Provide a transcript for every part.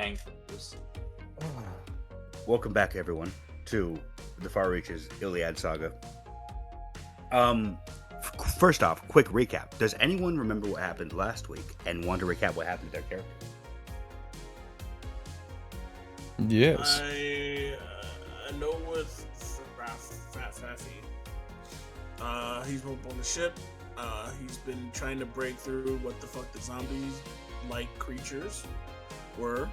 paying for this. Welcome back, everyone, to the Far Reaches Illiad Saga. First off, quick recap. Does anyone remember what happened last week and want to recap what happened to their character? Yes. I know with Fafnir. He's up on the ship. He's been trying to break through what the fuck the zombies-like creatures were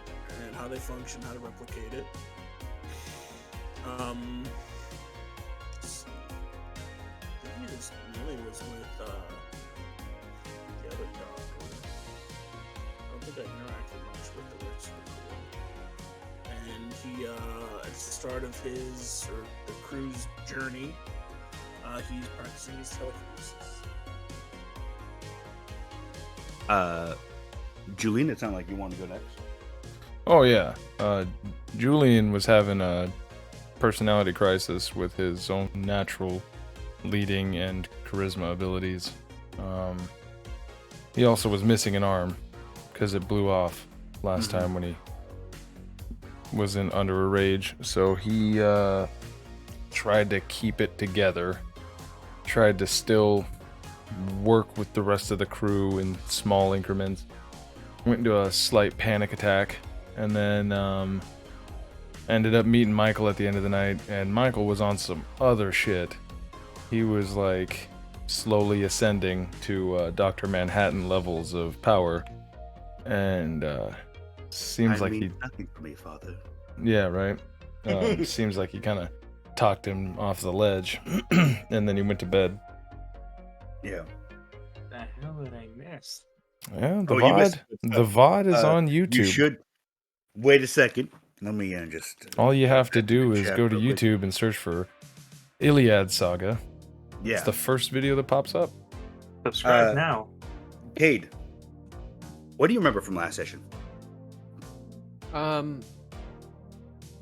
and how they function, how to replicate it. I think his melee was with the other dog. I don't think I interacted much with the rest of the crew. And he, at the start of his, or the crew's journey, he's practicing his telekinesis. Julyen, it sounded like you wanted to go next. Oh yeah. Julyen was having a personality crisis with his own natural leading and charisma abilities. He also was missing an arm because it blew off last time when he was under a rage. So he tried to keep it together, tried to still work with the rest of the crew in small increments. Went into a slight panic attack, and then ended up meeting Michael at the end of the night, and Michael was on some other shit. He was like slowly ascending to Dr. Manhattan levels of power, and seems like he nothing for me, Father. Yeah, right. Seems like he kind of talked him off the ledge, and then he went to bed. Yeah. The hell did I miss? Yeah, the VOD is on YouTube. You should wait a second. Let me just. All you have to do is go to YouTube and search for Illiad Saga. Yeah. It's the first video that pops up. Subscribe now. Cayde, what do you remember from last session?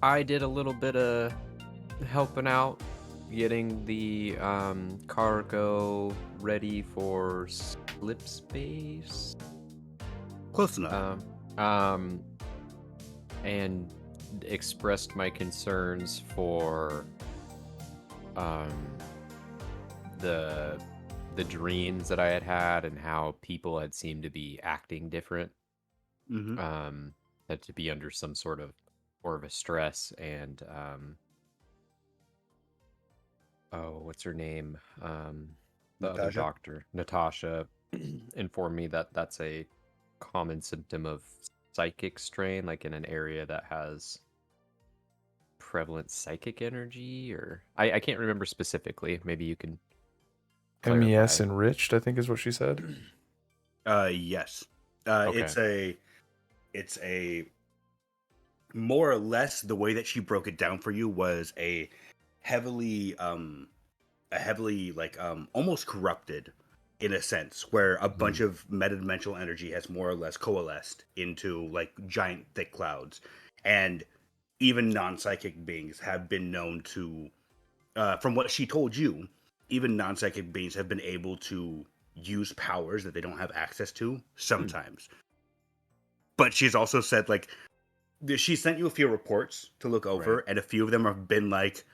I did a little bit of helping out, getting the cargo ready for slip space. Close enough. And expressed my concerns for the dreams that I had and how people had seemed to be acting different. Had to be under some sort of more of a stress, and what's her name? The other doctor, Natasha, informed me that that's a common symptom of psychic strain, like in an area that has prevalent psychic energy, or I can't remember specifically. Maybe you can clarify. MES enriched, I think is what she said. Yes. Okay. It's a more or less the way that she broke it down for you was a heavily like almost corrupted in a sense, where a bunch of metadimensional energy has more or less coalesced into like giant thick clouds, and even non-psychic beings have been known to, from what she told you, even non-psychic beings have been able to use powers that they don't have access to sometimes. But she's also said, like, she sent you a few reports to look over, and a few of them have been like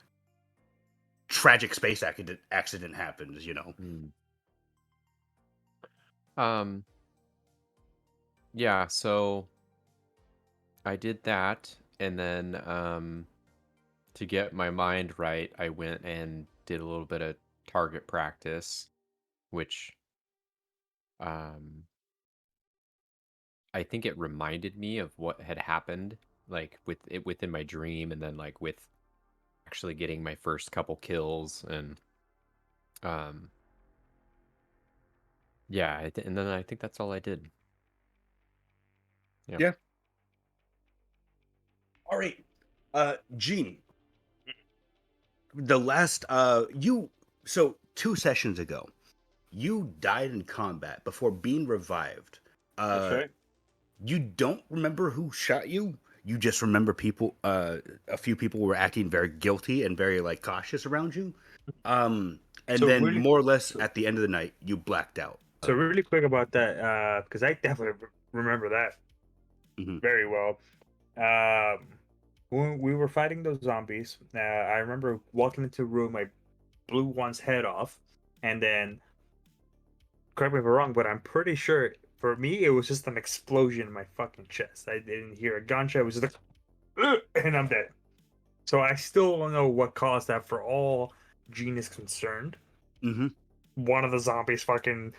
tragic space accident happens, you know. Yeah, so I did that, and then to get my mind right, I went and did a little bit of target practice, which I think it reminded me of what had happened, like within my dream, and then like with actually getting my first couple kills, and yeah, and then I think that's all I did. Yeah. All right, Gene. The last so 2 sessions ago, you died in combat before being revived. That's right. You don't remember who shot you. You just remember people. A few people were acting very guilty and very like cautious around you. And So then really- more or less at the end of the night, you blacked out. So really quick about that, because I definitely remember that very well. When we were fighting those zombies, I remember walking into a room, I blew one's head off, and then, correct me if I'm wrong, but I'm pretty sure for me it was just an explosion in my fucking chest. I didn't hear a gunshot. It was just like, and I'm dead. So I still don't know what caused that. For all Gene is concerned, Mm-hmm. one of the zombies fucking,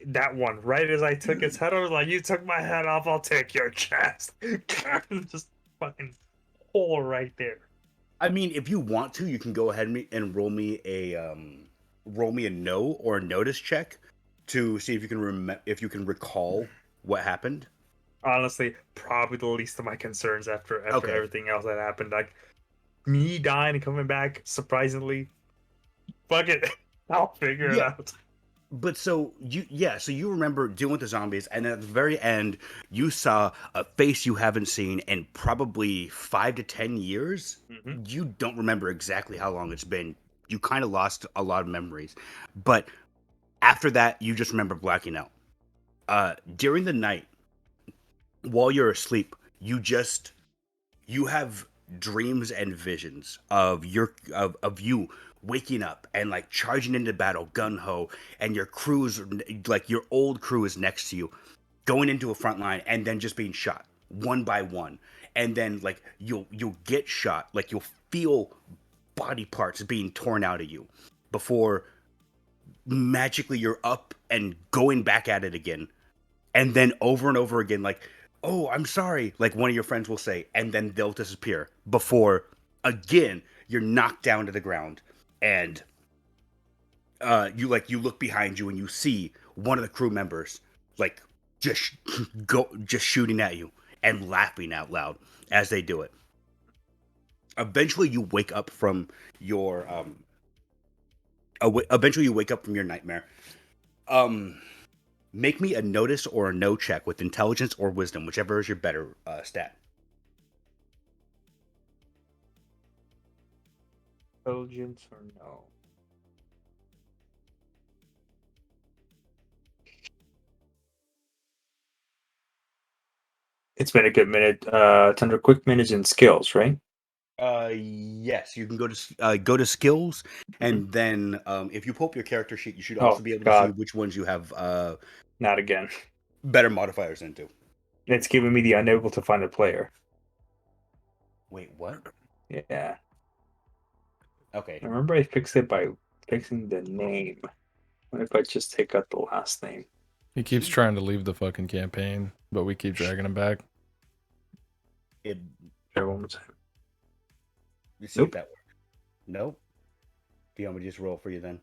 that one, right as I took its head, I was like, "You took my head off, I'll take your chest." Just fucking hole right there. I mean, if you want to, you can go ahead and roll me a know or a notice check to see if you can if you can recall what happened. Honestly, probably the least of my concerns after Okay. everything else that happened. Like me dying and coming back, surprisingly, fuck it, I'll figure it Yeah. out. But so you remember dealing with the zombies, and at the very end, you saw a face you haven't seen in probably 5 to 10 years. Mm-hmm. You don't remember exactly how long it's been. You kind of lost a lot of memories, but after that, you just remember blacking out. During the night, while you're asleep, you have dreams and visions of you waking up and like charging into battle gun ho, and your crew's like your old crew is next to you, going into a front line and then just being shot one by one, and then like you'll get shot, like you'll feel body parts being torn out of you before magically you're up and going back at it again, and then over and over again, like, "Oh, I'm sorry," like one of your friends will say, and then they'll disappear before again you're knocked down to the ground, and you look behind you and you see one of the crew members like just just shooting at you and laughing out loud as they do it. Eventually, you wake up from your nightmare. Make me a notice or a know check with intelligence or wisdom, whichever is your better stat. Intelligence or no? It's been a good minute. It's under quick minutes and skills, right? Yes, you can go to skills, and then if you pull up your character sheet, you should also Oh, be able to see God. which ones you have Not again. better modifiers into. It's giving me the unable to find a player. Wait, what? Yeah. Okay. I remember I fixed it by fixing the name. What if I just take out the last name? He keeps trying to leave the fucking campaign, but we keep dragging him back. Try one more time. You see Nope. if that works. Nope. Do you want me to just roll for you then?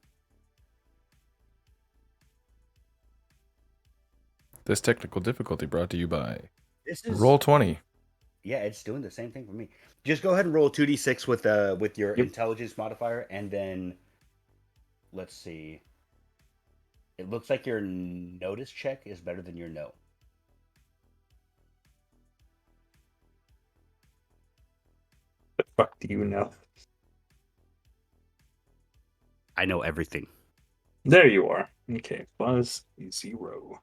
This technical difficulty brought to you by This is Roll20. Yeah, it's doing the same thing for me. Just go ahead and roll 2d6 with your Yep. intelligence modifier, and then let's see. It looks like your notice check is better than your no. The fuck do you know? I know everything. There you are. Okay, plus 0.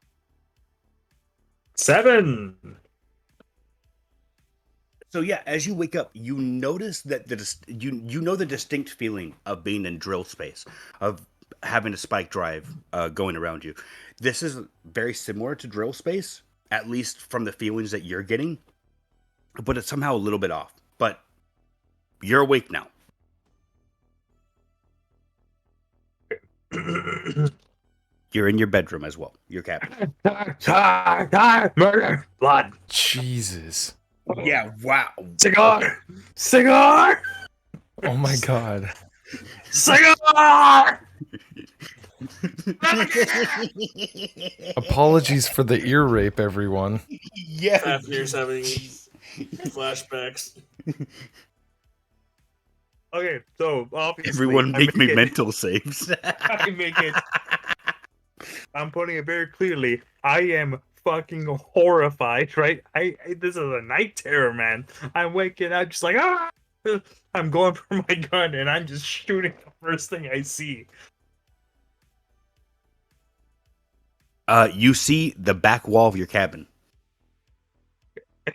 7. So yeah, as you wake up, you notice that you know the distinct feeling of being in drill space, of having a spike drive going around you. This is very similar to drill space, at least from the feelings that you're getting, but it's somehow a little bit off. But you're awake now. You're in your bedroom as well. Your cabin. Murder, blood. Jesus. Yeah, wow. Cigar. Oh my god. Cigar. Apologies for the ear rape, everyone. Yeah. Fafnir's having flashbacks. Okay, so obviously, Everyone I make me it- mental saves. I make it. I'm putting it very clearly. I am fucking horrified, right? This is a night terror, man. I'm waking up just like, ah! I'm going for my gun and I'm just shooting the first thing I see. You see the back wall of your cabin.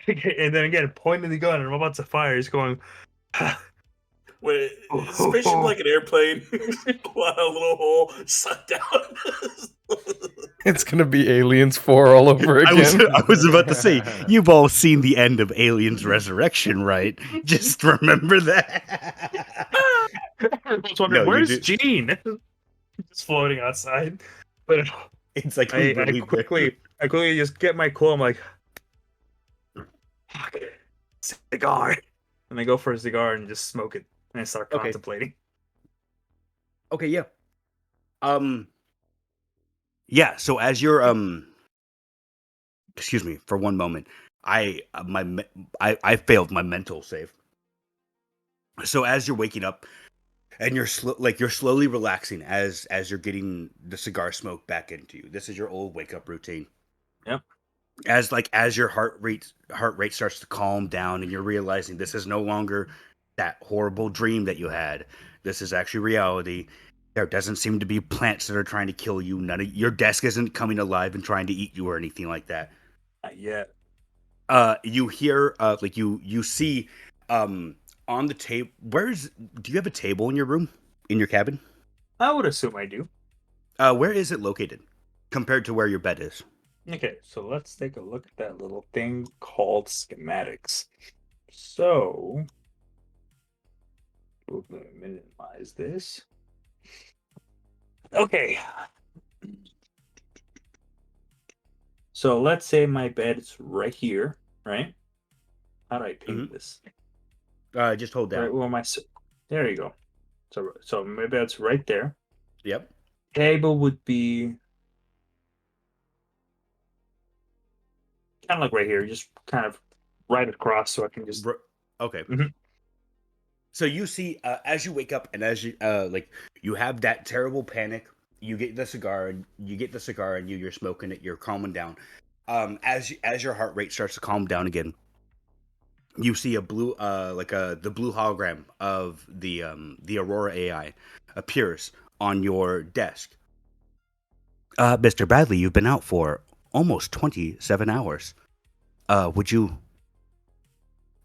And then again, pointing the gun and I'm about to fire. He's going. Wait, spaceship like an airplane, a little hole, shut down. It's gonna be Aliens 4 all over again. I was about to say, you've all seen the end of Aliens Resurrection, right? Just remember that. I was wondering, No, you where's do- Gene? Just floating outside. But It's like I really quickly just get my cool. I'm like, fuck, cigar. And I go for a cigar and just smoke it. And I start Okay. contemplating. Okay, yeah. Yeah, so as you're excuse me for one moment. I failed my mental save. So as you're waking up and you're you're slowly relaxing as you're getting the cigar smoke back into you. This is your old wake up routine. Yep. As your heart rate starts to calm down and you're realizing this is no longer that horrible dream that you had. This is actually reality. There doesn't seem to be plants that are trying to kill you. None of your desk isn't coming alive and trying to eat you or anything like that. Not yet. You hear you see on the table. Do you have a table in your room, in your cabin? I would assume I do. Where is it located compared to where your bed is? Okay, so let's take a look at that little thing called schematics. So, we'll minimize this. Okay. So let's say my bed is right here, right? How do I paint this? Just hold down. Right, well, there you go. So my bed's right there. Yep. Table would be kind of like right here, just kind of right across, so I can just. Okay. Mhm. So you see, as you wake up and as you you have that terrible panic, you get the cigar and you're smoking it, you're calming down. As your heart rate starts to calm down again, you see a blue, the blue hologram of the Aurora AI appears on your desk. Mr. Bradley, you've been out for almost 27 hours. Would you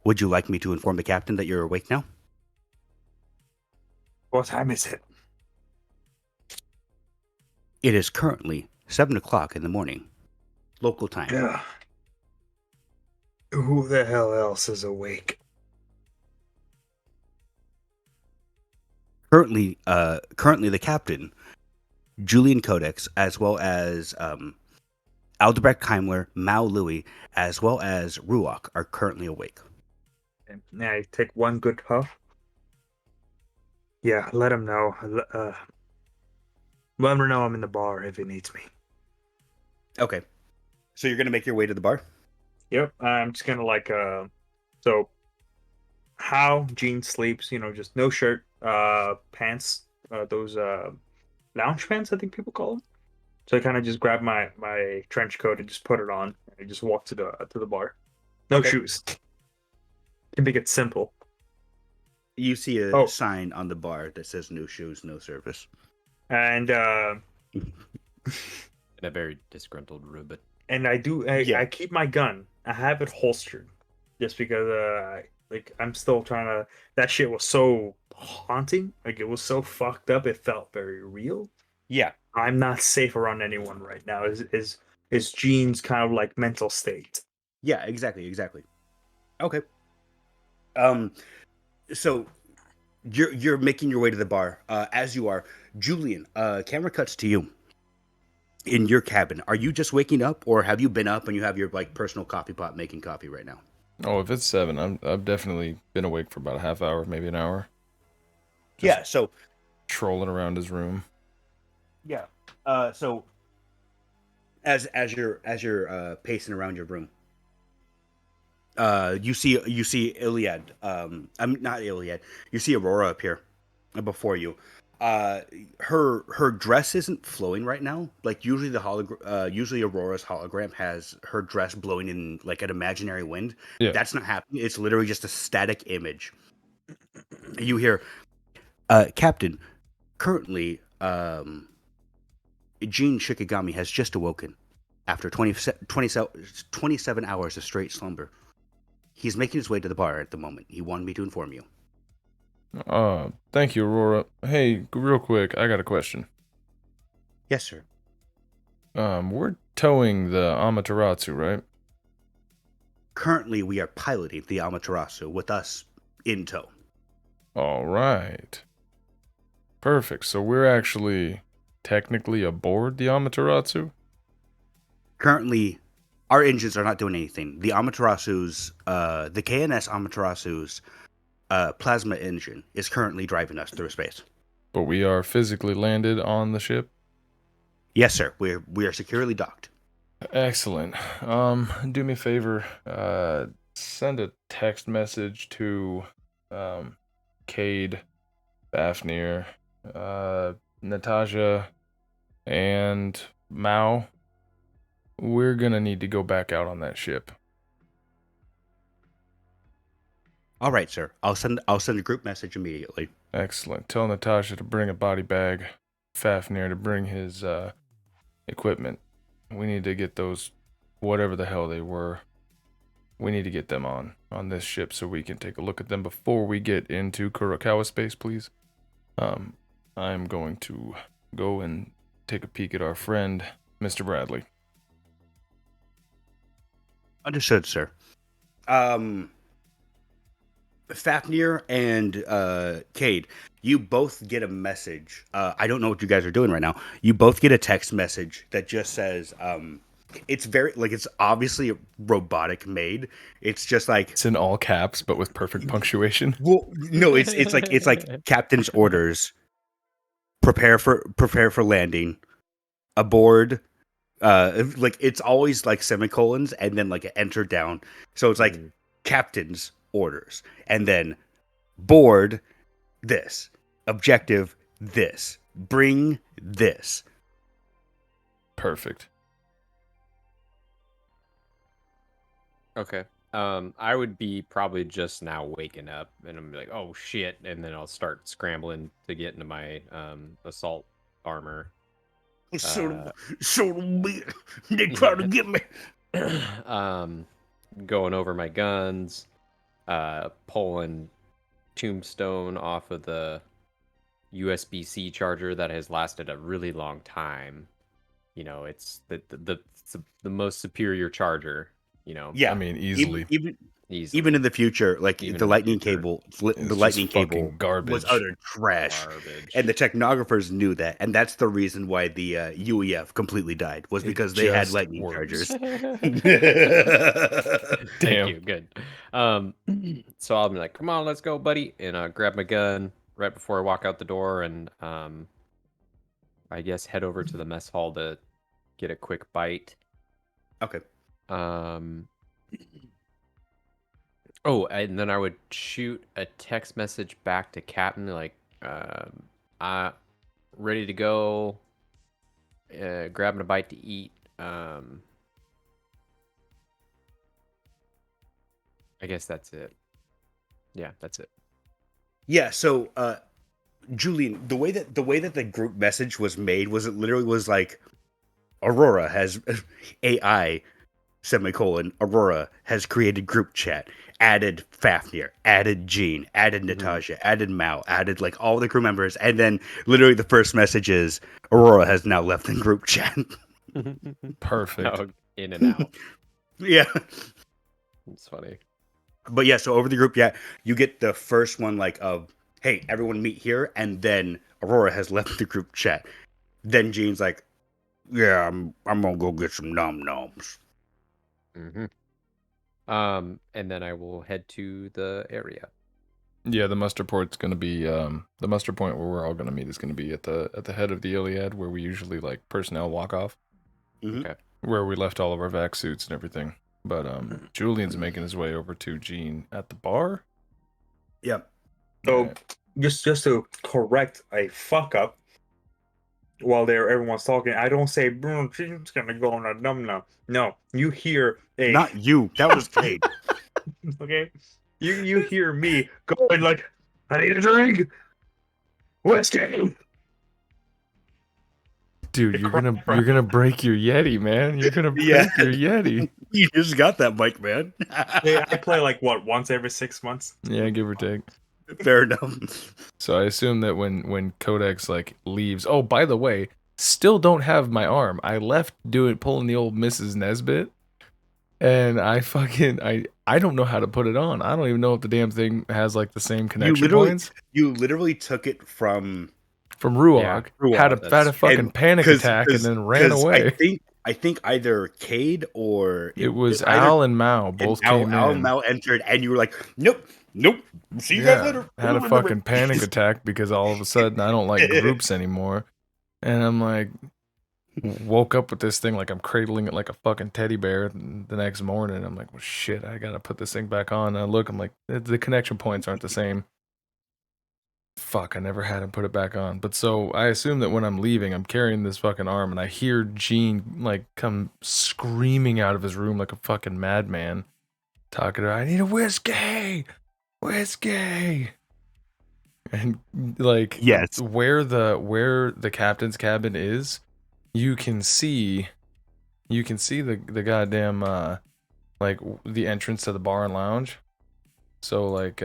like me to inform the captain that you're awake now? What time is it? It is currently 7 o'clock in the morning, local time. Yeah. Who the hell else is awake? Currently the captain, Julyen Codex, as well as Aldebrecht Heimler, Mao Louis, as well as Ruach are currently awake. And I take one good puff. Yeah, let him know. Let him know I'm in the bar if he needs me. Okay. So you're gonna make your way to the bar? Yep, I'm just gonna so how Gene sleeps, just no shirt, pants, those lounge pants I think people call them. So I kind of just grab my trench coat and just put it on, and I just walk to the bar. No shoes. To make it simple. You see a sign on the bar that says "No shoes, no service." And in a very disgruntled Ruben. And I keep my gun. I have it holstered, just because I'm still trying to. That shit was so haunting. Like, it was so fucked up. It felt very real. Yeah, I'm not safe around anyone right now. Is Gene's kind of like mental state. Yeah, exactly. Okay. So you're making your way to the bar. As you are, Julyen, camera cuts to you in your cabin. Are you just waking up, or have you been up and you have your personal coffee pot making coffee right now? Oh, if it's 7, I've definitely been awake for about a half hour, maybe an hour. Yeah. So trolling around his room. Yeah. So as you're pacing around your room, you see Illiad. I'm not Illiad. You see Aurora appear before you. Her dress isn't flowing right now. Like usually usually Aurora's hologram has her dress blowing in like an imaginary wind. Yeah. That's not happening. It's literally just a static image. You hear, Captain, currently, Gene Shikigami has just awoken after 27 hours of straight slumber. He's making his way to the bar at the moment. He wanted me to inform you. Thank you, Aurora. Hey, real quick, I got a question. Yes, sir. We're towing the Amaterasu, right? Currently, we are piloting the Amaterasu with us in tow. All right. Perfect. So we're actually technically aboard the Amaterasu? Currently, our engines are not doing anything. The Amaterasu's, the KNS Amaterasu's plasma engine is currently driving us through space. But we are physically landed on the ship? Yes, sir. We are securely docked. Excellent. Do me a favor. Send a text message to Cayde, Fafnir, Natasha, and Mao. We're gonna need to go back out on that ship. All right, sir. I'll send a group message immediately. Excellent. Tell Natasha to bring a body bag. Fafnir to bring his equipment. We need to get those, whatever the hell they were. We need to get them on this ship so we can take a look at them before we get into Kurokawa space, please. I'm going to go and take a peek at our friend, Mr. Bradley. Understood, sir. Fafnir and Cayde, you both get a message. I don't know what you guys are doing right now. You both get a text message that just says, it's very, like, it's obviously robotic made. It's just like, It's in all caps, but with perfect punctuation. well, no, it's like captain's orders. Prepare for landing. Aboard. Like, it's always like semicolons and then like an enter down. So it's like captain's orders, and then board this, objective this, bring this. Perfect. Okay. I would be probably just now waking up, and I'm like, oh shit, and then I'll start scrambling to get into my assault armor. So they try to get me. Going over my guns, pulling Tombstone off of the USB-C charger that has lasted a really long time. You know, it's the most superior charger. You know, Yeah, I mean, easily. easily. Even in the future, like Even the in the lightning future. cable, It's the lightning just fucking cable garbage. was utter trash. Garbage. And the technographers knew that, and that's the reason why the UEF completely died, was It because they had just lightning works. chargers. Thank Damn. you. Good. So I'll be like, "Come on, let's go, buddy," and grab my gun right before I walk out the door, and I guess head over to the mess hall to get a quick bite. Okay. Oh, and then I would shoot a text message back to Captain, like, I ready to go, grabbing a bite to eat. I guess that's it. Yeah, that's it. Yeah, so Julyen, the way that the group message was made was, it literally was like, Aurora has AI semicolon, Aurora has created group chat, added Fafnir, added Jean, added Natasha, added Mao, added like all the crew members, and then literally the first message is, Aurora has now left the group chat. Perfect. Oh, in and out. Yeah. It's funny. But yeah, so over the group, yeah, you get the first one like of, hey, everyone meet here, and then Aurora has left the group chat. Then Jean's like, yeah, I'm gonna go get some nom-noms. And then I will head to the area. Yeah, the muster port's gonna be the muster point where we're all gonna meet is gonna be at the head of the Illiad, where we usually like personnel walk off. Okay. Where we left all of our vac suits and everything. But Julyen's making his way over to Jean at the bar. Yep. So just to correct a fuck up, while everyone's talking, I don't say, "Bro, she's gonna go on a num num." No, you hear a Not you. That was Cayde. okay. You hear me going like, "I need a drink, whiskey." Dude, you're gonna break your Yeti, man. You're gonna break Yeah. your Yeti. You just got that mic, man. Yeah, I play like what, once every 6 months? Yeah, give or take. Fair enough. So I assume that when Codex like leaves. Oh, by the way, still don't have my arm. I left pulling the old Mrs. Nesbit, and I don't know how to put it on. I don't even know if the damn thing has like the same connection points. You literally took it from Ruog. Ruog, Had a fucking panic attack and then ran away. I think either Cayde or It was either Al and Mao both came Al in. and Mao entered, and you were like, nope. See you guys later. Had a fucking panic attack because all of a sudden I don't like groups anymore. And I'm like, woke up with this thing like I'm cradling it like a fucking teddy bear the next morning. I'm like, well, shit, I gotta put this thing back on. And I look, I'm like, the connection points aren't the same. Fuck, I never had him put it back on. But so I assume that when I'm leaving, I'm carrying this fucking arm, and I hear Gene like come screaming out of his room like a fucking madman, talking to, I need a whiskey. And like, Yes. where the captain's cabin is, you can see the goddamn like the entrance to the bar and lounge. So like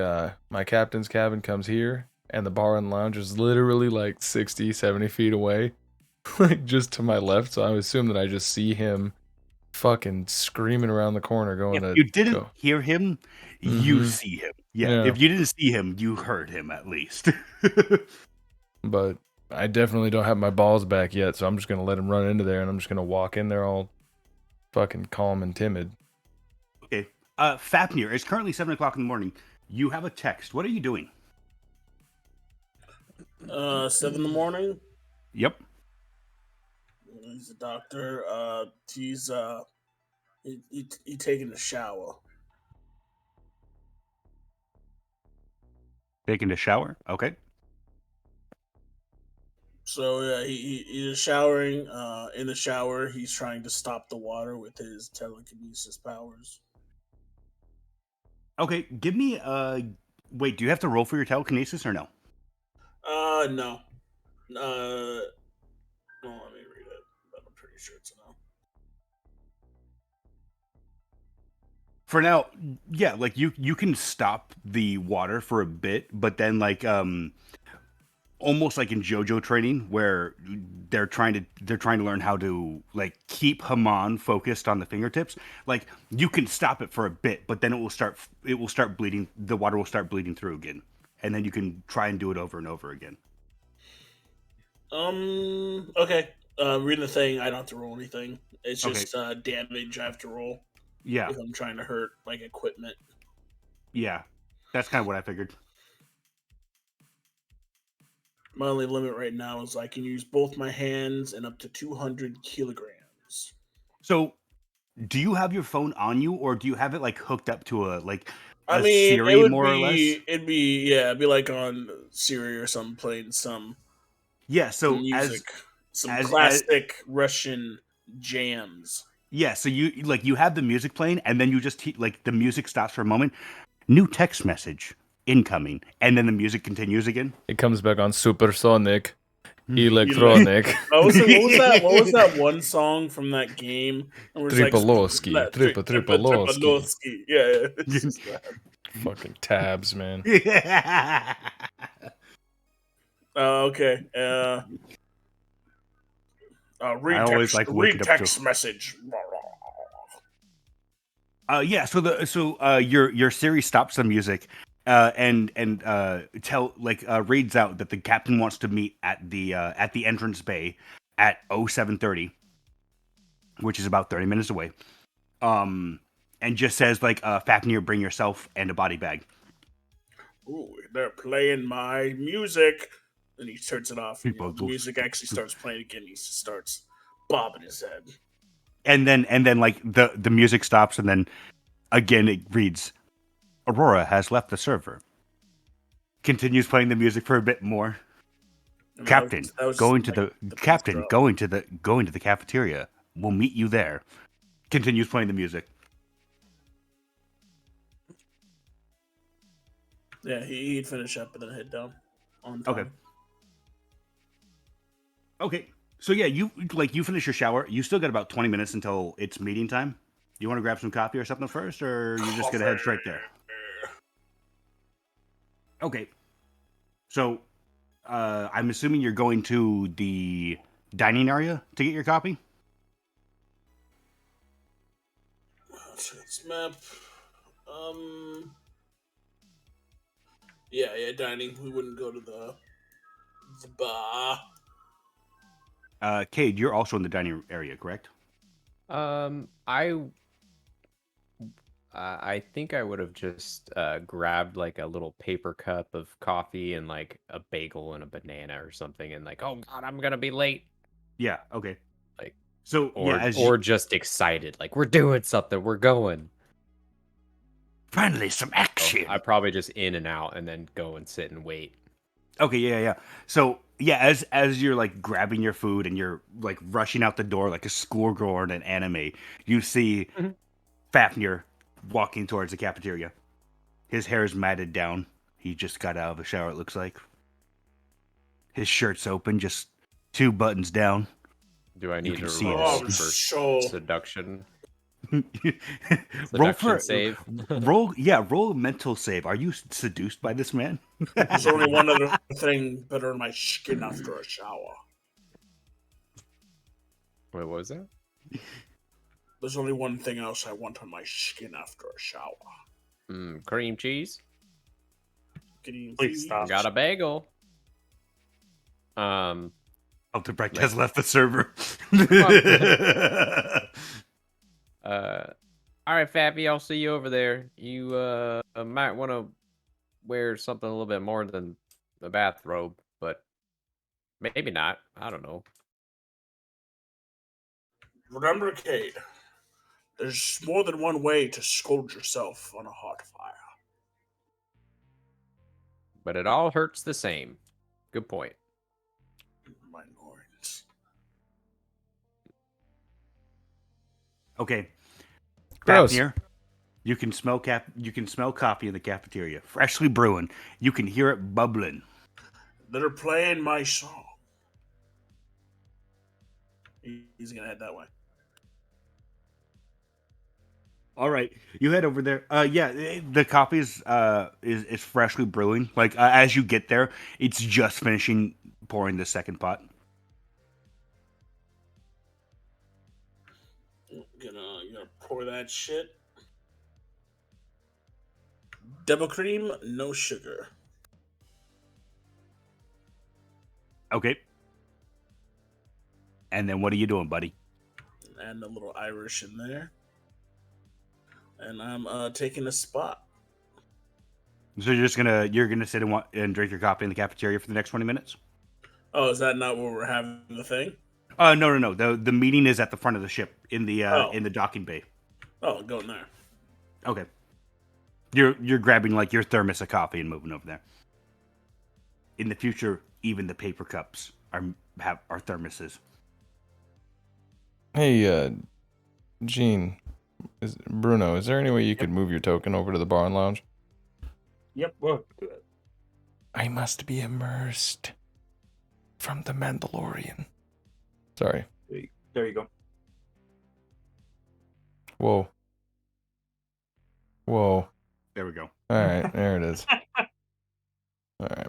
my captain's cabin comes here, and the bar and lounge is literally like 60-70 feet away, like just to my left. So I assume that I just see him fucking screaming around the corner going If to you didn't go. hear him, you Mhm. see him. Yeah. If you didn't see him, you heard him at least. But I definitely don't have my balls back yet, so I'm just gonna let him run into there, and I'm just gonna walk in there all fucking calm and timid. Okay. Fafnir, it's currently 7 o'clock in the morning. You have a text. What are you doing? 7 in the morning. Yep. He's a doctor. He's he taking a shower. Taking a shower? Okay. So yeah, he's showering. In the shower, he's trying to stop the water with his telekinesis powers. Okay, give me wait, do you have to roll for your telekinesis or no? No. Well, let me read it, but I'm pretty sure it's a no. For now, yeah, like you can stop the water for a bit, but then like almost like in JoJo training where they're trying to learn how to like keep Haman focused on the fingertips. Like you can stop it for a bit, but then it will start bleeding. The water will start bleeding through again, and then you can try and do it over and over again. Okay. Reading the thing, I don't have to roll anything. It's just damage I have to roll. Yeah, If I'm trying to hurt like equipment. yeah, that's kind of what I figured. My only limit right now is I can use both my hands and up to 200 kilograms. So, do you have your phone on you, or do you have it like hooked up to a I mean, Siri, it would more or less? it'd be like on Siri or something, playing some Yeah. So music, some as classic Russian jams. yeah, so you have the music playing, and then you just like the music stops for a moment. New text message incoming, and then the music continues again. It comes back on supersonic, electronic, What was that? What was that one song from that game? Tripolowski, Tripolowski. Yeah. Fucking tabs, man. Okay. I always like waking up text to message. Yeah. So your Siri stops the music, and reads out that the captain wants to meet at the entrance bay at 07:30, which is about 30 minutes away. And just says Fafnir, bring yourself and a body bag. Ooh, they're playing my music. And he turns it off. And, the music actually starts playing again. He just starts bobbing his head. And then like the music stops, and then again it reads, Aurora has left the server. Continues playing the music for a bit more. And Captain, going to the cafeteria. We'll meet you there. Continues playing the music. Yeah, he'd finish up and then head down on time. Okay. So yeah, you finish your shower. You still got about 20 minutes until it's meeting time. You want to grab some coffee or something first, or you just gonna head straight there? Okay. So, I'm assuming you're going to the dining area to get your coffee. Let's map. Yeah, dining. We wouldn't go to the bar. Cade, you're also in the dining area, correct? I think I would have just grabbed like a little paper cup of coffee and like a bagel and a banana or something, and like, oh god, I'm gonna be late. Yeah. Okay. Like, So or just excited, like we're doing something, we're going. finally some action. I probably just in and out, and then go and sit and wait. Okay, yeah. So yeah, as you're like grabbing your food and you're like rushing out the door like a schoolgirl in an anime, you see Fafnir walking towards the cafeteria. His hair is matted down. He just got out of the shower, it looks like. His shirt's open, just 2 buttons down. Do I need can to see roll it. for So seduction? roll Seduction save. roll a mental save. Are you seduced by this man? there's only one other thing better in my skin after a shower. Wait, what was that? There's only one thing else I want on my skin after a shower. Cream cheese. Please stop. Got a bagel. Aldebrecht has left the server. All right, Fappy, I'll see you over there. You might want to wear something a little bit more than the bathrobe, but maybe not. I don't know. Remember, Cade, there's more than one way to scold yourself on a hot fire. But it all hurts the same. Good point. Minorities. Okay. Gross. Fafnir, you can smell coffee in the cafeteria, freshly brewing. You can hear it bubbling. They're playing my song. He's gonna head that way. All right, you head over there. Yeah, the coffee is freshly brewing. Like as you get there, it's just finishing pouring the second pot. Gonna pour that shit. Double cream, no sugar. Okay. And then what are you doing, buddy? And a little Irish in there. And I'm taking a spot. So you're gonna sit and drink your coffee in the cafeteria for the next 20 minutes? Oh, is that not where we're having the thing? No. The meeting is at the front of the ship in the docking bay. Oh, going there. Okay. You're grabbing like your thermos of coffee and moving over there. In the future, even the paper cups are thermoses. Hey, Gene, Bruno, is there any way you could move your token over to the bar and lounge? Yep, we'll do that. I must be immersed from the Mandalorian. Sorry. There you go. Whoa. There we go. All right, there it is. All right.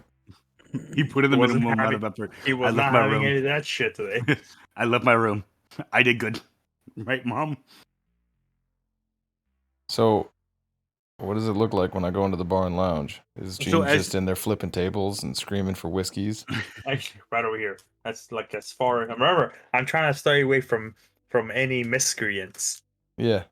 He put in the minimum amount of effort. He was not having any of that shit today. I left my room. I did good. Right, Mom? So, what does it look like when I go into the bar and lounge? Is Gene just in there flipping tables and screaming for whiskeys? Actually, right over here. That's like as far. Remember, I'm trying to stay away from any miscreants. Yeah.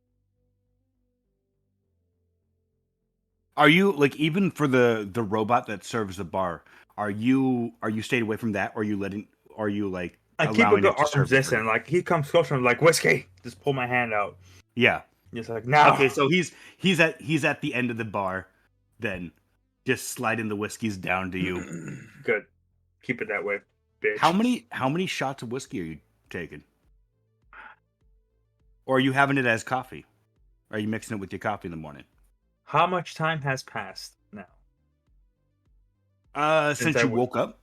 Are you like even for the robot that serves the bar? Are you stayed away from that, or are you like I keep a allowing good it to serve arm's the distance. drink? Like he comes closer, I'm like whiskey. Just pull my hand out. Yeah. He's like, no. Okay, so he's at the end of the bar, then just sliding the whiskeys down to you. Good. Keep it that way, bitch. How many shots of whiskey are you taking? Or are you having it as coffee? Are you mixing it with your coffee in the morning? How much time has passed now? Since you woke up?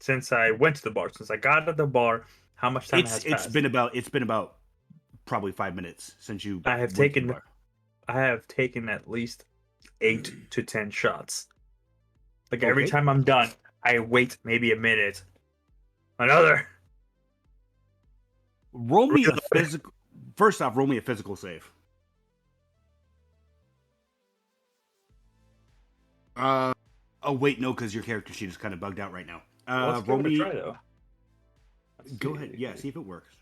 Since I went to the bar. Since I got at the bar, How much time has It's passed? been about probably 5 minutes since you. I have went to the taken bar. I have taken at least 8 to 10 shots. Like every Okay. time I'm done, I wait maybe a minute. Another. Roll me a Reload. physical. First off, roll me a physical save. Oh wait, no, because your character sheet is kind of bugged out right now. Let's give Roll it a me. try though. Go ahead. Yeah, see if it works.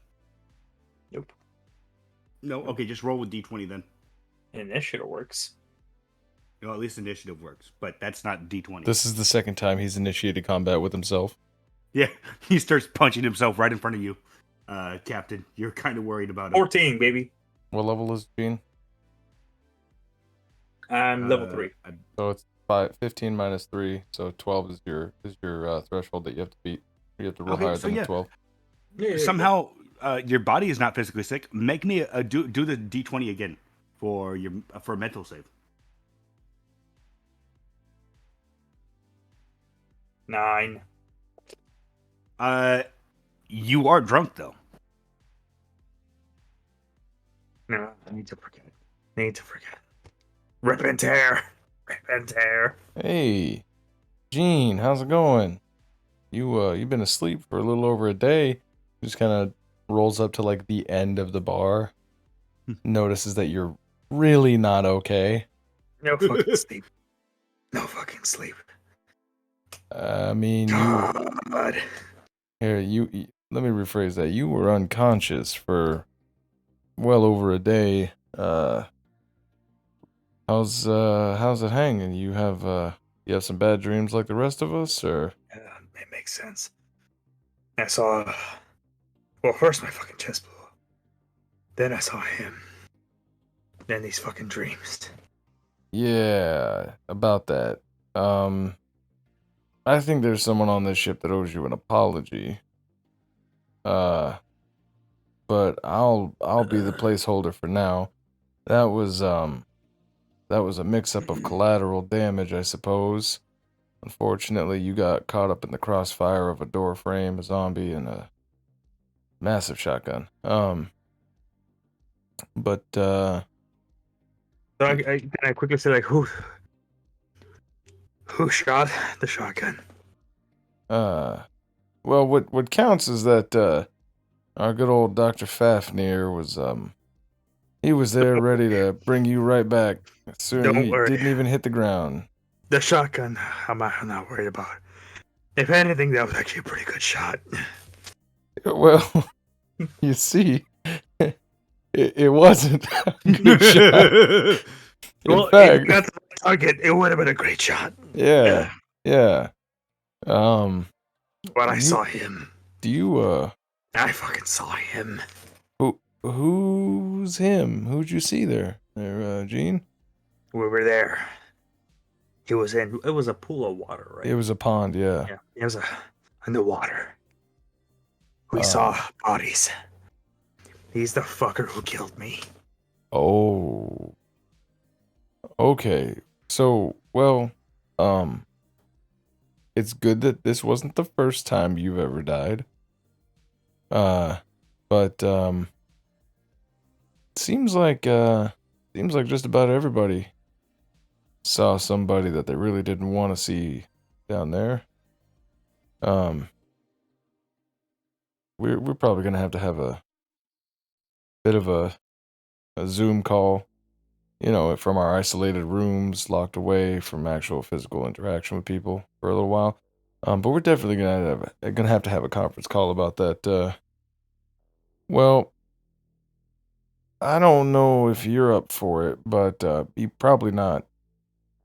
Nope. No. Okay, just roll with D20 then. Initiative works. Well, at least initiative works, but that's not D20. This is the second time he's initiated combat with himself. Yeah, he starts punching himself right in front of you, Captain. You're kind of worried about him. 14, baby. What level is Gene? I'm level 3. So it's 15 minus 3, so 12 is your threshold that you have to beat. You have to roll Okay, higher so than yeah. a 12. Somehow, your body is not physically sick. Make me do the D20 again for a mental save. 9. You are drunk though. No, I need to forget. Rip and tear. Hey, Gene, how's it going? You've been asleep for a little over a day. Just kind of rolls up to like the end of the bar. Notices that you're really not okay. No fucking sleep. No fucking sleep. I mean, God. let me rephrase that. You were unconscious for well over a day. How's it hanging? You have some bad dreams like the rest of us, or? It makes sense. I saw. Well, first my fucking chest blew up. Then I saw him. Then these fucking dreams. Yeah, about that. I think there's someone on this ship that owes you an apology. But I'll be the placeholder for now. That was a mix-up of collateral damage, I suppose. Unfortunately, you got caught up in the crossfire of a door frame, a zombie, and a massive shotgun. But So I quickly say like, who shot the shotgun? well, what counts is that our good old Dr. Fafnir was he was there ready to bring you right back. Soon Don't he worry. didn't even hit the ground. The shotgun, I'm not worried about. If anything, that was actually a pretty good shot. Well, you see, it wasn't a good shot. Well, In fact, if that's the target, it would have been a great shot. yeah. But I You- saw him. Do you I fucking saw him. who's him? Who'd you see there, Gene? We were there. It was a pool of water, right? It was a pond, yeah. Yeah, it was in the water. We saw bodies. He's the fucker who killed me. Oh. Okay. So, well, it's good that this wasn't the first time you've ever died. But seems like just about everybody saw somebody that they really didn't want to see down there. We're probably gonna have a bit of a Zoom call, from our isolated rooms, locked away from actual physical interaction with people for a little while. But we're definitely gonna have to have a conference call about that. Well, I don't know if you're up for it, but you probably not.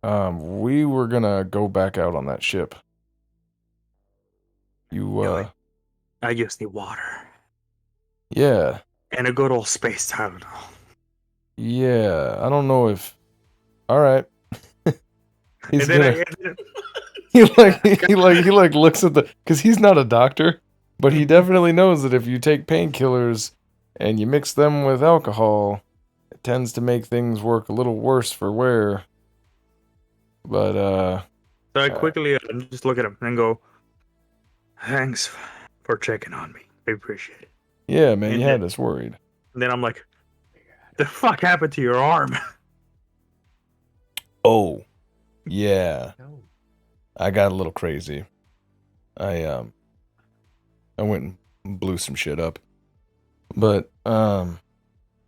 We were gonna go back out on that ship. I just need water. Yeah, And a good old space Tylenol. yeah. I don't know if. All right. He's And then gonna. He looks at because he's not a doctor, but he definitely knows that if you take painkillers and you mix them with alcohol, it tends to make things work a little worse for wear. But So I quickly just look at him and go, "Thanks for checking on me." I appreciate it. Yeah, man, And you then, had us worried. and then I'm like, the fuck happened to your arm? Oh, yeah. No. I got a little crazy. I went and blew some shit up. But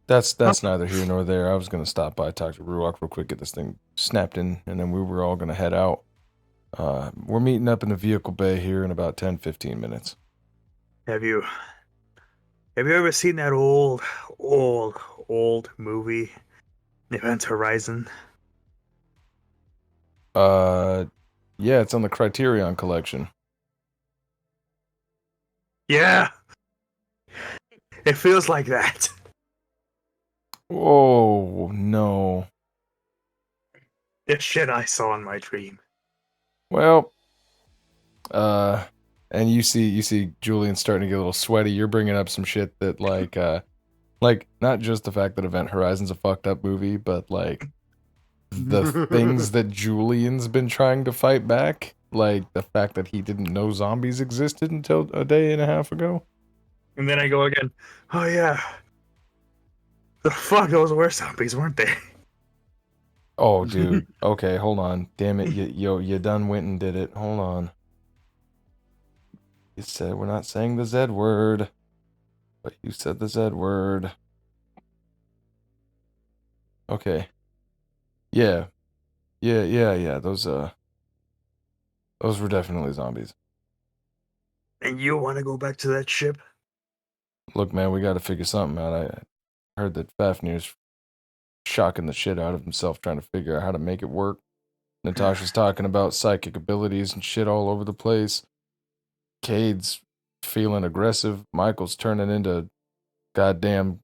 that's neither here nor there. I was gonna stop by, talk to Ruach real quick, get this thing snapped in, and then we were all gonna head out. We're meeting up in the vehicle bay here in about 10-15 minutes. Have you ever seen that old movie, Event Horizon? Yeah, it's on the Criterion collection. Yeah, it feels like that. Oh no. The shit I saw in my dream. Well, and you see Julyen starting to get a little sweaty. You're bringing up some shit that like not just the fact that Event Horizon's a fucked up movie, but like the things that Julian's been trying to fight back, like the fact that he didn't know zombies existed until a day and a half ago. And then I go again. Oh yeah. The fuck, those were zombies, weren't they? Oh, dude. Okay, hold on. Damn it, you done went and did it. Hold on. You said we're not saying the Z word, but you said the Z word. Okay. Yeah. Those were definitely zombies. And you want to go back to that ship? Look, man, we got to figure something out. I heard that Fafnir's shocking the shit out of himself trying to figure out how to make it work. Natasha's talking about psychic abilities and shit all over the place. Cayde's feeling aggressive. Michael's turning into goddamn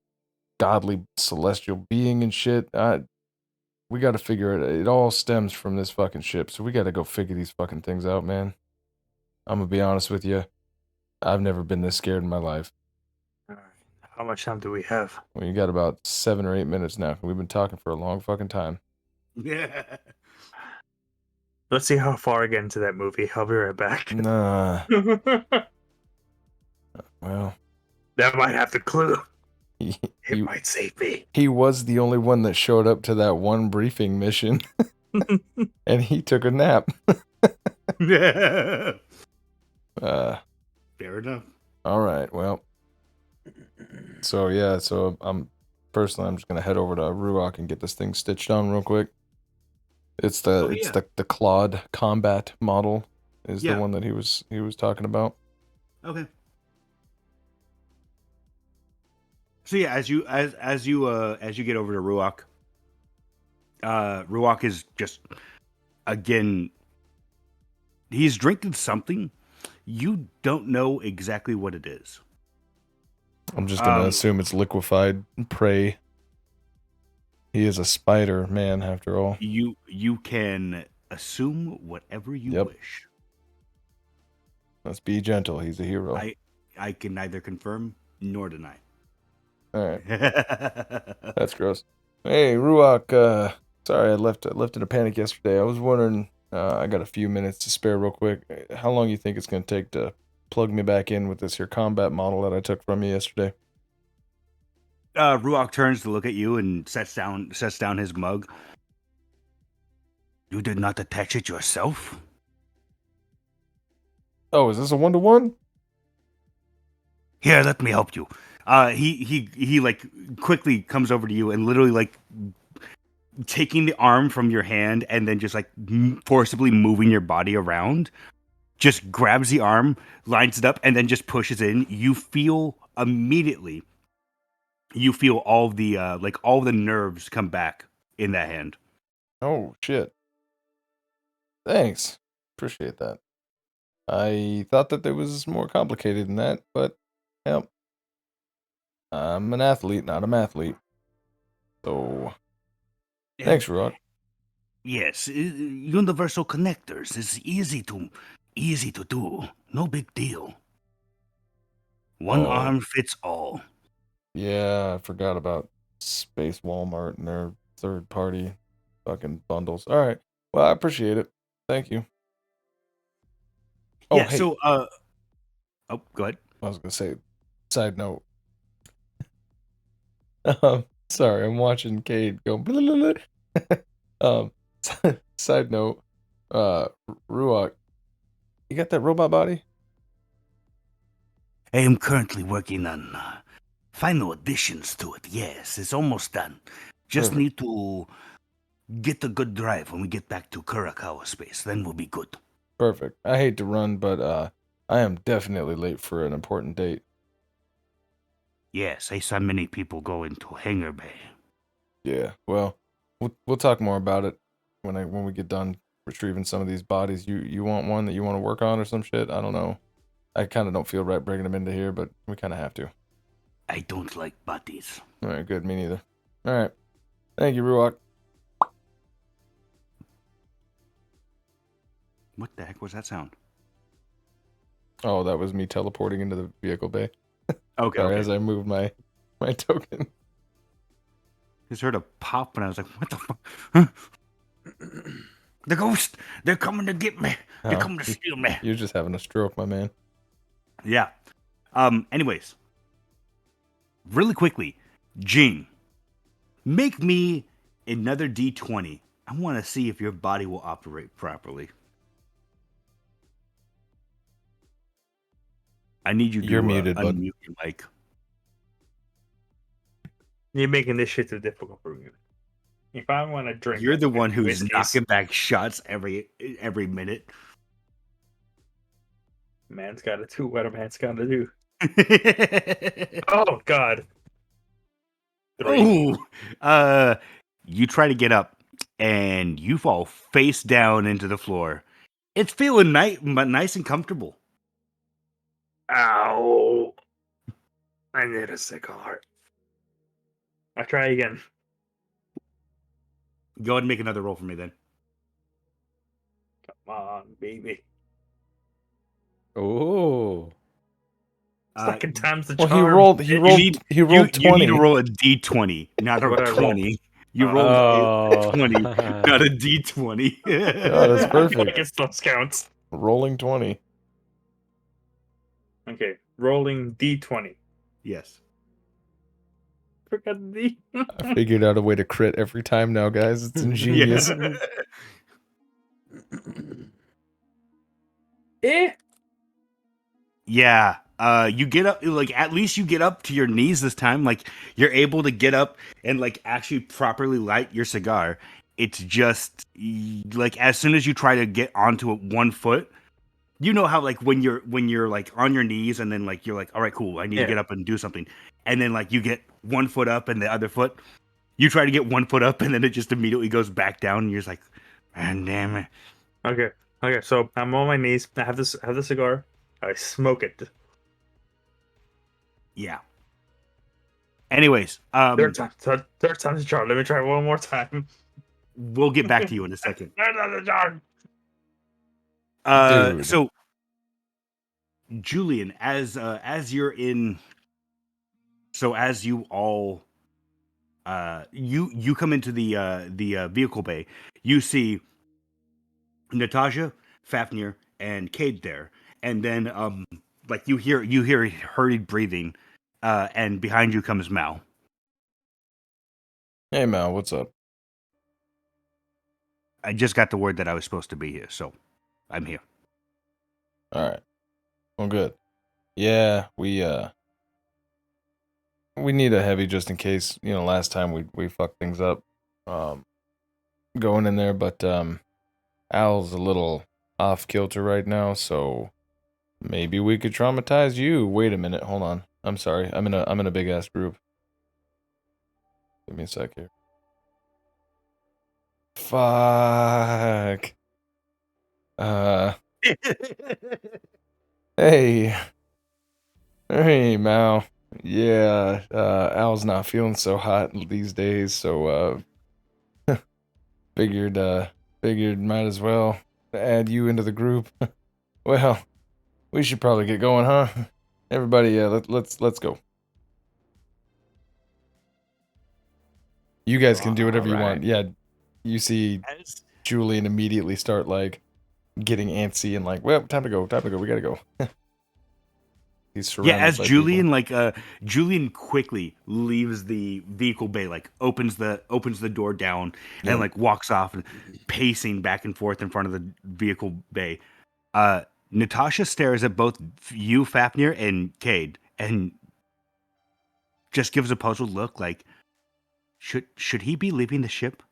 godly celestial being and shit. We got to figure it. It all stems from this fucking ship, so we got to go figure these fucking things out, man. I'm gonna be honest with you. I've never been this scared in my life. How much time do we have? Well, you got about 7 or 8 minutes now. We've been talking for a long fucking time. Yeah. Let's see how far I get into that movie. I'll be right back. Nah. Well, That might have the clue. he, It might save me. he was the only one that showed up to that one briefing mission, and he took a nap. Yeah. Uh, Fair enough. all right. Well, so yeah. So I'm just gonna head over to Ruach and get this thing stitched on real quick. It's the Claude combat model is the one that he was talking about. Okay. So yeah, as you get over to Ruach, Ruach is just again. He's drinking something. You don't know exactly what it is. I'm just gonna assume it's liquefied prey. He is a spider man, after all. You can assume whatever you wish. Let's be gentle. He's a hero. I can neither confirm nor deny. All right. That's gross. Hey, Ruach. Sorry, I left in a panic yesterday. I was wondering. I got a few minutes to spare, real quick. How long you think it's gonna take to plug me back in with this here combat model that I took from you yesterday? Ruach turns to look at you and sets down his mug. You did not attach it yourself? Oh, is this a 1-to-1? Here, let me help you. He like quickly comes over to you and literally like taking the arm from your hand and then just like forcibly moving your body around. Just grabs the arm, lines it up, and then just pushes in. You feel immediately. You feel all the all the nerves come back in that hand. Oh shit! Thanks, appreciate that. I thought that it was more complicated than that, but yep. I'm an athlete, not a mathlete. So, thanks, Ruach. Yes, universal connectors is easy to do. No big deal. One arm fits all. Yeah, I forgot about Space Walmart and their third-party fucking bundles. All right, well, I appreciate it. Thank you. Oh, Yeah. hey. So, oh, go ahead. I was gonna say, side note. Sorry, I'm watching Cayde go. Blah, blah, blah. Side note, Ruach, you got that robot body? I am currently working on final additions to it. Yes, it's almost done. Just Perfect. need to get a good drive when we get back to Kurakawa space. Then we'll be good. Perfect. I hate to run, but I am definitely late for an important date. Yes, I saw many people go into Hangar Bay. Yeah. Well, we'll talk more about it when we get done retrieving some of these bodies. You want one that you want to work on or some shit? I don't know. I kind of don't feel right bringing them into here, but we kind of have to. I don't like bodies. All right. Good. Me neither. All right. Thank you, Ruach. What the heck was that sound? Oh, that was me teleporting into the vehicle bay. Okay, Sorry, okay. as I moved my token. Just heard a pop, and I was like, "What the fuck? Huh? The ghost! They're coming to get me! They're Oh, coming to steal me!" You're just having a stroke, my man. Yeah. Anyways, really quickly, Gene, make me another D20. I want to see if your body will operate properly. I need you to You're muted, bud. unmute your mic. You're making this shit too difficult for me. If I want to drink, You're the one who's whiskeys, knocking back shots every minute. man's got to do what a man's got to do. Oh God. 3. Ooh. You try to get up and you fall face down into the floor. It's feeling nice and comfortable. Ow. I need a cigar. I try again. Go ahead and make another roll for me then. Come on, baby. Oh. Second time's the Well, charm. he rolled 20. You need to roll a D20, not a What I roll? 20. You rolled Oh. a 20, not a D20. Oh, that's I perfect. guess those counts. Rolling 20. Okay, rolling D20. Yes. Forgot the D. I figured out a way to crit every time now, guys. It's ingenious. Eh? Yeah. You get up, like, at least you get up to your knees this time. Like, you're able to get up and, like, actually properly light your cigar. It's just, like, as soon as you try to get onto it 1 foot, you know how, like, when you're like, on your knees and then, like, you're like, all right, cool, I need to get up and do something. And then, like, you get 1 foot up and the other foot, you try to get 1 foot up and then it just immediately goes back down and you're just like, man, damn it. Okay, so I'm on my knees. I have the cigar. I smoke it. Yeah. Anyways, Third time's the charm. Let me try one more time. we'll get back to you in a second. Third time's the charm. Dude. So Julyen, as you're in, so as you all, you come into the vehicle bay, you see Natasha, Fafnir, and Cayde there, and then like you hear hurried breathing, and behind you comes Mal. Hey, Mal, what's up? I just got the word that I was supposed to be here, so I'm here. All right. Well, good. Yeah, we need a heavy just in case. You know, last time we fucked things up, going in there, but Al's a little off kilter right now, so maybe we could traumatize you. Wait a minute, hold on. I'm sorry. I'm in a big ass group. Give me a sec here. Fuck. Hey. Hey, Mal. Yeah, Al's not feeling so hot these days, so figured might as well add you into the group. Well, we should probably get going, huh? Everybody, yeah, let's go. You guys can do whatever you want. Yeah, you see Julyen immediately start like getting antsy and like, well, time to go, we gotta go. He's Yeah, surrounded as by Julyen people. like Julyen quickly leaves the vehicle bay, like opens the door down and Yep. like walks off and pacing back and forth in front of the vehicle bay. Natasha stares at both you, Fafnir, and Cayde, and just gives a puzzled look like should he be leaving the ship?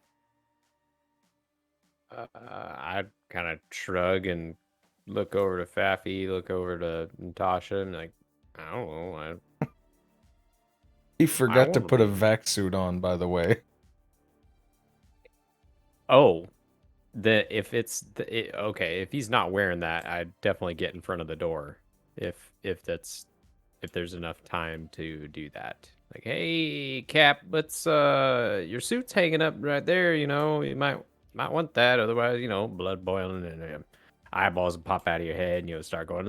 I'd kind of shrug and look over to Faffy, look over to Natasha, and like, I don't know. He I forgot to want to put a leave. vac suit on, by the way. Oh, okay, if he's not wearing that, I'd definitely get in front of the door. If there's enough time to do that. Like, hey, Cap, let's your suit's hanging up right there. You know, you might want that. Otherwise, you know, blood boiling and eyeballs will pop out of your head, and you'll start going.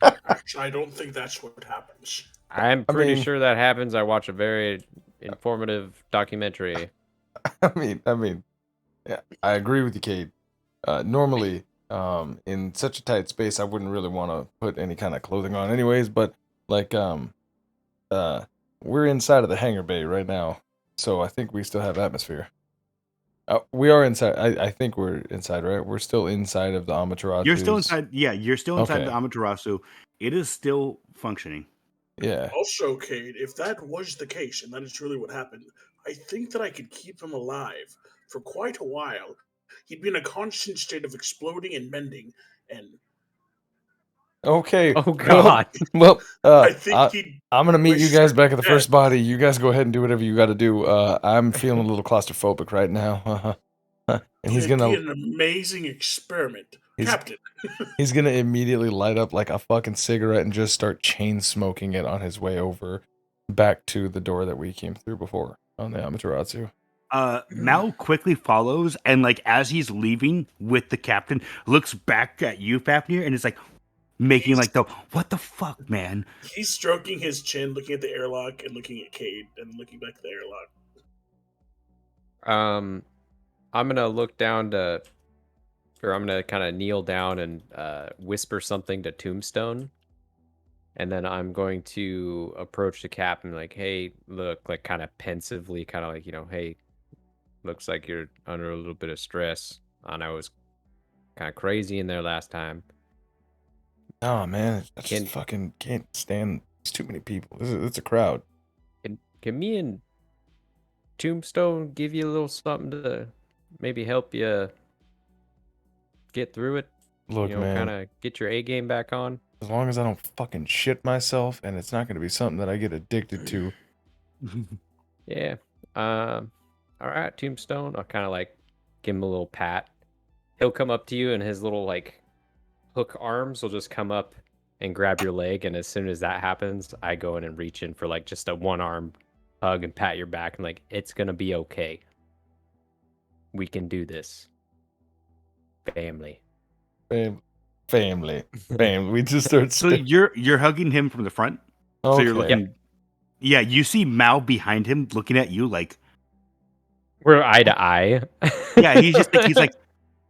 Actually, I don't think that's what happens. I'm I pretty mean, sure that happens. I watch a very informative documentary. I mean, yeah, I agree with you, Cade. Normally, in such a tight space, I wouldn't really want to put any kind of clothing on, anyways. But like, we're inside of the hangar bay right now, so I think we still have atmosphere. We are inside. I think we're inside, right? We're still inside of the You're still Amaterasu's. inside. Yeah, you're still inside the Okay. Amaterasu. It is still functioning. Yeah. Also, Cade, if that was the case, and that is truly what happened, I think that I could keep him alive for quite a while. He'd be in a constant state of exploding and mending, and Okay. Oh Well, God. well, I think he'd I'm gonna meet you wish guys for back at the death. first body. You guys go ahead and do whatever you got to do. I'm feeling a little claustrophobic right now. And he's It'd be gonna an amazing experiment, he's Captain. he's gonna immediately light up like a fucking cigarette and just start chain smoking it on his way over back to the door that we came through before on the Amaterasu. Mal quickly follows, and like as he's leaving with the captain, looks back at you, Fafnir, and is like making like the what the fuck, man. He's stroking his chin, looking at the airlock, and looking at Cade, and looking back at the airlock. I'm gonna look down to, or I'm gonna kind of kneel down and whisper something to Tombstone, and then I'm going to approach the captain like, "Hey, look," like kind of pensively, kind of like, you know, "Hey, looks like you're under a little bit of stress. I know it was kind of crazy in there last time. Oh man, I just Can fucking can't stand. There's too many people. It's a crowd. can me and Tombstone give you a little something to maybe help you get through it? Look, You know, kind man. of get your A game back on." As long as I don't fucking shit myself, and it's not gonna be something that I get addicted to. Yeah. All right, Tombstone. I'll kind of like give him a little pat. He'll come up to you, and his little like hook arms will just come up and grab your leg. And as soon as that happens, I go in and reach in for like just a one arm hug and pat your back. And like, it's gonna be okay. We can do this. Family. Family. We just start. So you're hugging him from the front. So you're Okay. looking. Yeah, you see Mal behind him looking at you like. We're eye to eye. Yeah, he's like,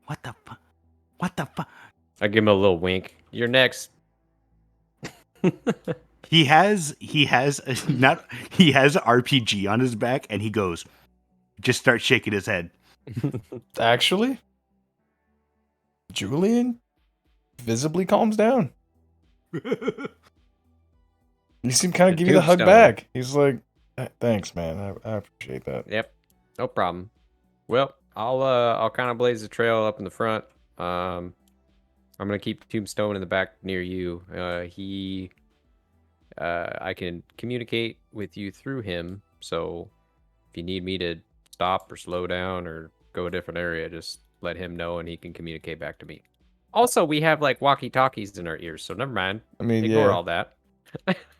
what the fuck? What the fuck? I give him a little wink. You're next. He has not he has RPG on his back, and he goes, just starts shaking his head. Actually, Julyen visibly calms down. He seemed kind of give you the hug Tombstone. back. He's like, "Thanks, man. I appreciate that." Yep, no problem. Well, I'll kind of blaze the trail up in the front. I'm gonna keep Tombstone in the back near you. I can communicate with you through him. So if you need me to stop or slow down or go a different area, just let him know and he can communicate back to me. Also, we have like walkie-talkies in our ears, so never mind. I mean, Ignore yeah. all that.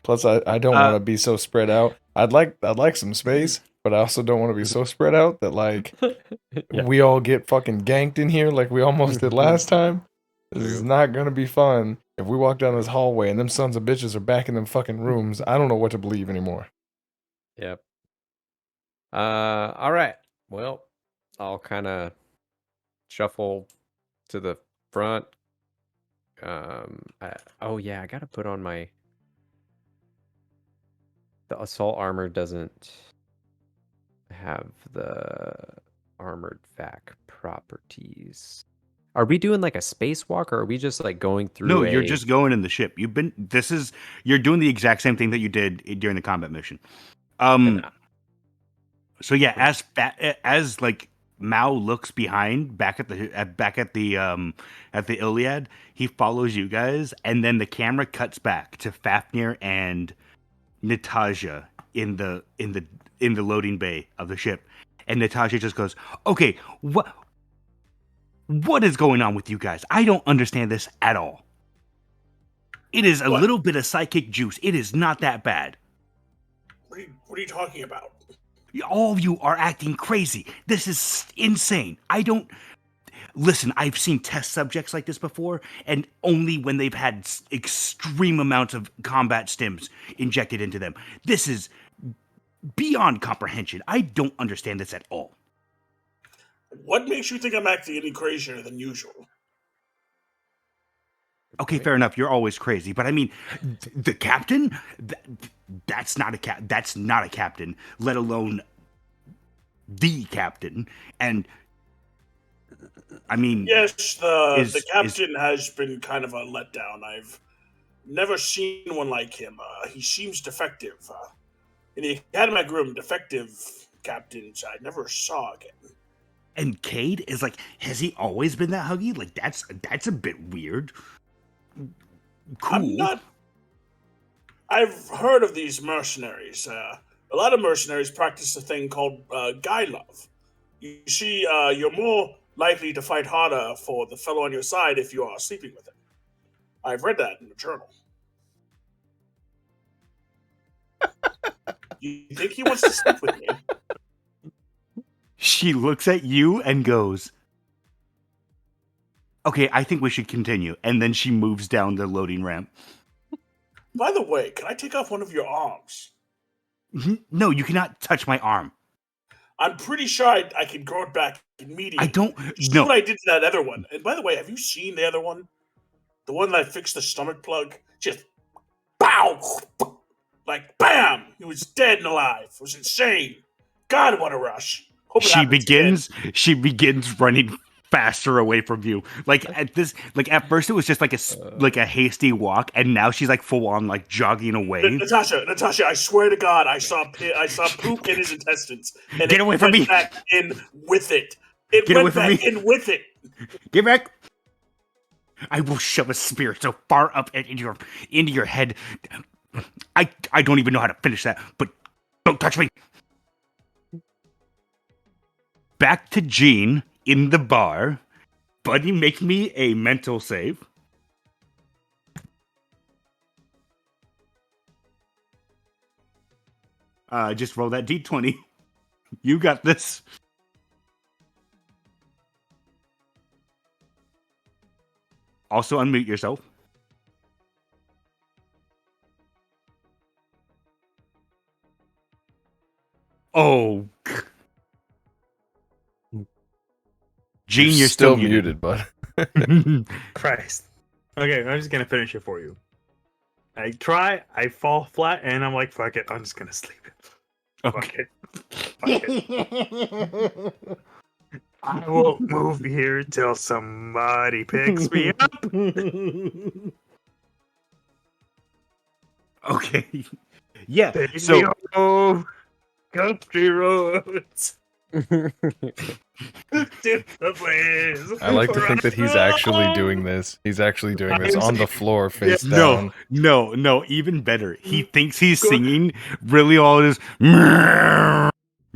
Plus, I don't want to be so spread out. I'd like some space, but I also don't want to be so spread out that like Yeah. we all get fucking ganked in here like we almost did last time. This is True. not gonna be fun. If we walk down this hallway and them sons of bitches are back in them fucking rooms, I don't know what to believe anymore. Yep. All right. Well, I'll kind of shuffle to the front, Oh yeah, I gotta put on my. The assault armor doesn't have the armored vac properties. Are we doing like a spacewalk, or are we just like going through? No, you're just going in the ship. You're doing the exact same thing that you did during the combat mission. So yeah, as like Mao looks behind back at the Iliad, he follows you guys, and then the camera cuts back to Fafnir and Natasha in the loading bay of the ship, and Natasha just goes, "Okay, what is going on with you guys? I don't understand this at all. It is a little bit of psychic juice. It is not that bad. What are you talking about? All of you are acting crazy. This is insane. Listen, I've seen test subjects like this before, and only when they've had extreme amounts of combat stims injected into them. This is beyond comprehension. I don't understand this at all. What makes you think I'm acting any crazier than usual? Okay, fair enough. You're always crazy, but I mean, the captain? That's not a captain, let alone the captain. And I mean, yes, the captain has been kind of a letdown. I've never seen one like him. He seems defective. In the academic room, defective captains I never saw again. And Cayde is like, has he always been that huggy? Like, that's a bit weird. Cool. I've heard of these mercenaries. A lot of mercenaries practice a thing called guy love. You see, you're more likely to fight harder for the fellow on your side if you are sleeping with him. I've read that in the journal. You think he wants to sleep with me? She looks at you and goes, "Okay, I think we should continue." And then she moves down the loading ramp. By the way, can I take off one of your arms? No, you cannot touch my arm. I'm pretty sure I can grow it back immediately. I don't know what I did to that other one. And by the way, have you seen the other one? The one that fixed the stomach plug? Just bow! Like bam! He was dead and alive. It was insane. God, what a rush. She begins running faster away from you. Like at first it was just like a hasty walk, and now she's like full on like jogging away. Natasha, I swear to God, I saw poop in his intestines. And Get away from me! Back in with it. It went back in with it. Get back! I will shove a spear so far up into your head. I don't even know how to finish that, but don't touch me. Back to Jean in the bar. Buddy, make me a mental save. Just roll that d20. You got this. Also unmute yourself. Oh. Gene, you're still muted, bud. Christ. Okay, I'm just gonna finish it for you. I fall flat, and I'm like, fuck it, I'm just gonna sleep. Okay. Fuck it. I won't move here till somebody picks me up. Okay. Yeah. Take so me home, country roads. I like to think that he's actually doing this. He's actually doing this on the floor, face down. No, even better. He thinks he's singing really all this.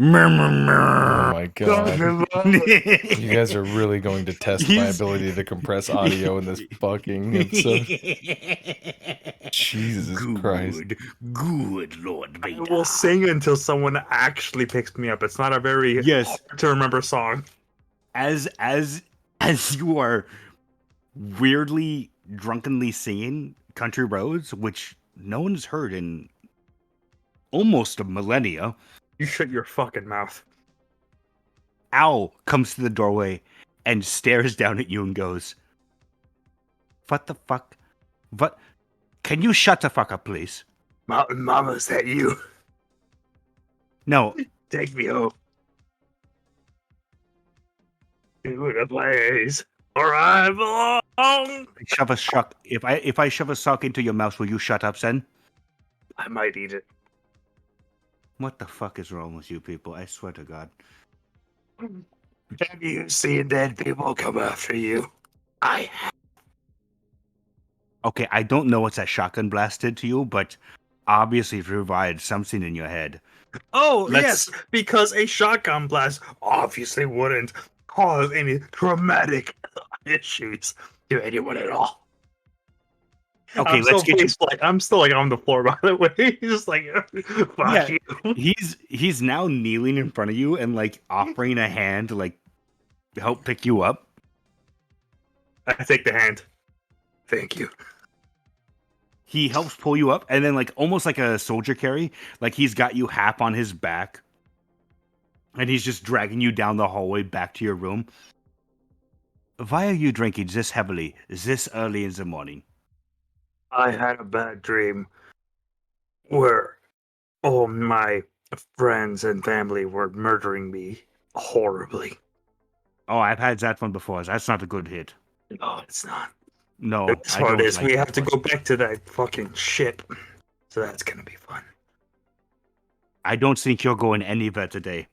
Oh my god. You guys are really going to test my ability to compress audio in this fucking episode. Jesus Christ. Good Lord Vader. I will sing until someone actually picks me up. It's not a very hard to remember song. As you are weirdly drunkenly singing Country Roads, which no one's heard in almost a millennia. You shut your fucking mouth. Owl comes to the doorway and stares down at you and goes, What the fuck? What? Can you shut the fuck up, please? Mama, is that you? No. Take me home. To the place where I belong. Shove a sock. If I shove a sock into your mouth, will you shut up, Sen? I might eat it. What the fuck is wrong with you people? I swear to God. Have you seen dead people come after you? I have. Okay, I don't know what that shotgun blast did to you, but obviously it revived something in your head. Oh, Let's- yes, because a shotgun blast obviously wouldn't cause any traumatic issues to anyone at all. Okay, I'm let's still get you. I'm still like on the floor, by the way. He's just like, fuck Yeah. you. He's now kneeling in front of you and like offering a hand to like help pick you up. I take the hand. Thank you. He helps pull you up, and then like almost like a soldier carry, like he's got you half on his back, and he's just dragging you down the hallway back to your room. Why are you drinking this heavily this early in the morning? I had a bad dream where all my friends and family were murdering me horribly. Oh, I've had that one before. That's not a good hit. No, it's not. No, This I one don't is. like We that have to one. go back to that fucking ship. So that's gonna be fun. I don't think you're going anywhere today.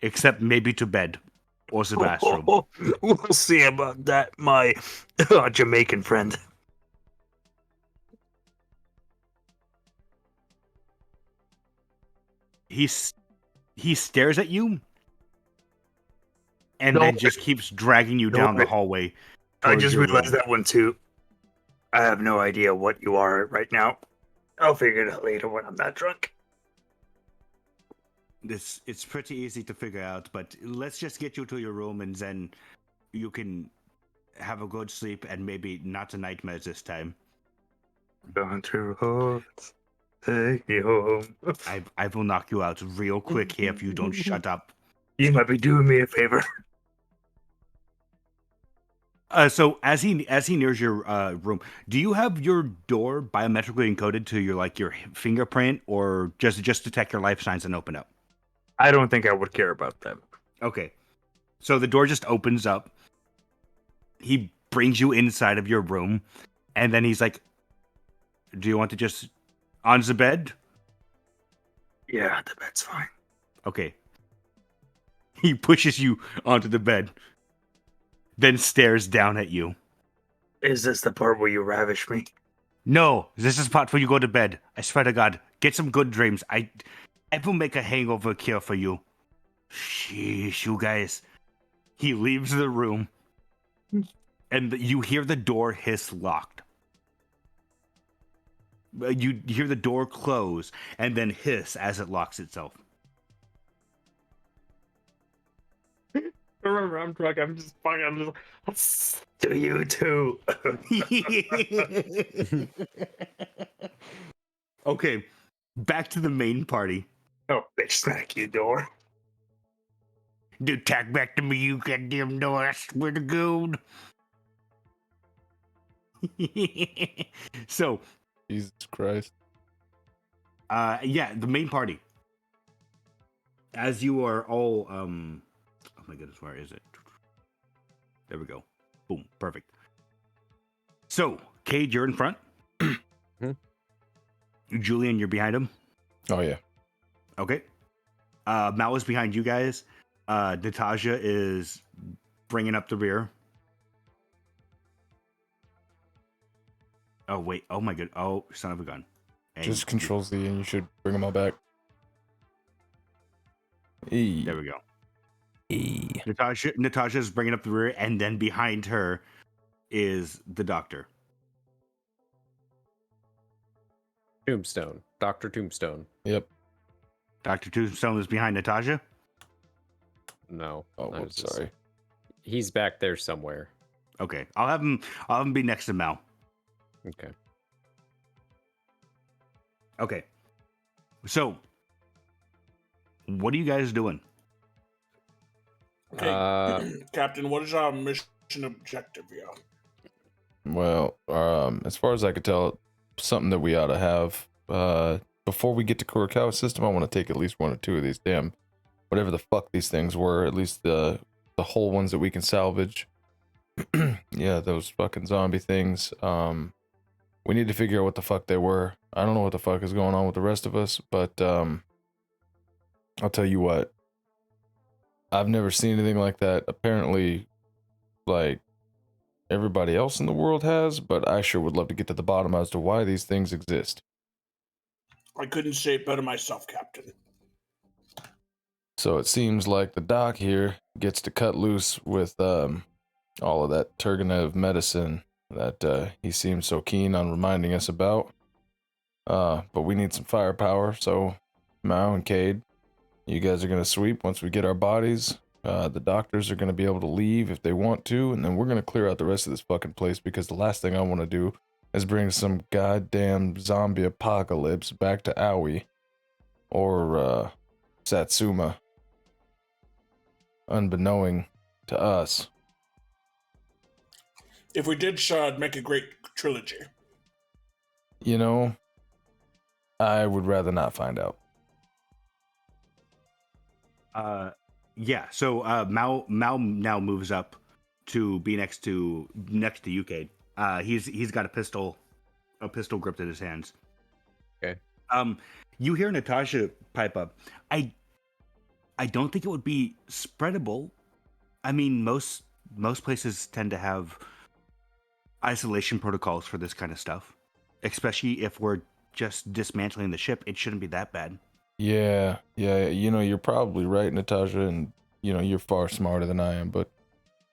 Except maybe to bed. Or the bathroom. We'll see about that, my Jamaican friend. He stares at you and No, then just keeps dragging you no, down the I- hallway. I towards just your realized room. that one too. I have no idea what you are right now. I'll figure it out later when I'm not drunk. It's pretty easy to figure out, but let's just get you to your room and then you can have a good sleep and maybe not a nightmare this time. Country roads, take me home. I will knock you out real quick here if you don't shut up. You might be doing me a favor. So as he nears your room, do you have your door biometrically encoded to your fingerprint, or just detect your life signs and open up? I don't think I would care about them. Okay, so the door just opens up. He brings you inside of your room, and then he's like, "Do you want to just on the bed?" Yeah, the bed's fine. Okay. He pushes you onto the bed, then stares down at you. Is this the part where you ravish me? No, this is the part where you go to bed. I swear to God, get some good dreams. I will make a hangover cure for you. Sheesh, you guys. He leaves the room, and you hear the door hiss locked. You hear the door close, and then hiss as it locks itself. Remember, I'm drunk. I'm just fucking. I'm just. Do you too? Okay, back to the main party. Oh, bitch, smack you, door. Dude, talk back to me, you goddamn door. I swear to God. So, Jesus Christ. yeah, the main party. As you are all, oh my goodness, where is it? There we go. Boom, perfect. So, Cade, you're in front. Julyen, you're behind him. Oh yeah. Okay. Mal is behind you guys. Natasha is bringing up the rear. Oh, wait. Oh, my god. Oh, son of a gun. And Just control Z and you should bring them all back. Hey. there we go. Hey. Natasha's bringing up the rear, and then behind her is the doctor. Tombstone. Dr. Tombstone. Yep. Dr. Tombstone is behind Natasha. No. Oh, I was whoops, just- sorry. He's back there somewhere. Okay. I'll have him be next to Mal. Okay. Okay. So, what are you guys doing? Okay, Captain, what is our mission objective here? Well, as far as I could tell, something that we ought to have. Before we get to Kurokawa system, I want to take at least 1 or 2 of these damn, whatever the fuck these things were. At least the whole ones that we can salvage. Yeah, those fucking zombie things. We need to figure out what the fuck they were. I don't know what the fuck is going on with the rest of us, but I'll tell you what. I've never seen anything like that. Apparently, like, everybody else in the world has, but I sure would love to get to the bottom as to why these things exist. I couldn't say it better myself, Captain. So it seems like the doc here gets to cut loose with all of that Turgenev medicine that he seems so keen on reminding us about. But we need some firepower, so Mao and Cayde, you guys are going to sweep once we get our bodies. The doctors are going to be able to leave if they want to, and then we're going to clear out the rest of this fucking place, because the last thing I want to do is bring some goddamn zombie apocalypse back to Aoi or Satsuma, unbeknowing to us. If we did, I'd make a great trilogy. You know, I would rather not find out. Yeah. So Mao now moves up to be next to UK. He's got a pistol gripped in his hands. Okay. You hear Natasha pipe up. I don't think it would be spreadable. I mean, most places tend to have isolation protocols for this kind of stuff, especially if we're just dismantling the ship. It shouldn't be that bad. Yeah, you know, you're probably right, Natasha, and you know, you're far smarter than I am, but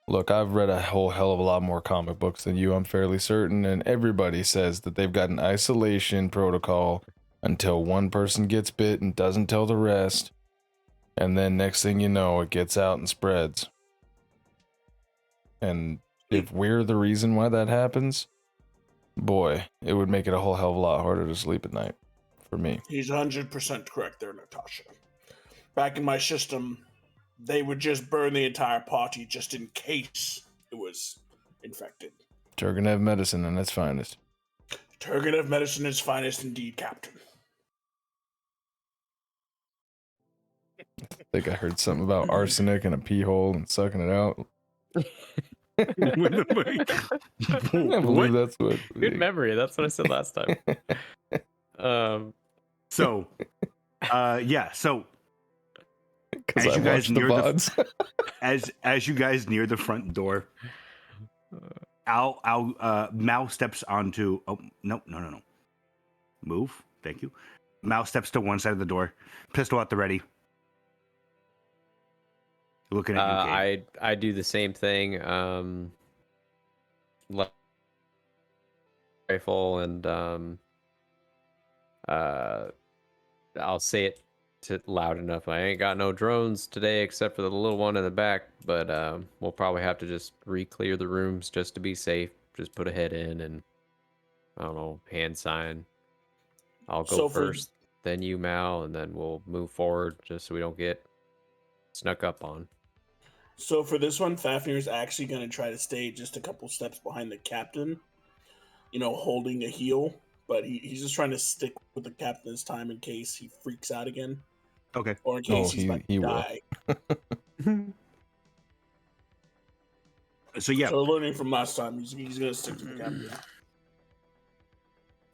look, I've read a whole hell of a lot more comic books than you, I'm fairly certain, and everybody says that they've got an isolation protocol until one person gets bit and doesn't tell the rest, and then next thing you know, it gets out and spreads. And if we're the reason why that happens, boy, it would make it a whole hell of a lot harder to sleep at night for me. He's 100% correct there, Natasha. Back in my system, they would just burn the entire party just in case it was infected. Turgenev medicine in its finest. Turgenev medicine is finest indeed, Captain. I think I heard something about arsenic and a pee hole and sucking it out. I believe that's what. Good memory. That's what I said last time. So, yeah. So, As you guys near as you guys near the front door, Mao steps onto. Oh no! Move. Thank you. Mao steps to one side of the door, pistol at the ready. Looking at you, I do the same thing. Rifle and I'll say it loud enough. I ain't got no drones today except for the little one in the back, but we'll probably have to just re-clear the rooms just to be safe. Just put a head in and I don't know, hand sign. I'll go first, then you, Mal, and then we'll move forward just so we don't get snuck up on. So for this one, Fafnir is actually going to try to stay just a couple steps behind the captain, you know, holding a heel, but he's just trying to stick with the captain this time in case he freaks out again. Okay. Or in case he's about to die. So yeah. So learning from last time, he's going to stick to the captain.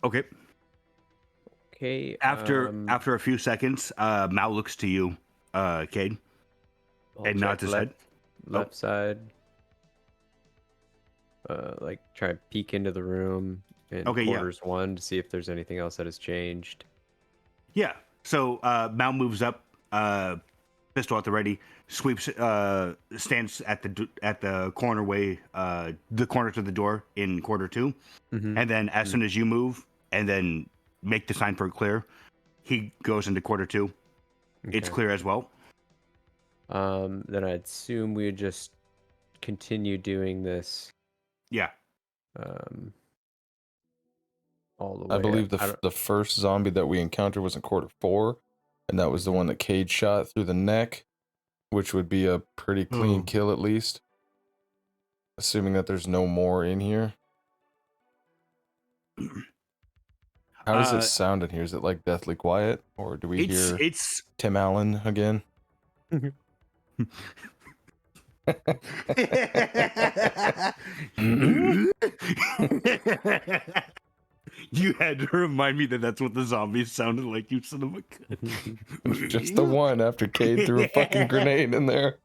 Okay. Okay. After a few seconds, Mao looks to you, Cayde, and nods his head. Left side. Like try to peek into the room in quarters 1 to see if there's anything else that has changed. Yeah. So Mao moves up, pistol at the ready, sweeps, stands at the corner the corner to the door in quarter 2, and then as soon as you move and then make the sign for clear, he goes into quarter 2. Okay. It's clear as well. Then I'd assume we would just continue doing this. Yeah. All the way. I believe the first zombie that we encountered was in quarter 4, and that was the one that Cayde shot through the neck, which would be a pretty clean kill at least. Assuming that there's no more in here. How does it sound in here? Is it like deathly quiet, or do we hear it's Tim Allen again? You had to remind me that that's what the zombies sounded like, you son of a gun. Just the one after Cayde threw a fucking grenade in there.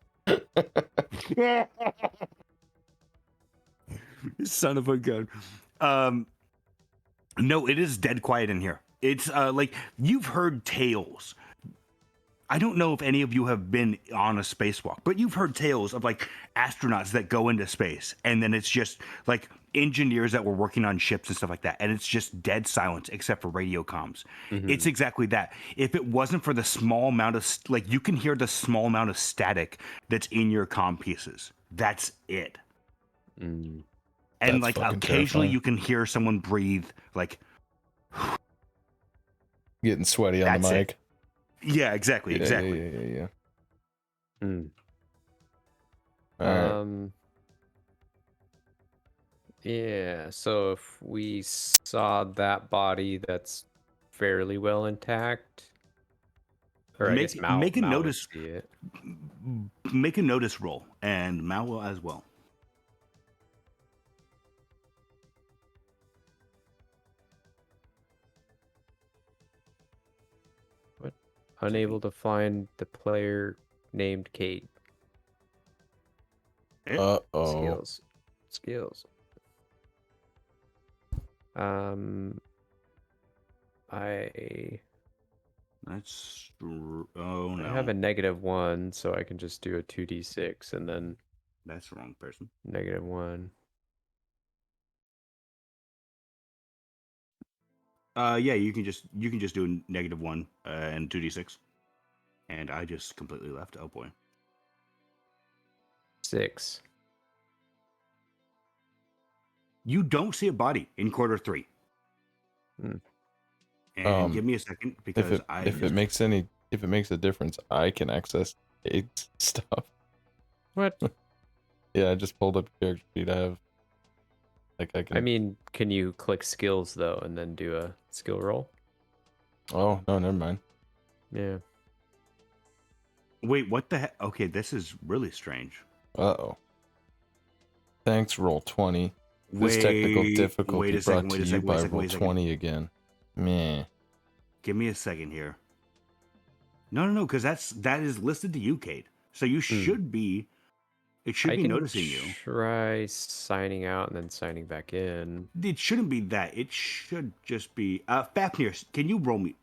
Son of a gun. No, it is dead quiet in here. It's like you've heard tales. I don't know if any of you have been on a spacewalk, but you've heard tales of like astronauts that go into space, and then it's just like engineers that were working on ships and stuff like that, and it's just dead silence except for radio comms. It's exactly that. If it wasn't for the small amount of like, you can hear the small amount of static that's in your comm pieces. That's it. That's And like fucking occasionally terrifying. you can hear someone breathe like Getting sweaty on the That's it. mic. yeah, exactly. Yeah. Hmm. All right. Yeah, so if we saw that body that's fairly well intact, or I guess Mal, make a Mal would notice see it. make a notice roll, and Mal will as well. Unable to find the player named Cayde. Uh-oh. Skills. That's oh no. I have a -1, so I can just do a 2d6 and then That's the wrong person. -1. Yeah, you can just do a -1 and 2d6. And I just completely left. Oh boy. 6. You don't see a body in quarter 3. And give me a second because if it makes a difference, I can access Cayde's stuff. What? Yeah, I just pulled up your character sheet. I have I mean, can you click skills though and then do a skill roll? Oh no, never mind. Yeah. Wait, what the heck? Okay, this is really strange. Uh-oh. Thanks, roll 20. This technical difficulty brought to you by roll 20 again. Meh. Give me a second here. No, because that is listed to you, Cayde. So you should be. It should I be can noticing you. Try signing out and then signing back in. It shouldn't be that. It should just be. Fafnir, can you roll me?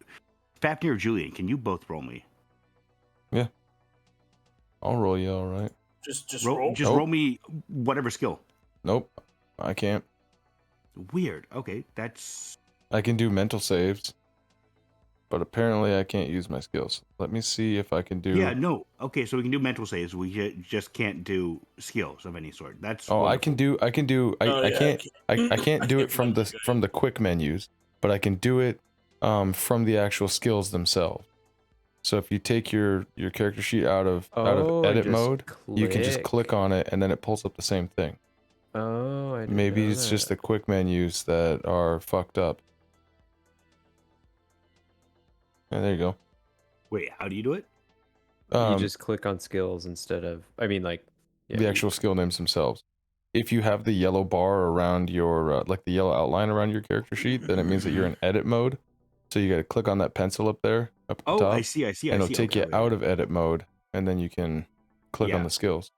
Fafnir or Julyen, can you both roll me? Yeah. I'll roll you, all right. Just roll. Just roll me whatever skill. Nope. I can't. Weird. Okay, that's. I can do mental saves, but apparently I can't use my skills. Let me see if I can do. Yeah, no. Okay, so we can do mental saves. We just can't do skills of any sort. That's. Oh, wonderful. I can do. I can't do it from the quick menus, but I can do it from the actual skills themselves. So if you take your character sheet out of edit mode, you can just click on it and then it pulls up the same thing. Oh, I didn't Maybe know it's that. just the quick menus that are fucked up. Yeah, there you go. Wait, how do you do it? You just click on skills instead of. I mean, like the actual skill names themselves. If you have the yellow bar around your like the yellow outline around your character sheet, then it means that you're in edit mode. So you got to click on that pencil up there, up at the top. I see. And it'll take you out of edit mode, and then you can click on the skills.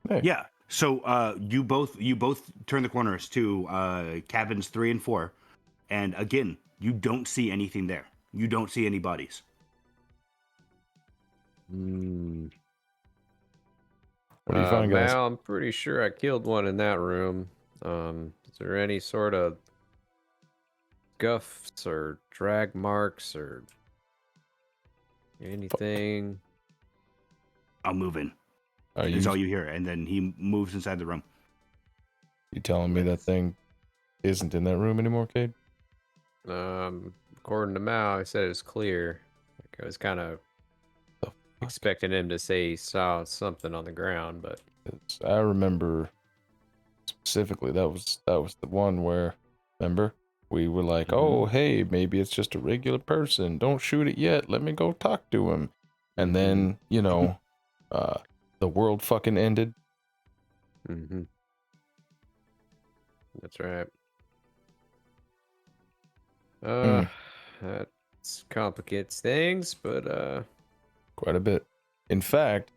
Hey. Yeah. So you both turn the corners to cabins 3 and 4, and again, you don't see anything there. You don't see any bodies. What do you find, guys? Mal, I'm pretty sure I killed one in that room. Is there any sort of scuffs or drag marks or anything? I'll move in. Are That's all you hear, and then he moves inside the room. You telling me that thing isn't in that room anymore, Cayde? According to Mal, I said it was clear. Like I was kind of expecting him to say he saw something on the ground, but I remember specifically that was the one where, remember, we were like, oh hey, maybe it's just a regular person. Don't shoot it yet. Let me go talk to him. And then the world fucking ended. That's right. That complicates things, but quite a bit. In fact,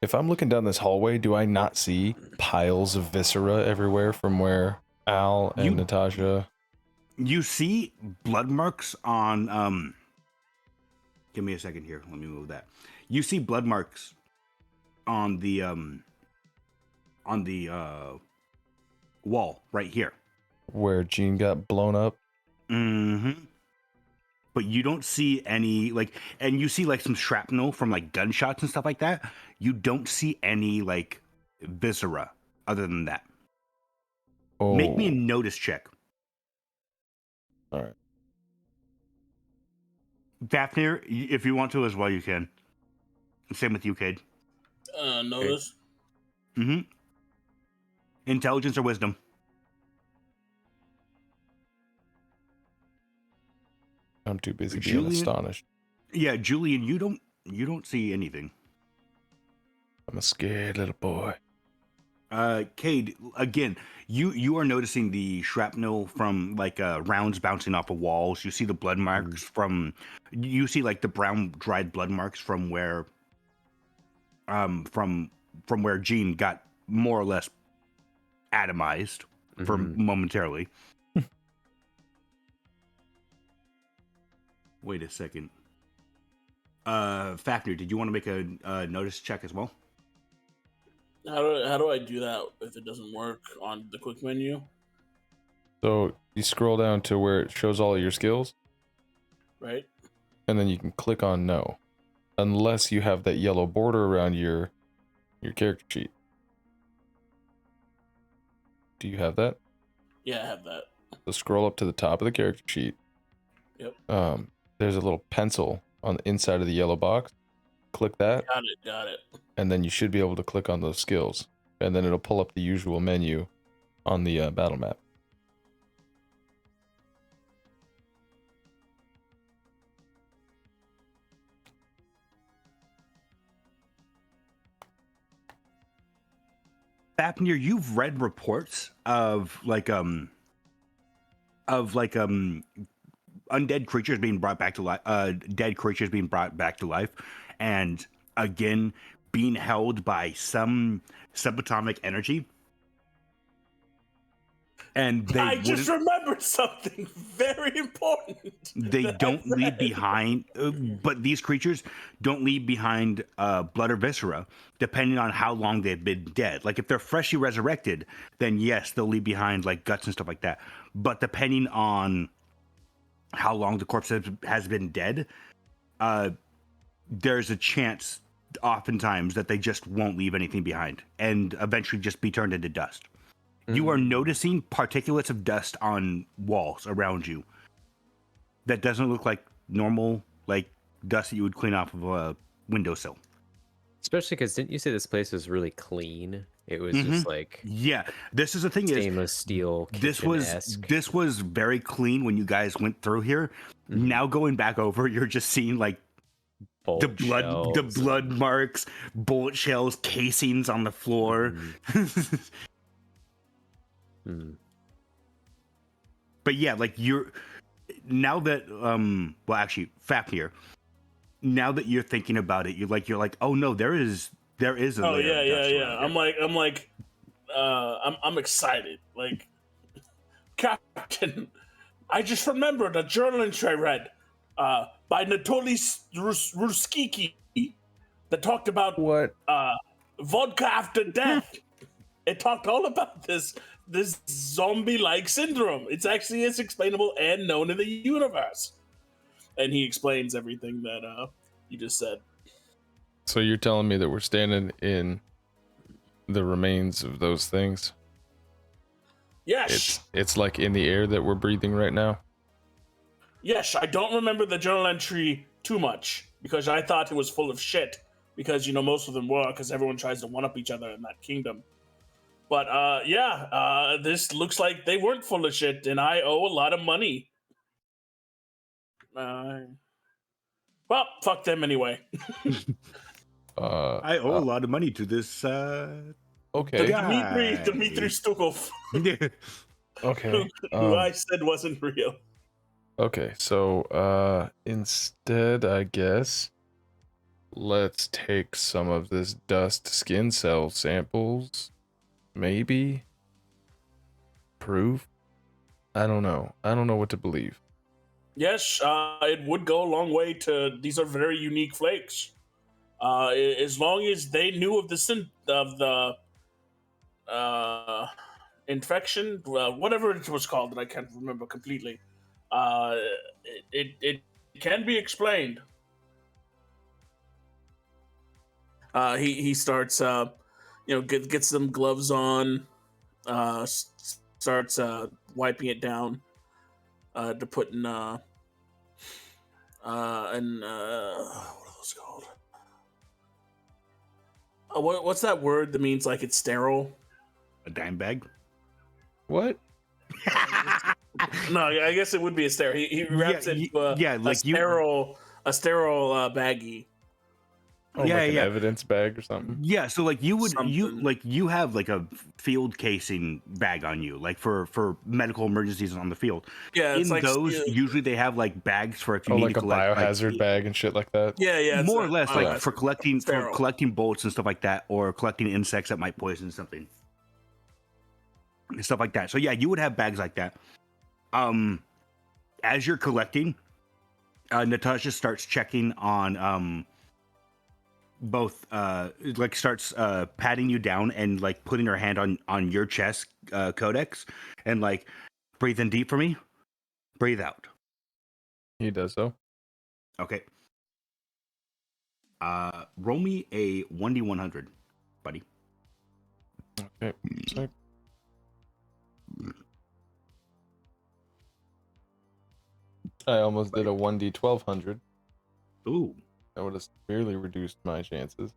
if I'm looking down this hallway, do I not see piles of viscera everywhere from where Al and Natasha? You see blood marks on give me a second here. Let me move that. You see blood marks on the wall right here. Where Jean got blown up? But you don't see any, like, and you see, like, some shrapnel from, like, gunshots and stuff like that. You don't see any, like, viscera other than that. Oh. Make me a notice check. All right. Fafnir, if you want to as well, you can. Same with you, Cayde. Notice. Intelligence or wisdom? I'm too busy being astonished. Yeah, Julyen, you don't see anything. I'm a scared little boy. Cayde, again, you are noticing the shrapnel from like rounds bouncing off of walls. You see the blood marks from, you see like the brown dried blood marks from where where Jean got more or less atomized for momentarily. Wait a second. Fafnir, did you want to make a notice check as well? How do I do that if it doesn't work on the quick menu? So you scroll down to where it shows all of your skills. Right. And then you can click on no. Unless you have that yellow border around your character sheet. Do you have that? Yeah, I have that. So scroll up to the top of the character sheet. Yep. There's a little pencil on the inside of the yellow box. Click that. Got it. And then you should be able to click on those skills. And then it'll pull up the usual menu on the battle map. Fafnir, you've read reports of undead creatures being brought back to life, dead creatures being brought back to life, and again being held by some subatomic energy. And I just remembered something very important. They don't leave behind, but these creatures don't leave behind blood or viscera, depending on how long they've been dead. Like if they're freshly resurrected, then yes, they'll leave behind like guts and stuff like that. But depending on how long the corpse has been dead, there's a chance oftentimes that they just won't leave anything behind and eventually just be turned into dust. You are noticing particulates of dust on walls around you. That doesn't look like normal, like dust that you would clean off of a windowsill. Especially because didn't you say this place was really clean? It was just like This is the thing stainless steel. This was very clean when you guys went through here. Now going back over, you're just seeing like the blood marks, bullet shells, casings on the floor. But yeah, like you're now that well actually Fafnir, now that you're thinking about it, you're like, oh no, there is a yeah. I'm excited. Like, Captain, I just remembered a journal entry I read by Anatoly Ruskiki that talked about vodka after death. It talked all about this zombie-like syndrome. It's explainable and known in the universe. And he explains everything that you just said. So you're telling me that we're standing in the remains of those things? Yes. It's like in the air that we're breathing right now? Yes, I don't remember the journal entry too much because I thought it was full of shit. because most of them were, because everyone tries to one up each other in that kingdom. But this looks like they weren't full of shit, and I owe a lot of money. Well, fuck them anyway. I owe a lot of money to this. Okay. Dmitry Stukov, Okay. who I said wasn't real. Okay, so instead, I guess, let's take some of this dust skin cell samples. Maybe? Proof? I don't know. I don't know what to believe. Yes, it would go a long way to. These are very unique flakes. As long as they knew of the infection, whatever it was called, that I can't remember completely. It can be explained. He starts, gets some gloves on, starts wiping it down to put in what are those called? What's that word that means like it's sterile? A dime bag. What? No, I guess it would be a sterile. He wraps it into a sterile baggie. Oh, like an evidence bag or something? Yeah, so like you have like a field casing bag on you, like for medical emergencies on the field. Yeah, in like those usually they have like bags for if you need to collect a biohazard bag and shit like that. Yeah, more or less like for collecting bolts and stuff like that, or collecting insects that might poison something, stuff like that. So yeah, you would have bags like that. As you're collecting, Natasha starts checking on both like starts patting you down and like putting her hand on your chest, Codex, and like, breathe in deep for me, breathe out. He does so. Okay. Roll me a 1d100, buddy. Okay. Check. I almost did a 1d1200. Ooh. That would have severely reduced my chances.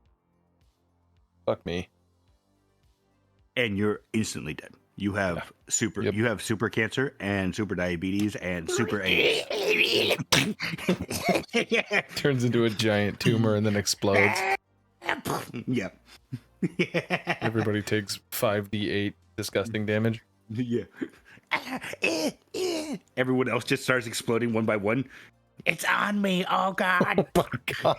Fuck me. And you're instantly dead. You have you have super cancer and super diabetes and super AIDS. Turns into a giant tumor and then explodes. Yeah. Everybody takes 5d8 disgusting damage. Yeah. Everyone else just starts exploding one by one. It's on me, oh god. Oh my god.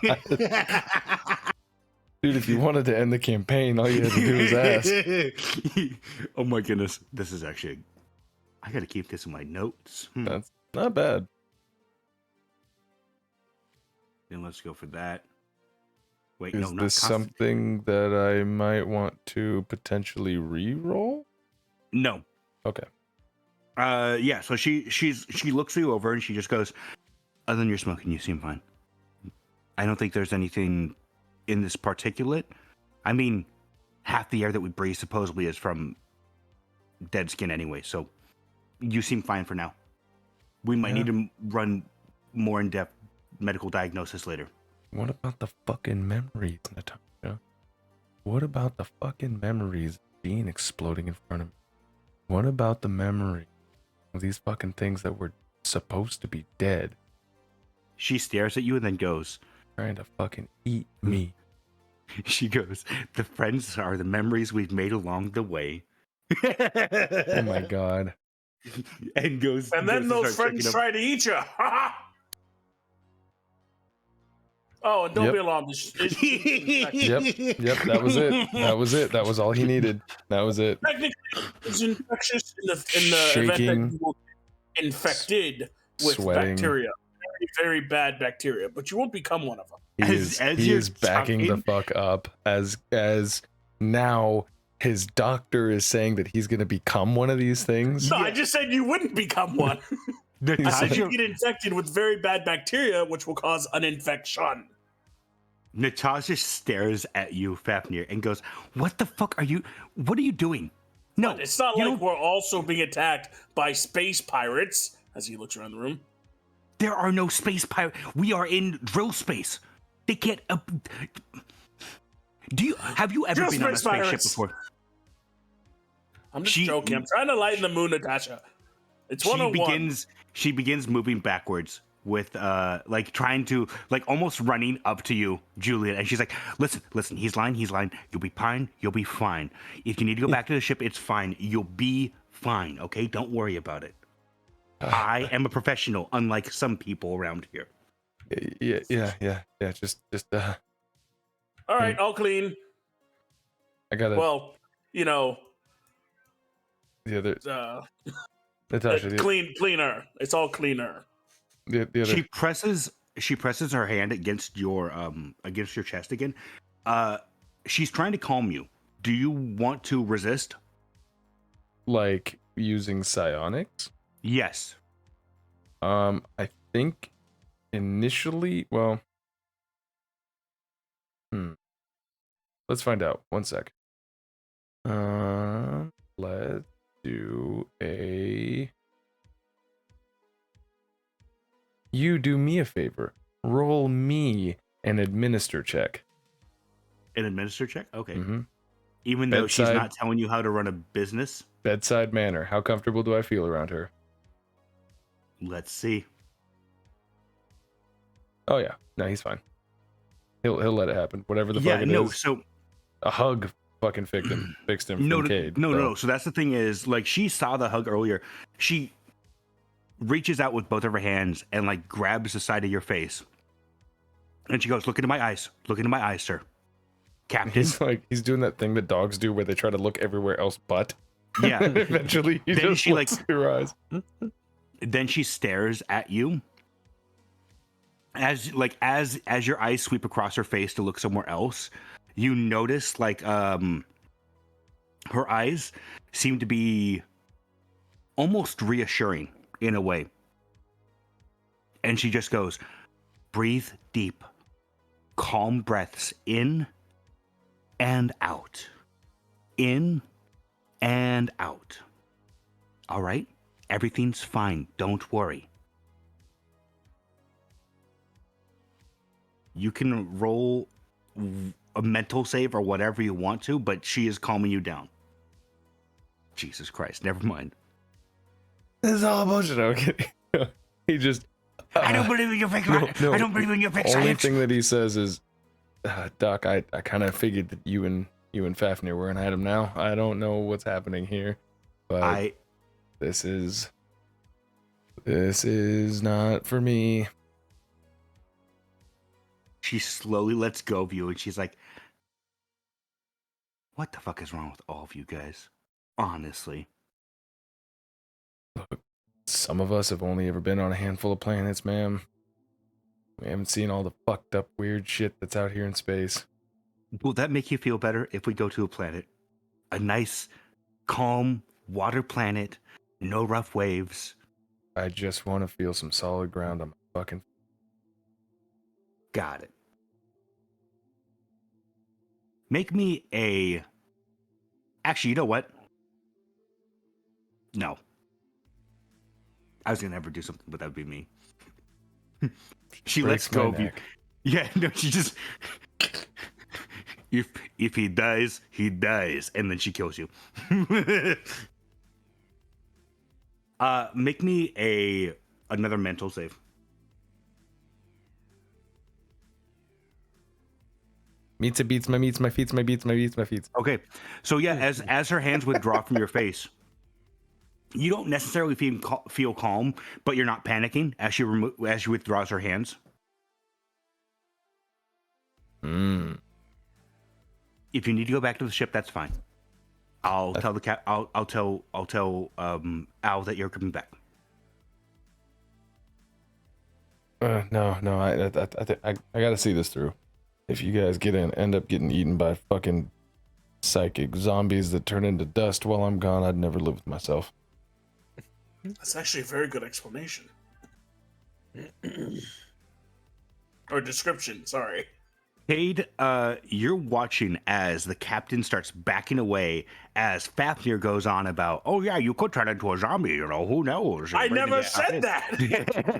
Dude, if you wanted to end the campaign, all you had to do was ask. Oh my goodness. This is actually... I gotta keep this in my notes. That's not bad. Then let's go for that. Wait, Is this something that I might want to potentially re-roll? No. Okay. Yeah, so she looks you over and she just goes, other than your smoking, you seem fine. I don't think there's anything in this particulate. I mean, half the air that we breathe supposedly is from dead skin anyway, so you seem fine for now. We might need to run more in-depth medical diagnosis later. What about the fucking memories, Natasha? What about the fucking memories being exploding in front of me? What about the memory of these fucking things that were supposed to be dead? She stares at you and then goes, trying to fucking eat me. She goes, the friends are the memories we've made along the way. Oh my god. And goes, and then those friends try to eat you. Oh, and don't be alarmed. Yep, that was it. That was it. That was all he needed. That was it. Technically, it's infectious in the Shaking, event that you will be infected with sweating. Bacteria. Very, very bad bacteria, but you won't become one of them. He is backing the fuck up as now his doctor is saying that he's going to become one of these things. No, I just said you wouldn't become one. I said you get infected with very bad bacteria, which will cause an infection. Natasha stares at you, Fafnir, and goes, what the fuck are you... What are you doing? No. But it's not like we're also being attacked by space pirates, as he looks around the room. There are no space pirates. We are in drill space. They can't... Have you ever Just been on a Miss spaceship Barracks. before? I'm just joking. I'm trying to lighten the mood, Natasha. It's 101. She begins moving backwards with like trying to like almost running up to you, Julyen, and she's like, listen, he's lying. You'll be fine. If you need to go back to the ship, it's fine. You'll be fine, okay? Don't worry about it. I am a professional, unlike some people around here. Yeah. Just All right, all clean. I gotta. Well, you know, The other Natasha. cleaner. It's all cleaner. The other. She presses her hand against your chest again. She's trying to calm you. Do you want to resist? Like using psionics? Yes. I think initially, well, let's find out. One sec. Let's do a. You do me a favor. Roll me an administer check. An administer check? Okay. Mm-hmm. Even though she's not telling you how to run a business? Bedside manner. How comfortable do I feel around her? Let's see. Oh yeah. No, he's fine. He'll let it happen. Whatever the fuck it is. So a hug fucking fixed him from Cayde. No. So that's the thing is, like, she saw the hug earlier. She reaches out with both of her hands and like grabs the side of your face. And she goes, look into my eyes, sir. Captain. He's doing that thing that dogs do where they try to look everywhere else but. Yeah. Eventually he then just looks through her eyes. Then she stares at you. As your eyes sweep across her face to look somewhere else, you notice like her eyes seem to be almost reassuring in a way. And she just goes, breathe deep, calm breaths in and out. In and out. All right? Everything's fine. Don't worry. You can roll a mental save or whatever you want to, but she is calming you down. Jesus Christ, never mind. This is all bullshit. Okay. He just. I don't believe in your fake science. I don't believe in your fake science. Only thing that he says is, Doc, I kind of figured that you and Fafnir were an item now. I don't know what's happening here, but this is not for me. She slowly lets go of you, and she's like, what the fuck is wrong with all of you guys? Honestly. Look, some of us have only ever been on a handful of planets, ma'am. We haven't seen all the fucked up weird shit that's out here in space. Will that make you feel better if we go to a planet? A nice, calm, water planet, no rough waves. I just want to feel some solid ground on my fucking... Got it. Make me a... Actually, you know what? No. I was gonna never do something, but that would be me. She lets go of you. Yeah, no, she just... If he dies, he dies. And then she kills you. Make me another mental save. Meets it beats my meets my feets my beats my beats my feet. Okay, so yeah, as her hands withdraw from your face, you don't necessarily feel calm, but you're not panicking as she withdraws her hands. If you need to go back to the ship, that's fine. I'll tell I'll tell Al that you're coming back. No, I gotta see this through. If you guys end up getting eaten by fucking psychic zombies that turn into dust while I'm gone, I'd never live with myself. That's actually a very good explanation. Or description, sorry. Cayde, you're watching as the captain starts backing away as Fafnir goes on about, oh yeah, you could turn into a zombie, you know, who knows? I Maybe never that said happens."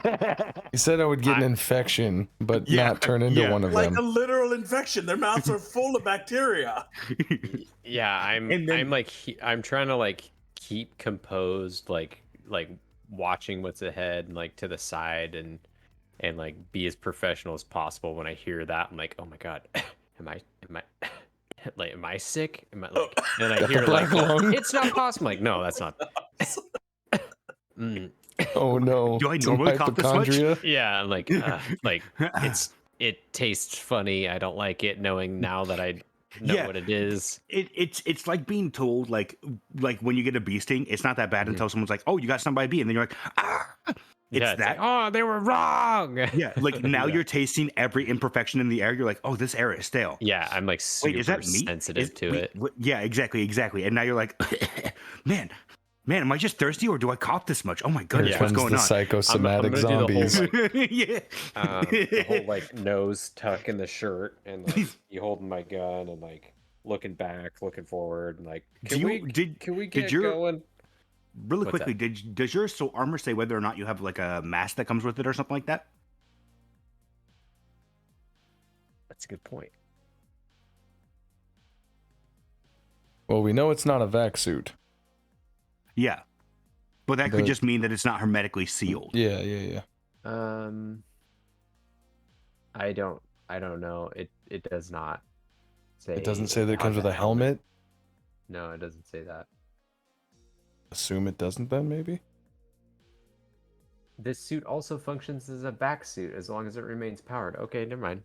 that. He said I would get an infection, but Yeah, not turn into yeah. one of Like them. a literal infection. Their mouths are full of bacteria. Yeah, And then- I'm like I'm trying to like keep composed, like watching what's ahead and like to the side and like be as professional as possible. When I hear that, I'm like, oh my god, am I like am I sick? Am I like? And I Got the hear like, black lung? it's not possible. I'm like, no, that's not. Mm. Oh no! Do I Some normally cough this much? hypochondria? Yeah, I'm like it tastes funny. I don't like it, knowing now that I know Yeah. what it is. It's like being told like when you get a bee sting, it's not that bad until someone's like, oh, you got stung by a bee, and then you're like, ah. It's Yeah, that. like, oh, they were wrong. Yeah, like now Yeah. you're tasting every imperfection in the air. You're like, oh, this air is stale. Yeah, I'm like super Wait, is that meat? sensitive to it. Yeah, exactly. And now you're like, man, am I just thirsty or do I cough this much? Oh my Here goodness, what's comes going the on? psychosomatic I'm gonna do the whole, zombies. like, Yeah. the whole like nose tuck in the shirt and like you holding my gun and like looking back, looking forward, and like can we get going? Really What's quickly, does your soul armor say whether or not you have like a mask that comes with it or something like that? That's a good point. Well, we know it's not a vac suit. Yeah, but that could just mean that it's not hermetically sealed. Yeah. I don't know. It does not say. It doesn't say that it on comes the with a helmet. No, it doesn't say that. Assume it doesn't then, maybe? This suit also functions as a back suit as long as it remains powered. Okay, never mind.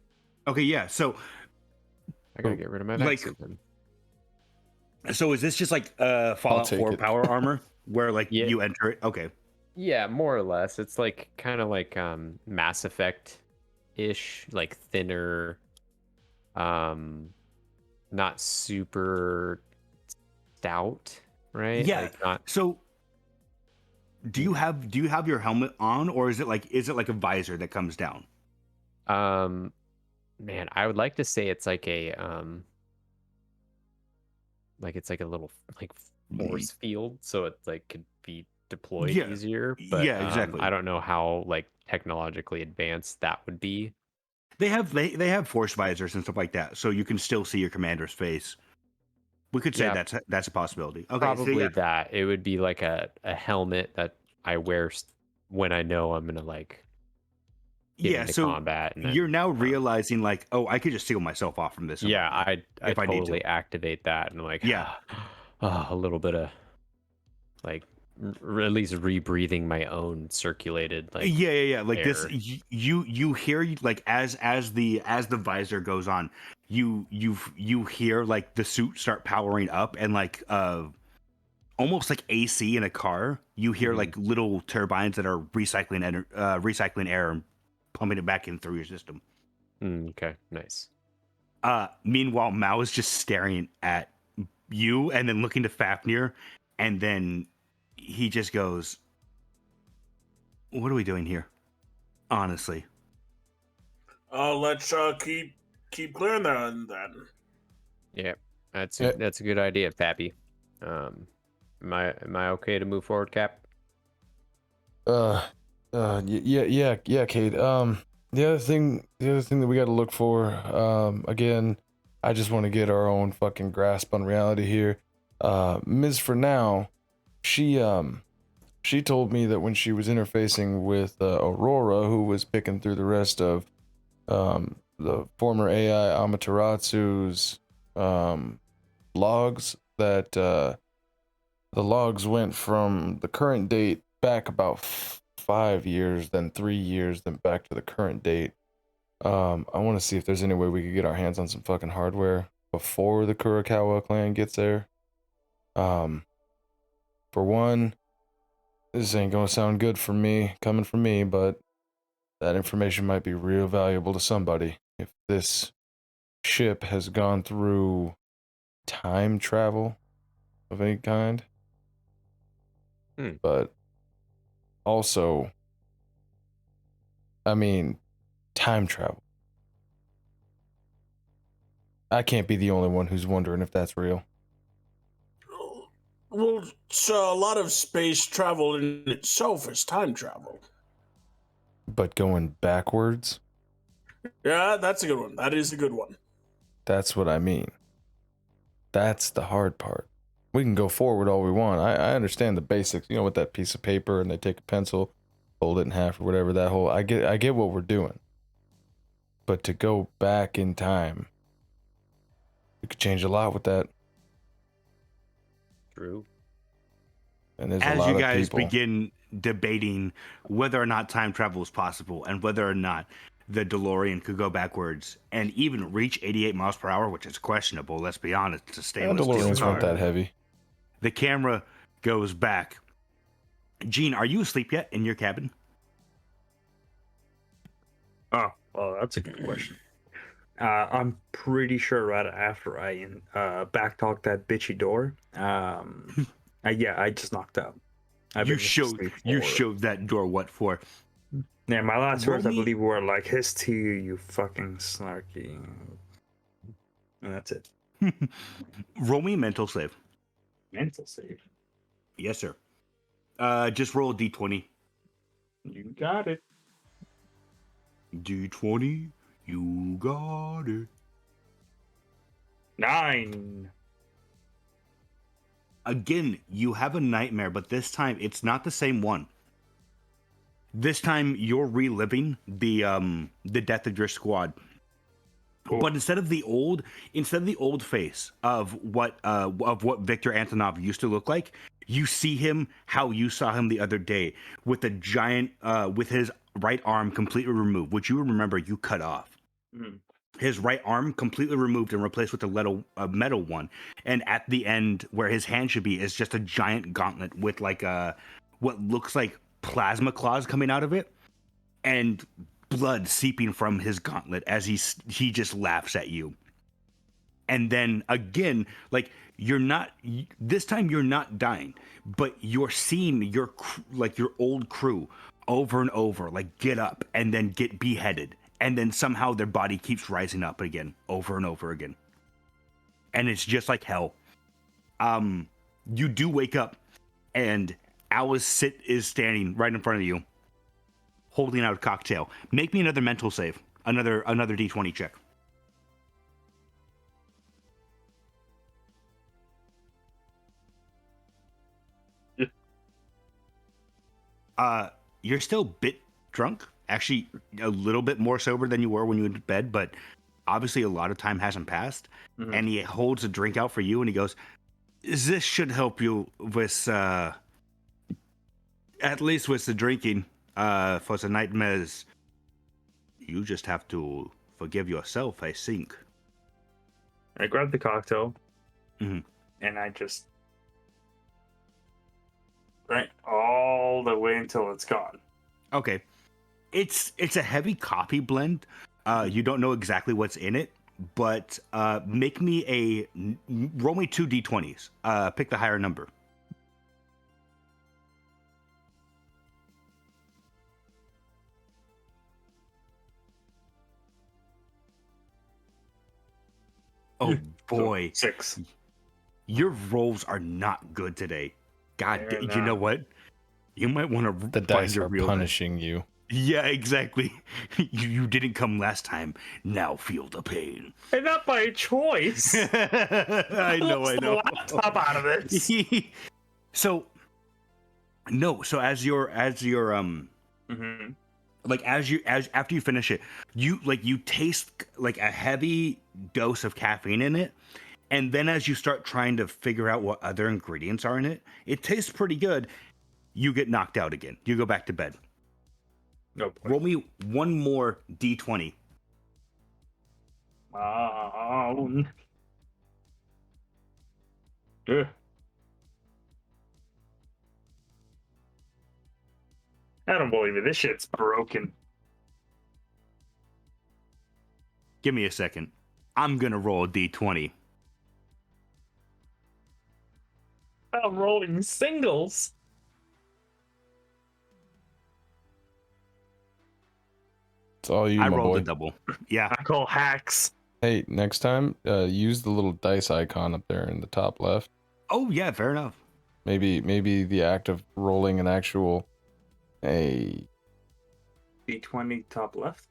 Okay, yeah. So, I gotta get rid of my back like, suit then. so is this just like Fallout take 4 it. power armor where like Yeah. you enter it? Okay. Yeah, more or less. It's like kind of like Mass Effect ish, like thinner, not super stout, right? Yeah. Like not So, do you have your helmet on, or is it like a visor that comes down? man, I would like to say it's like a like it's like a little like force field, so it like could be deployed Yeah. easier. But Yeah, exactly. I don't know how like technologically advanced that would be. They have force visors and stuff like that, so you can still see your commander's face. We could say Yeah. that's a possibility. Okay, Probably so yeah. that. It would be like a helmet that I wear when I know I'm gonna like get Yeah, into so combat. And then, you're now realizing like, oh, I could just seal myself off from this. yeah, I if I need to. totally activate that and like Yeah. a little bit of like at least rebreathing my own circulated like Yeah. Like this, air. you hear like as the visor goes on, you hear like the suit start powering up and like almost like AC in a car. You hear Mhm. like little turbines that are recycling air and pumping it back in through your system. Okay, nice. Meanwhile, Mao is just staring at you and then looking to Fafnir, and then he just goes, "What are we doing here? Honestly." Let's keep clearing that then. Yeah, that's Yeah. that's a good idea, Pappy. Am I okay to move forward, Cap? Yeah, Cayde. The other thing that we got to look for, again, I just want to get our own fucking grasp on reality here. Ms. For now, she told me that when she was interfacing with Aurora, who was picking through the rest of the former AI Amateratsu's logs, that the logs went from the current date back about 5 years, then 3 years, then back to the current date. I want to see if there's any way we could get our hands on some fucking hardware before the Kurokawa clan gets there. For one, this ain't gonna sound good for me, coming from me, but that information might be real valuable to somebody. If this ship has gone through time travel of any kind. But also, I mean, time travel. I can't be the only one who's wondering if that's real. Well, so a lot of space travel in itself is time travel. But going backwards, Yeah, that's a good one. That is a good one. that's what I mean. That's the hard part. We can go forward all we want. I understand the basics, with that piece of paper and they take a pencil, fold it in half or whatever, that whole, I get what we're doing. But to go back in time, you could change a lot with that. True. And there's a As lot you of guys people. begin debating whether or not time travel is possible and whether or not the DeLorean could go backwards and even reach 88 miles per hour, which is questionable, let's be honest, it's a stainless steel DeLoreans car. weren't that heavy. The camera goes back. Gene, are you asleep yet in your cabin? Oh, well, that's a good question. I'm pretty sure right after I backtalked that bitchy door, I just knocked out. I've You been showed asleep for- showed that door what for? Yeah, my last Roll words I me- believe were like, "His to you, you fucking snarky," and that's it. Roll me a mental save. Mental save. Yes, sir. Just roll a d20. You got it. D20, you got it. 9. Again, you have a nightmare, but this time it's not the same one. This time you're reliving the death of your squad. Cool. But instead of the old face of what Victor Antonov used to look like, you see him how you saw him the other day, with a giant with his right arm completely removed, which you remember you cut off. Mhm. His right arm completely removed and replaced with a metal one, and at the end where his hand should be is just a giant gauntlet with like what looks like plasma claws coming out of it, and blood seeping from his gauntlet as he just laughs at you. And then again, like this time you're not dying, but you're seeing your old crew over and over, like get up and then get beheaded, and then somehow their body keeps rising up again over and over again, and it's just like hell. You do wake up and Alice is standing right in front of you, holding out a cocktail. Make me another mental save. Another d20 check. You're still a bit drunk. Actually, a little bit more sober than you were when you went to bed, but obviously a lot of time hasn't passed. Mhm. And he holds a drink out for you and he goes, "This should help you with, at least with the drinking, for the nightmares. You just have to forgive yourself, I think." I grabbed the cocktail, Mhm. and I just drank all the way until it's gone. Okay. It's a heavy coffee blend. You don't know exactly what's in it, but make me roll me 2 d20s. Pick the higher number. Oh boy, 6. your rolls are not good today. God, They're you know not. what? You might want to The dice are punishing you. Yeah, exactly. You didn't come last time. Now feel the pain. And not by choice. I know. The laptop out of it. So as you're Mhm. like as after you finish it, you taste like a heavy dose of caffeine in it, and then as you start trying to figure out what other ingredients are in it, it tastes pretty good. You get knocked out again. You go back to bed. No point. Roll me one more d20. Ugh. I don't believe it. This shit's broken. Give me a second. I'm gonna roll a d20. I'm rolling singles. It's all you, I my rolled boy. a double. Yeah. I call hacks. Hey, next time, use the little dice icon up there in the top left. Oh yeah, fair enough. Maybe the act of rolling an actual D20 top left.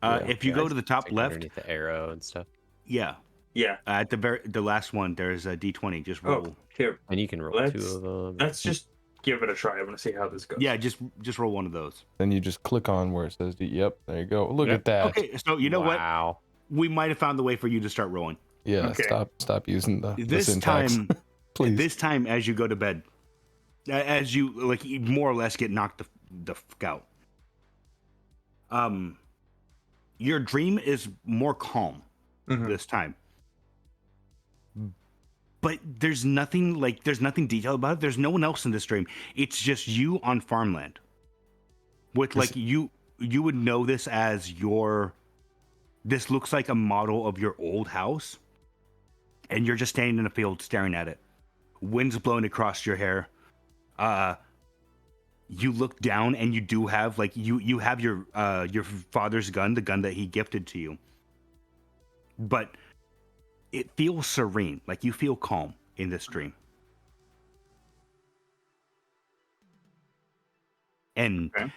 Yeah. If you go to the top Like left, underneath the arrow and stuff, yeah, Yeah. at the last one, there's a D20. Just roll. Oh, here. and you can roll Let's- 2 of them. Let's just give it a try. I want to see how this goes. Yeah, just roll one of those. Then you just click on where it says yep, there you go. Look Yep. at that. Okay, so you know what? Wow. We might have found the way for you to start rolling. Yeah, Okay. stop using the This syntax. time, Please. this time, as you go to bed, as you like, you more or less get knocked the fuck out. Your dream is more calm Mhm. this time, but there's nothing detailed about it. There's no one else in this dream. It's just you on farmland. With like you would know this as your. This looks like a model of your old house, and you're just standing in a field staring at it. Wind's blowing across your hair. You look down and you do have like you have your father's gun, the gun that he gifted to you. But it feels serene, like you feel calm in this dream. And Okay.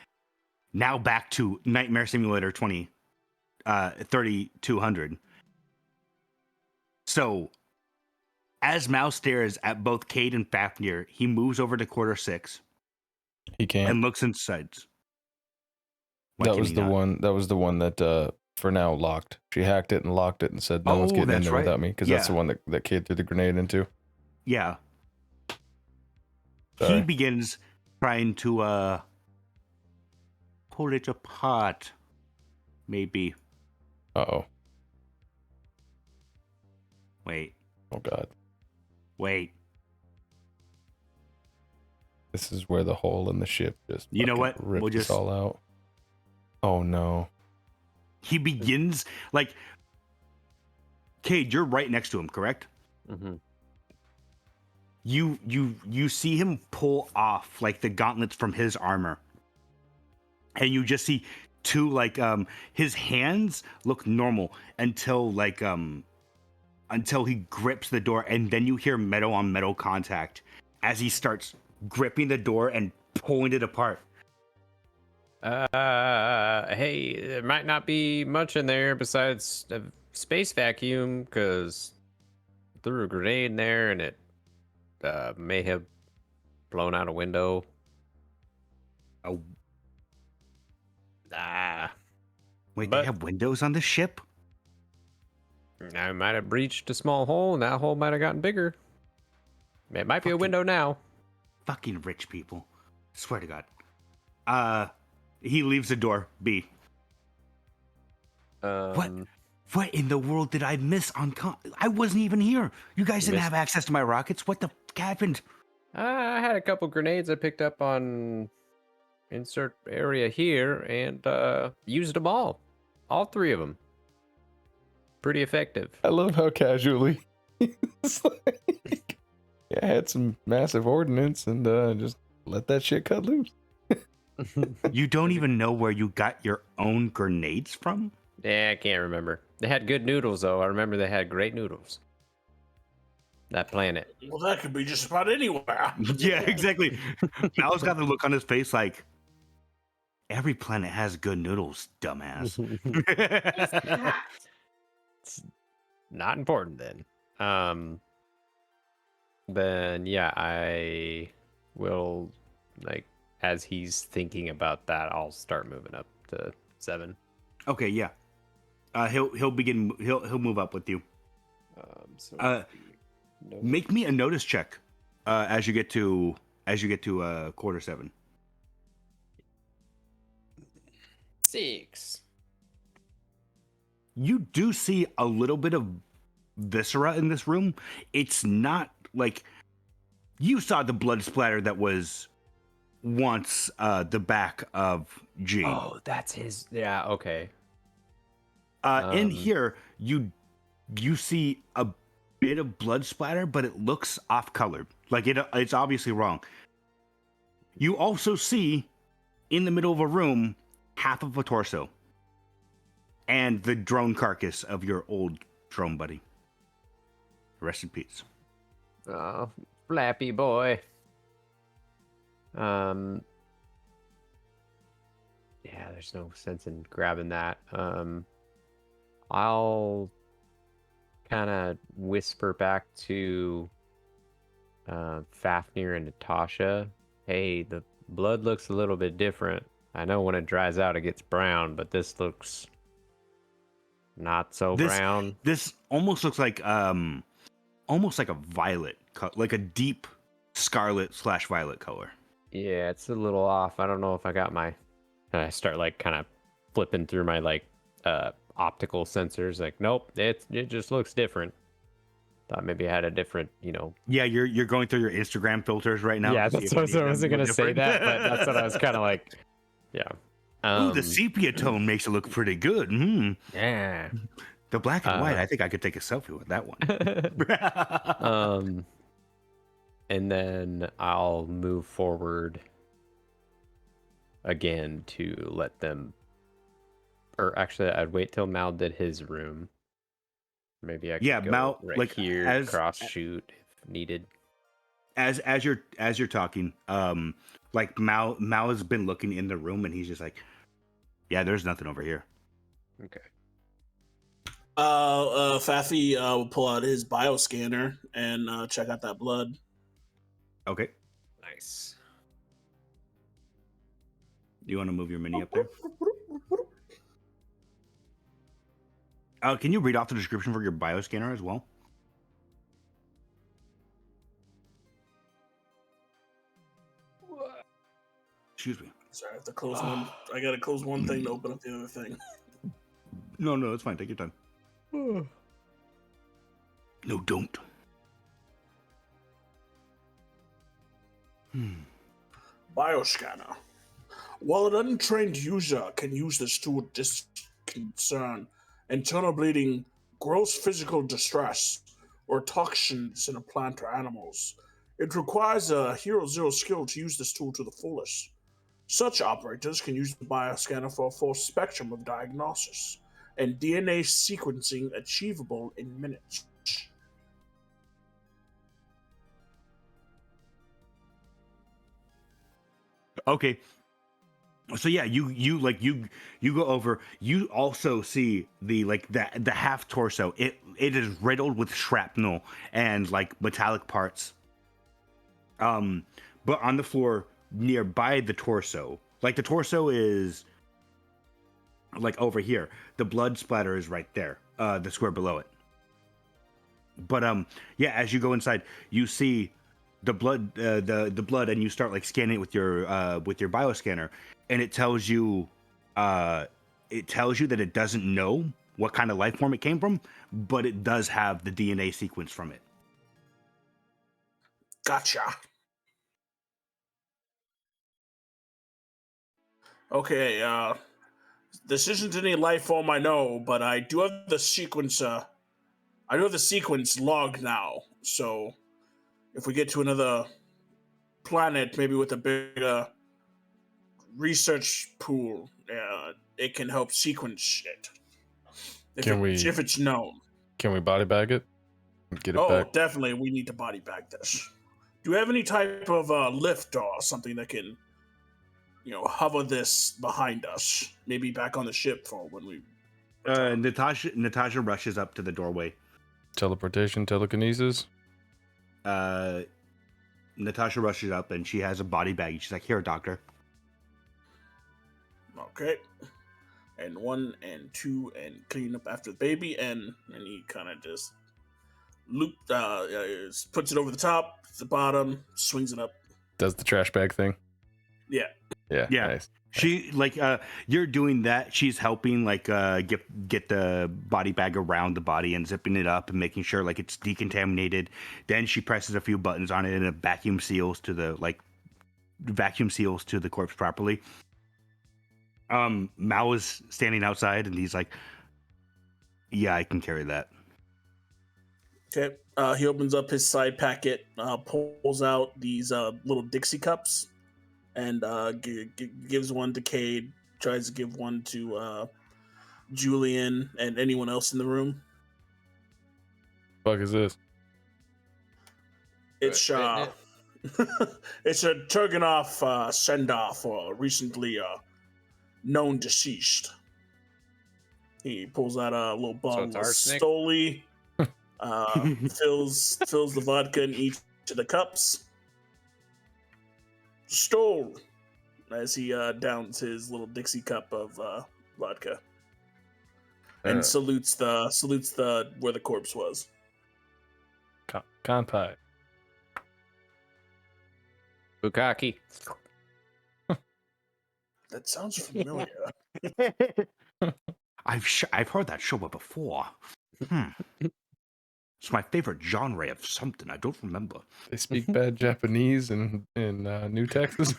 now back to Nightmare Simulator 3200. So as Mouse stares at both Cayde and Fafnir, he moves over to quarter 6 He can't. and looks inside. Why That can was he the not? one. That was the one that for now locked. She hacked it and locked it and said no one's Oh, getting in that's there right. without me because that's the Yeah. one that Cayde threw the grenade into. Yeah. He Sorry. begins trying to pull it apart. Maybe. Uh-oh. Wait. Oh god. Wait. This is where the hole in the ship just You know fucking what? ripped We'll us just- all out. Oh no. He begins like Cayde, you're right next to him, correct? Mm-hmm. You see him pull off like the gauntlets from his armor. And you just see two like his hands look normal until he grips the door, and then you hear metal on metal contact as he starts gripping the door and pulling it apart. Hey, there might not be much in there besides a space vacuum, because threw a grenade in there and it may have blown out a window. Oh, wait, But- they have windows on the ship? I might have breached a small hole, and that hole might have gotten bigger. It might be a Fucking- window now. Fucking rich people. Swear to God. He leaves the door be. What in the world did I miss on I wasn't even here. You guys didn't Missed- have access to my rockets. What the fuck happened? I had a couple grenades I picked up on insert area here and used them all. All 3 of them. Pretty effective. I love how casually it's like, yeah, I had some massive ordnance and just let that shit cut loose. You don't even know where you got your own grenades from? Yeah, I can't remember. They had good noodles, though. I remember they had great noodles. That planet. Well, that could be just about anywhere. Yeah, exactly. Mal's got the look on his face like, every planet has good noodles, dumbass. It's not important then. Then yeah, I will, like, as he's thinking about that, I'll start moving up to 7. Okay, yeah. He'll move up with you. So Make me a notice check as you get to quarter 7. 6. You do see a little bit of viscera in this room. It's not like you saw the blood splatter that was once the back of G. Oh, that's his. Yeah. Okay. In here, you see a bit of blood splatter, but it looks off-colored. Like it's obviously wrong. You also see in the middle of a room half of a torso, and the drone carcass of your old drone buddy. Rest in peace. Oh, Flappy boy. Yeah, there's no sense in grabbing that. I'll kind of whisper back to Fafnir and Natasha. Hey, the blood looks a little bit different. I know when it dries out, it gets brown, but this looks not so brown. This almost looks like a violet, like a deep scarlet/violet color. Yeah, it's a little off. I don't know if I got my. And I start like kind of flipping through my like optical sensors. Like, nope, it just looks different. Thought maybe I had a different, Yeah, you're going through your Instagram filters right now. Yeah, that's what I wasn't gonna say that, but that's what I was kind of like. Yeah. Ooh, the sepia tone makes it look pretty good. Yeah. The black and white. I think I could take a selfie with that one. And then I'll move forward again to let them, or actually I'd wait till Mal did his room. Maybe I could go Mal, right like, here, cross shoot if needed. As you're talking, like Mal has been looking in the room and he's just like, yeah, there's nothing over here. Okay. Faffy will pull out his bioscanner and check out that blood. Okay. Nice. Do you want to move your mini up there? Can you read off the description for your bioscanner as well? Excuse me. Sorry, I have to close one. I gotta close one thing to open up the other thing. No, it's fine. Take your time. No, don't. Bioscanner. While an untrained user can use this tool to discern internal bleeding, gross physical distress, or toxins in a plant or animals, it requires a Hero Zero skill to use this tool to the fullest. Such operators can use the bioscanner for a full spectrum of diagnosis and DNA sequencing achievable in minutes. Okay. So yeah, you go over. You also see the half torso. It is riddled with shrapnel and like metallic parts. But on the floor nearby the torso, like the torso is like over here. The blood splatter is right there. The square below it. But yeah, as you go inside, you see the blood, the blood, and you start like scanning it with your bioscanner, and it tells you that it doesn't know what kind of life form it came from, but it does have the DNA sequence from it. Gotcha. Okay, this isn't any life form I know, but I do have the sequence. I do have the sequence logged now, so if we get to another planet, maybe with a bigger research pool, it can help sequence it. If it's known. Can we body bag it? Get it back? Definitely, we need to body bag this. Do we have any type of lift or something that can, hover this behind us? Maybe back on the ship for when we. Natasha rushes up to the doorway. Teleportation, telekinesis. Natasha rushes up and she has a body bag. She's like, "Here, doctor." Okay. And 1 and 2 and clean up after the baby, and he kind of just puts it over the top, the bottom, swings it up. Does the trash bag thing? Yeah. Yeah. Nice. She you're doing that. She's helping get the body bag around the body and zipping it up and making sure like it's decontaminated. Then she presses a few buttons on it and it vacuum seals to the corpse properly. Mao is standing outside and he's like, "Yeah, I can carry that." Okay. He opens up his side packet, pulls out these little Dixie cups, and gives one to Cayde. Tries to give one to Julyen, and anyone else in the room. Fuck is this? It's Fitting it's a Turganoff send off for recently known deceased. He pulls out a little bottle it's of arsenic? Stoli, fills the vodka in each of the cups. Stole, as he downs his little Dixie cup of vodka, and salutes the where the corpse was. Kanpai. Bukaki. That sounds familiar. I've heard that show before. It's my favorite genre of something. I don't remember. They speak bad Japanese in New Texas.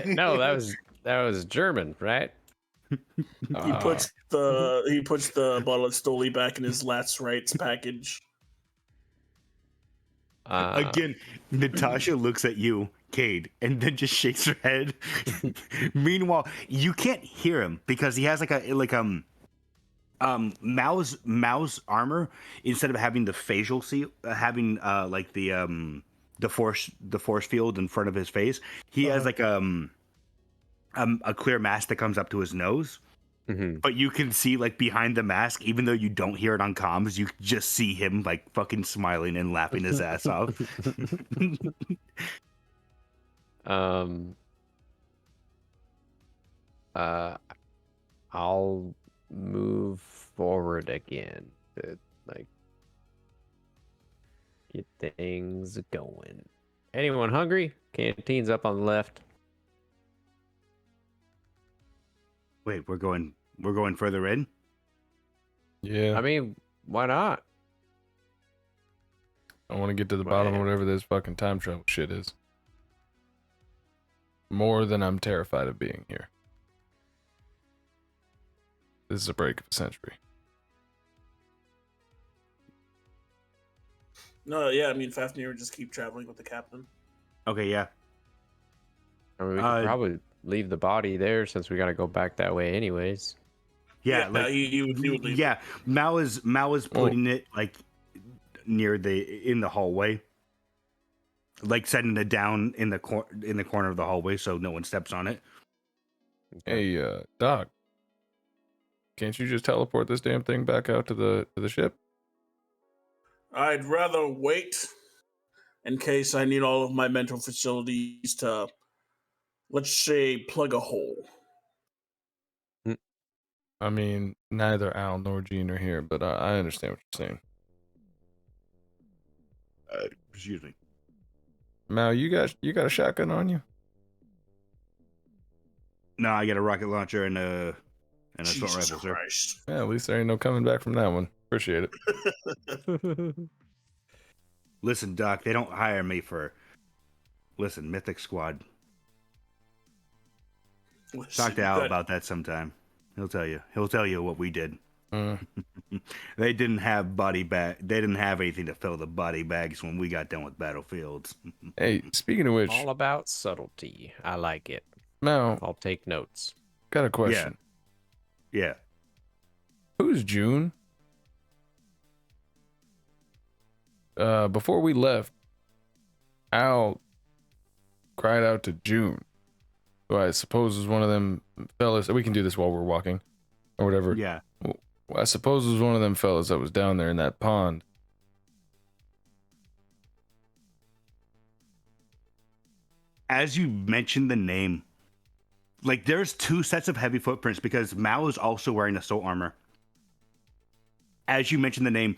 No, that was German, right? He puts the bottle of Stoli back in his Last Rites package. Again, Natasha looks at you, Cade, and then just shakes her head. Meanwhile, you can't hear him because he has Mao's armor, instead of having the facial seal, having the force field in front of his face, he has like a clear mask that comes up to his nose. Mm-hmm. But you can see, like, behind the mask, even though you don't hear it on comms, you just see him, like, fucking smiling and laughing his ass off. I'll move forward again to, like, get things going. Anyone hungry? Canteen's up on the left. Wait, we're going further in? Yeah. I mean, why not? I want to get to the bottom of whatever this fucking time travel shit is. More than I'm terrified of being here. This is a break of a century. No, yeah, I mean Fafnir would just keep traveling with the captain. Okay, yeah. I mean, we could probably leave the body there since we got to go back that way anyways. Yeah, like, he would leave. Yeah, Mao is putting it, like, near in the hallway, like setting it down in the corner of the hallway so no one steps on it. Hey, Doc, can't you just teleport this damn thing back out to the ship? I'd rather wait in case I need all of my mental facilities to, let's say, plug a hole. I mean, neither Al nor Gene are here, but I understand what you're saying. Excuse me. Mal, you got a shotgun on you? No, I got a rocket launcher and a assault Jesus rifle, sir. Christ. Yeah, at least there ain't no coming back from that one. Appreciate it. Listen, Doc, they don't hire me for... Listen, Mythic Squad. Talk to Al about that sometime. He'll tell you. He'll tell you what we did. They didn't have body bag. They didn't have anything to fill the body bags when we got done with battlefields. Hey, speaking of which, All about subtlety. I like it. Mal, I'll take notes. got a question. Yeah. Who's June? Before we left, Al cried out to June, who I suppose was one of them fellas. We can do this while we're walking, or whatever. Yeah. I suppose it was one of them fellas that was down there in that pond. As you mentioned the name, like, there's two sets of heavy footprints because Mao is also wearing assault armor. As you mentioned the name,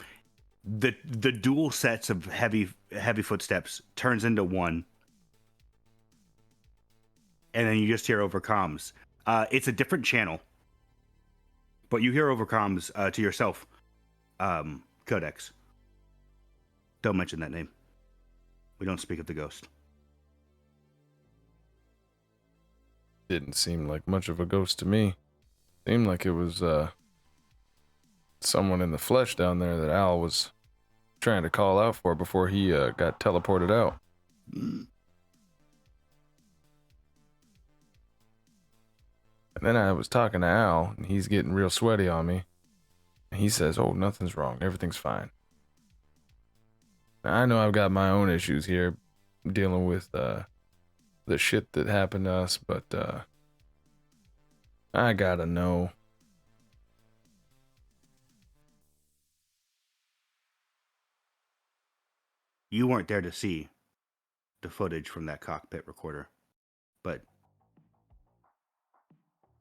the dual sets of heavy footsteps turns into one. And then you just hear over comms. It's a different channel. But you hear over comms to yourself, Codex. Don't mention that name. We don't speak of the ghost. Didn't seem like much of a ghost to me. Seemed like it was someone in the flesh down there that Al was trying to call out for before he got teleported out. then I was talking to Al, and he's getting real sweaty on me. And he says, "Oh, nothing's wrong. Everything's fine." Now, I know I've got my own issues here, dealing with the shit that happened to us, but I gotta know. You weren't there to see the footage from that cockpit recorder, but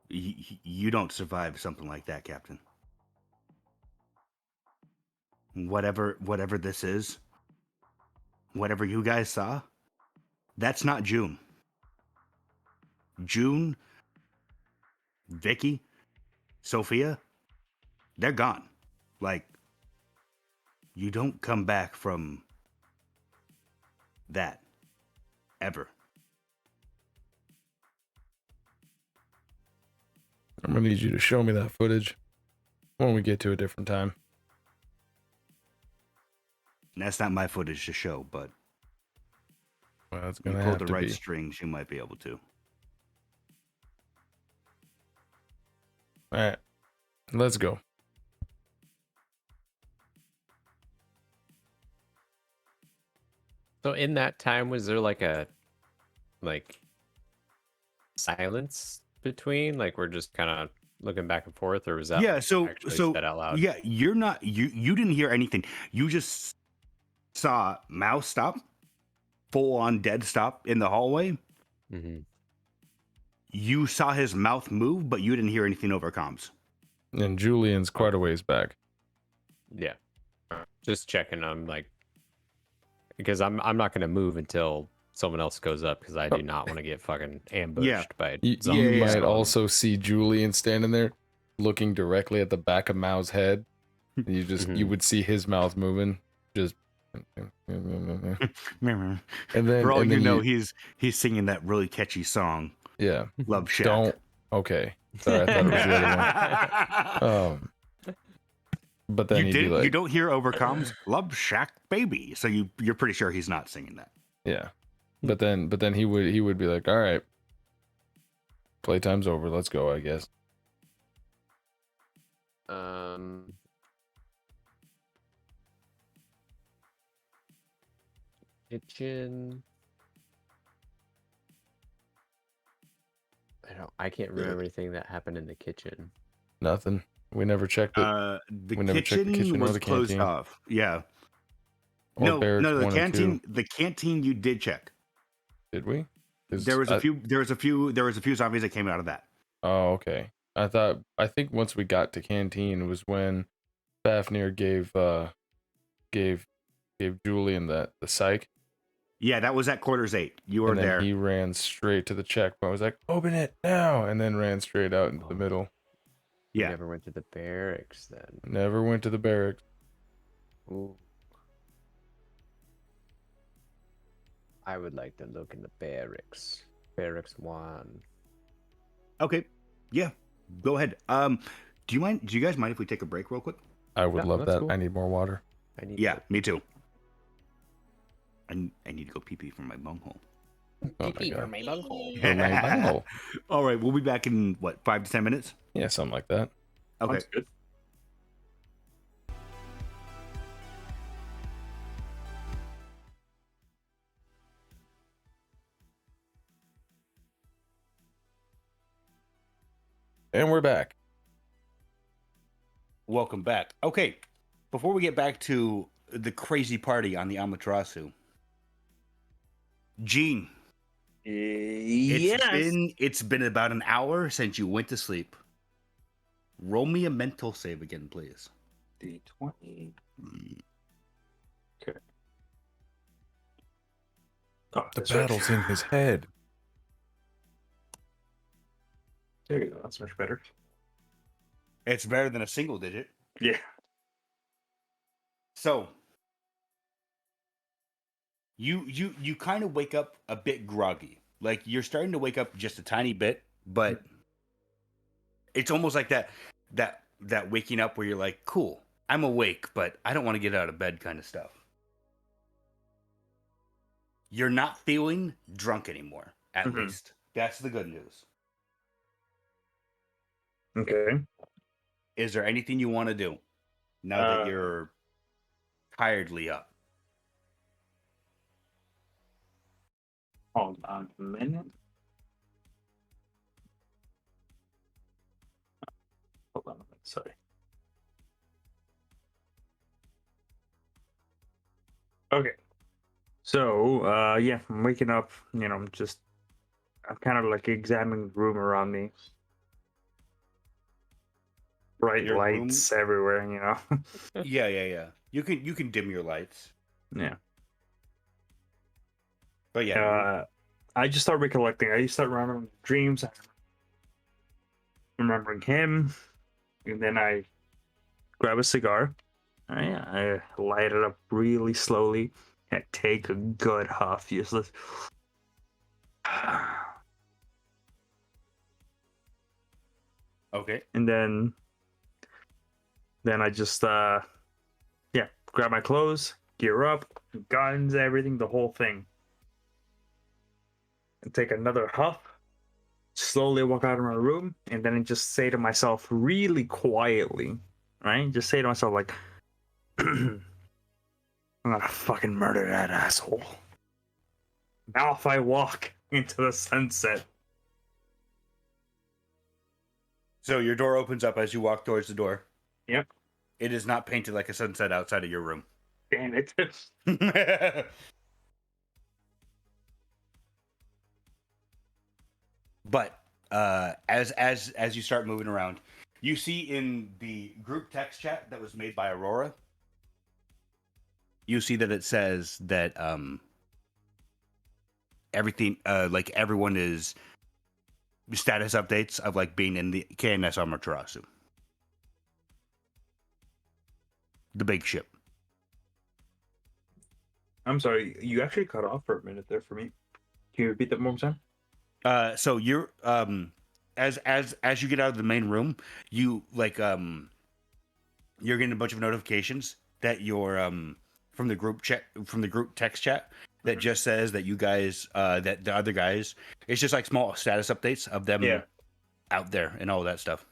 you don't survive something like that, Captain. Whatever this is, whatever you guys saw, that's not June. June, Vicky, Sophia, they're gone. Like, you don't come back from that ever. I'm gonna need you to show me that footage when we get to a different time. And that's not my footage to show, but Well, it's you gonna pull have the to right be. strings, you might be able to. All right, let's go. So in that time, was there like a silence between? Like we're just kind of looking back and forth, or was that Yeah, so actually so said out loud? yeah, you didn't hear anything. You just saw Mouse stop, full on dead stop in the hallway. Mm-hmm. You saw his mouth move, but you didn't hear anything over comms. And Julian's quite a ways back. Yeah, just checking. I'm like, because I'm not gonna move until someone else goes up, because I do not want to get fucking ambushed by You zombies. might also see Julian standing there, looking directly at the back of Mao's head. And you just you would see his mouth moving, just. And then For all and you then know, he's singing that really catchy song, yeah. Love Shack. Don't. Okay. Sorry, I thought it was the other one. But then you he'd did. be like, You don't hear over comms, Love Shack baby. So you're pretty sure he's not singing that. yeah. But then he would be like, all right, playtime's over. Let's go, I guess. Kitchen. I can't remember anything that happened in the kitchen. Nothing. We never checked it. The We never checked the kitchen or was the closed canteen. off. Yeah. Or Barracks The 1 and 2. canteen. The canteen you did check. Did we? There was a few zombies that came out of that. Oh, okay. I think once we got to canteen was when Fafnir gave Julyen the psych. Yeah, that was at quarters 8. You were And then there. he ran straight to the checkpoint. Was like, open it now, and then ran straight out into the middle. We Yeah. never went to the barracks then. Never went to the barracks. Ooh. I would like to look in the barracks. Barracks 1. Okay. Yeah. Go ahead. Do you guys mind if we take a break real quick? I would Yeah, love that's that. cool. I need more water. Yeah, me too. I need to go pee from my bunghole. Oh my god. my bunghole. For my bunghole. All right, we'll be back in 5 to 10 minutes. Yeah, something like that. Okay. Sounds good. And we're back. Welcome back. Okay, before we get back to the crazy party on the Amaterasu, Gene, it's been about an hour since you went to sleep. Roll me a mental save again, please. D20. Okay. Oh, The that's right. battle's in his head. There you go. That's much better. It's better than a single digit. Yeah. So you kind of wake up a bit groggy. Like you're starting to wake up just a tiny bit, but it's almost like that waking up where you're like, cool, I'm awake, but I don't want to get out of bed kind of stuff. You're not feeling drunk anymore, at least. That's the good news. Okay. Is there anything you want to do now that you're tiredly up? Hold on a minute. Hold on a minute. Sorry. Okay. So, yeah, I'm waking up. I'm kind of like examining the room around me. Bright Your room? lights everywhere. Yeah. You can dim your lights. Yeah. But yeah, I just start recollecting. I start remembering dreams. Remembering him, and then I grab a cigar. I light it up really slowly and take a good huff. Useless. okay. And then I just grab my clothes, gear up, guns, everything, the whole thing. And take another huff, slowly walk out of my room, and then I just say to myself really quietly, right? Just say to myself like, I'm gonna fucking murder that asshole. Now if I walk into the sunset. So your door opens up as you walk towards the door. Yep. It is not painted like a sunset outside of your room. Damn it. But as you start moving around, you see in the group text chat that was made by Aurora, you see that it says that everything like everyone is status updates of like being in the KNS Amaterasu. The big ship. I'm sorry, you actually cut off for a minute there for me. Can you repeat that one more time? So you're as you get out of the main room, you like you're getting a bunch of notifications that you're from the group text chat that just says that you guys that the other guys, it's just like small status updates of them out there and all that stuff.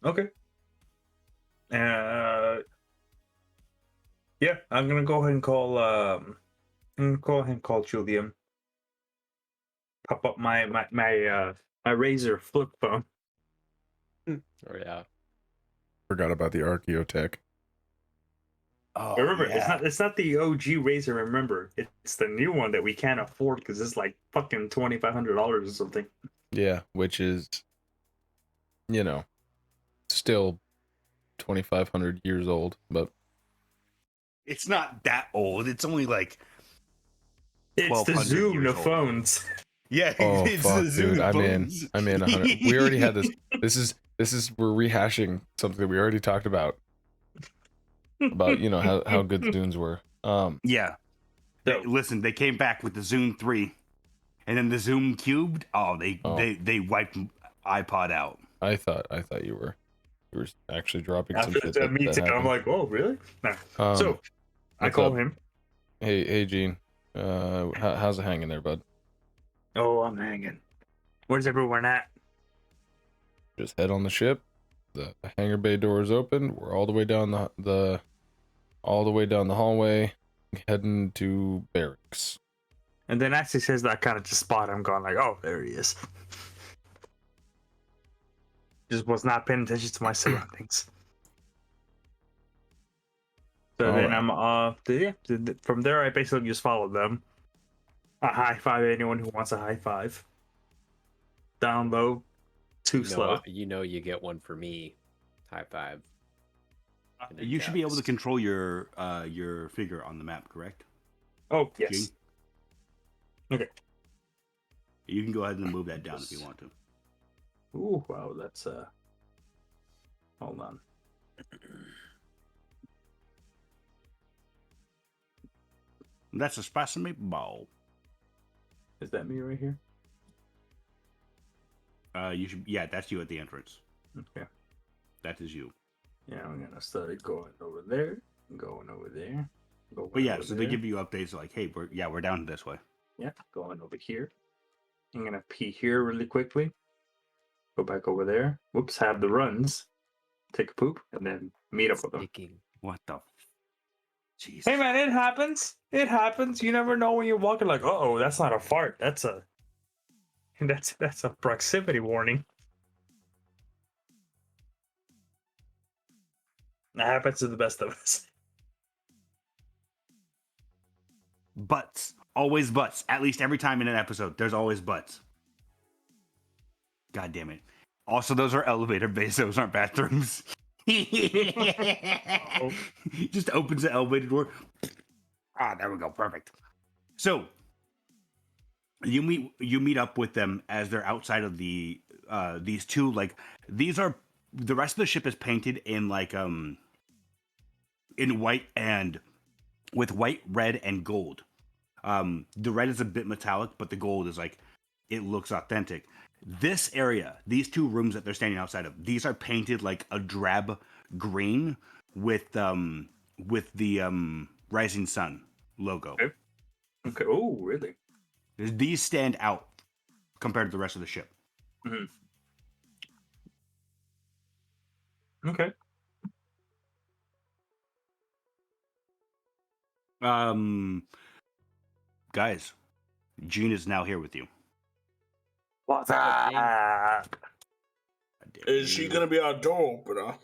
Okay. Yeah, I'm gonna go ahead and call Julyen. Pop up my Razer flip phone. Oh yeah. Forgot about the Archaeotech. Oh, Remember, yeah. it's not the OG Razer. Remember, it's the new one that we can't afford because it's like fucking $2,500 or something. Yeah, which is, still 2,500 years old, but It's not that old. It's only like It's the 1,200 Zoom years of old. phones. Yeah, oh it's fuck, the Zoom dude, I'm in. phones. I'm in 100. We already had this. This is we're rehashing something that we already talked about how good Zooms were. Yeah. Listen, they came back with the Zoom 3 and then the Zoom Cubed. Oh, they wiped iPod out. I thought you were actually dropping some After shit that meeting, I'm happened. like, oh really? Nah. So I call him. Hey Gene, how's it hanging there, bud? Oh, I'm hanging. Where's everyone at? Just head on the ship. The hangar bay door is open. We're all the way down the hallway, heading to Barracks. And then as he says that, I kind of just spot him going like, oh, there he is. Just was not paying attention to my surroundings. So All then right. I'm from there I basically just follow them. I high five anyone who wants a high five. Down low, too slow. You get one for me. High five. You should be able to control your figure on the map, correct? Oh yes. Gene? Okay. You can go ahead and move that down if you want to. Ooh, wow, that's hold on. That's a spicy meatball. Is that me right here? You should. Yeah, that's you at the entrance. Okay. That is you. Yeah, I'm gonna start going over there, going over there. But yeah, so they give you updates like, hey, we're down this way. Yeah, going over here. I'm gonna pee here really quickly. Go back over there. Whoops, have the runs. Take a poop, and then meet up with them. Sticking. What the? Jeez. Hey man, it happens. It happens. You never know when you're walking. Like, oh, that's not a fart. That's a proximity warning. That happens to the best of us. Butts. Always butts. At least every time in an episode, there's always butts. God damn it. Also, those are elevator bays. Those aren't bathrooms. Just opens the elevator door. Ah, there we go. Perfect. So you meet up with them as they're outside of the these two, like, these are the rest of the ship is painted in like in white and with white, red, and gold. The red is a bit metallic, but the gold is like, it looks authentic. This area, these two rooms that they're standing outside of, these are painted like a drab green with the rising sun logo. Okay. Oh, really? These stand out compared to the rest of the ship. Mm-hmm. Okay. Guys, Jean is now here with you. What's up? Is she gonna be our door opener?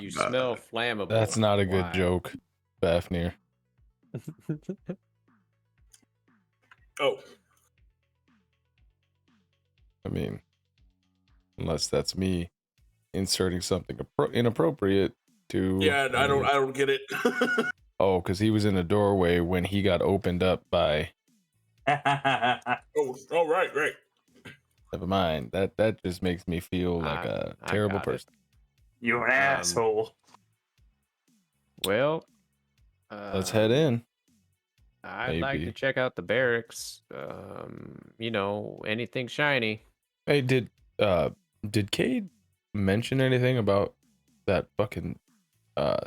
You smell flammable. That's not a good Why? joke, Fafnir. Oh, I mean, unless that's me inserting something inappropriate to. yeah. I don't get it. Oh, because he was in the doorway when he got opened up by. Oh, right. Never mind. That just makes me feel like a I terrible got it. person. You're an asshole. Well, Let's head in. I'd like to maybe. check out the barracks. Anything shiny. Hey, did Cayde mention anything about that fucking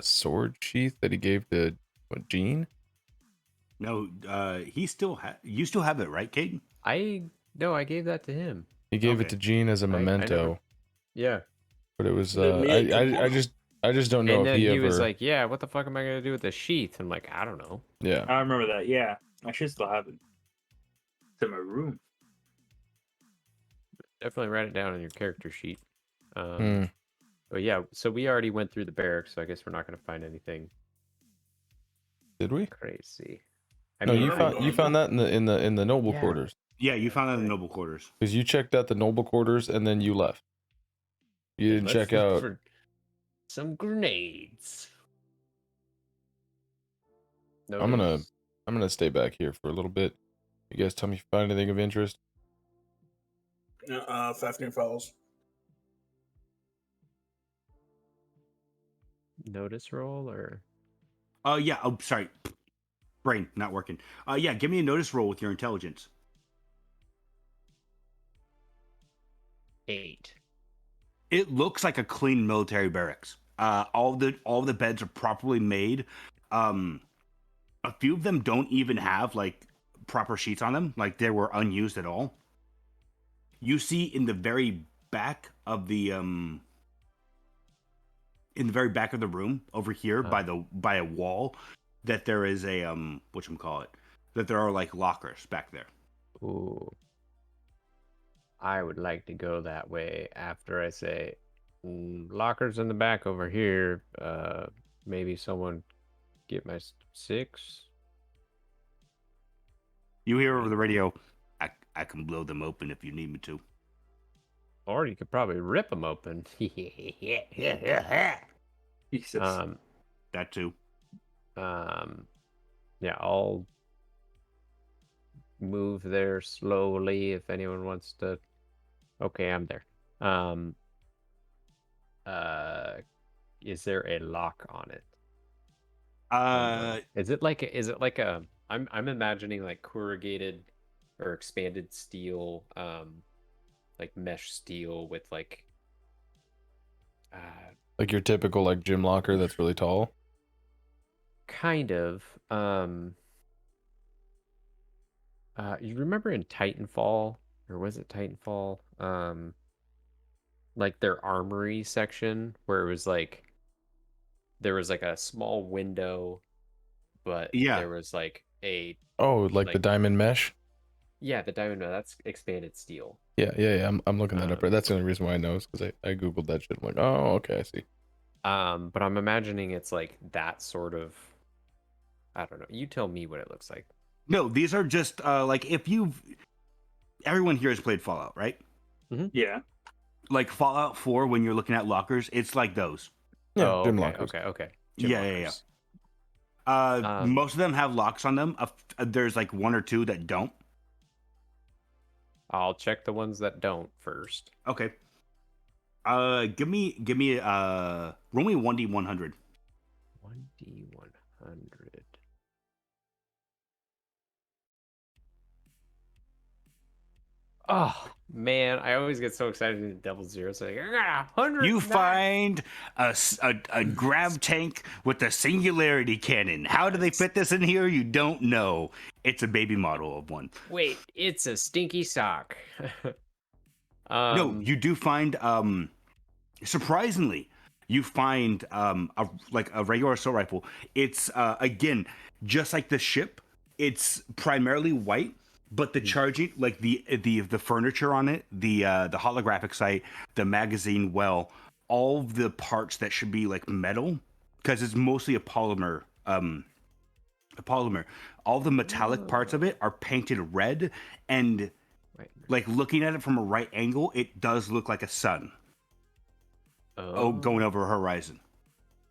sword sheath that he gave to Jean? No, you still have it, right, Caden? I gave that to him. He gave it Okay. to Jean as a I never- memento, Yeah. but it was Did me and I just don't know And if then he he ever. was like, "Yeah, what the fuck am I gonna do with the sheath?" I'm like, "I don't know." Yeah. I remember that. Yeah, I should still have it. It's in my room. Definitely write it down on your character sheet. Hmm. But yeah, so we already went through the barracks, so I guess we're not gonna find anything Did we? crazy. No, you I found that in the noble Yeah. quarters, Yeah, you found that in the noble quarters. because you checked out the noble quarters and then you left. You didn't Let's check look out. for some grenades. I'm gonna Notice- stay back here for a little bit. You guys tell me if you find anything of interest. Fafnir follows. notice roll or Yeah. Oh, sorry. Brain not working. Yeah. Give me a notice roll with your intelligence. 8. It looks like a clean military barracks. All the beds are properly made. A few of them don't even have like proper sheets on them, like they were unused at all. You see in the very back of the room over here by a wall that there is a whatchamacallit, that there are like lockers back there. Ooh. I would like to go that way after I say lockers in the back over here. Maybe someone get my 6. You hear over the radio, I can blow them open if you need me to. Or you could probably rip them open. Jesus. That too. Yeah, I'll move there slowly if anyone wants to. Okay, I'm there. Is there a lock on it? Is it like a I'm imagining like corrugated or expanded steel, like mesh steel with like Like your typical like gym locker that's really tall. kind of you remember in Titanfall or was it Titanfall? Like their armory section where it was like there was like a small window, but Yeah. there was like a Oh, like the like diamond mesh? yeah, the diamond that's expanded steel. Yeah. I'm looking that up. Um, That's the only reason why I know is because I googled that shit. I'm like, oh, okay, I see. but I'm imagining it's like that sort of. I don't know. You tell me what it looks like. No, these are just like if you've everyone here has played Fallout, right? Yeah. Like Fallout 4, when you're looking at lockers, it's like those. Yeah, Oh, gym okay, lockers. okay. Gym Yeah. lockers. Most of them have locks on them. There's like one or two that don't. I'll check the ones that don't first. Okay. Give me roll me 1d100. 1d100. Oh man, I always get so excited in Double Zero. So like, 100. You find a grav tank with a singularity cannon. How do they fit this in here? You don't know. It's a baby model of one. Wait, it's a stinky sock. No, you do find surprisingly, you find a regular assault rifle. It's again just like the ship. It's primarily white, but the charging, like the furniture on it, the holographic sight, the magazine well, all the parts that should be like metal, because it's mostly a polymer. All the metallic parts of it are painted red, and like looking at it from a right angle, it does look like a sun. Going over a horizon.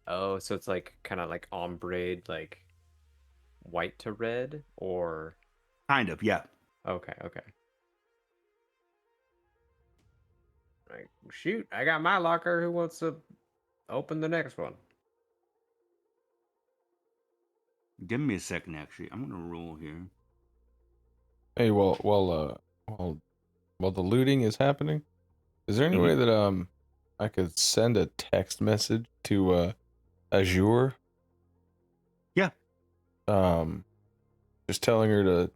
Oh, so it's like kind of like ombre, like white to red, or Kind of, yeah. okay. Like, shoot, I got my locker. Who wants to open the next one? Give me a second, actually. I'm gonna roll here. Hey, while the looting is happening, is there any way that I could send a text message to Azure? Yeah. Just telling her to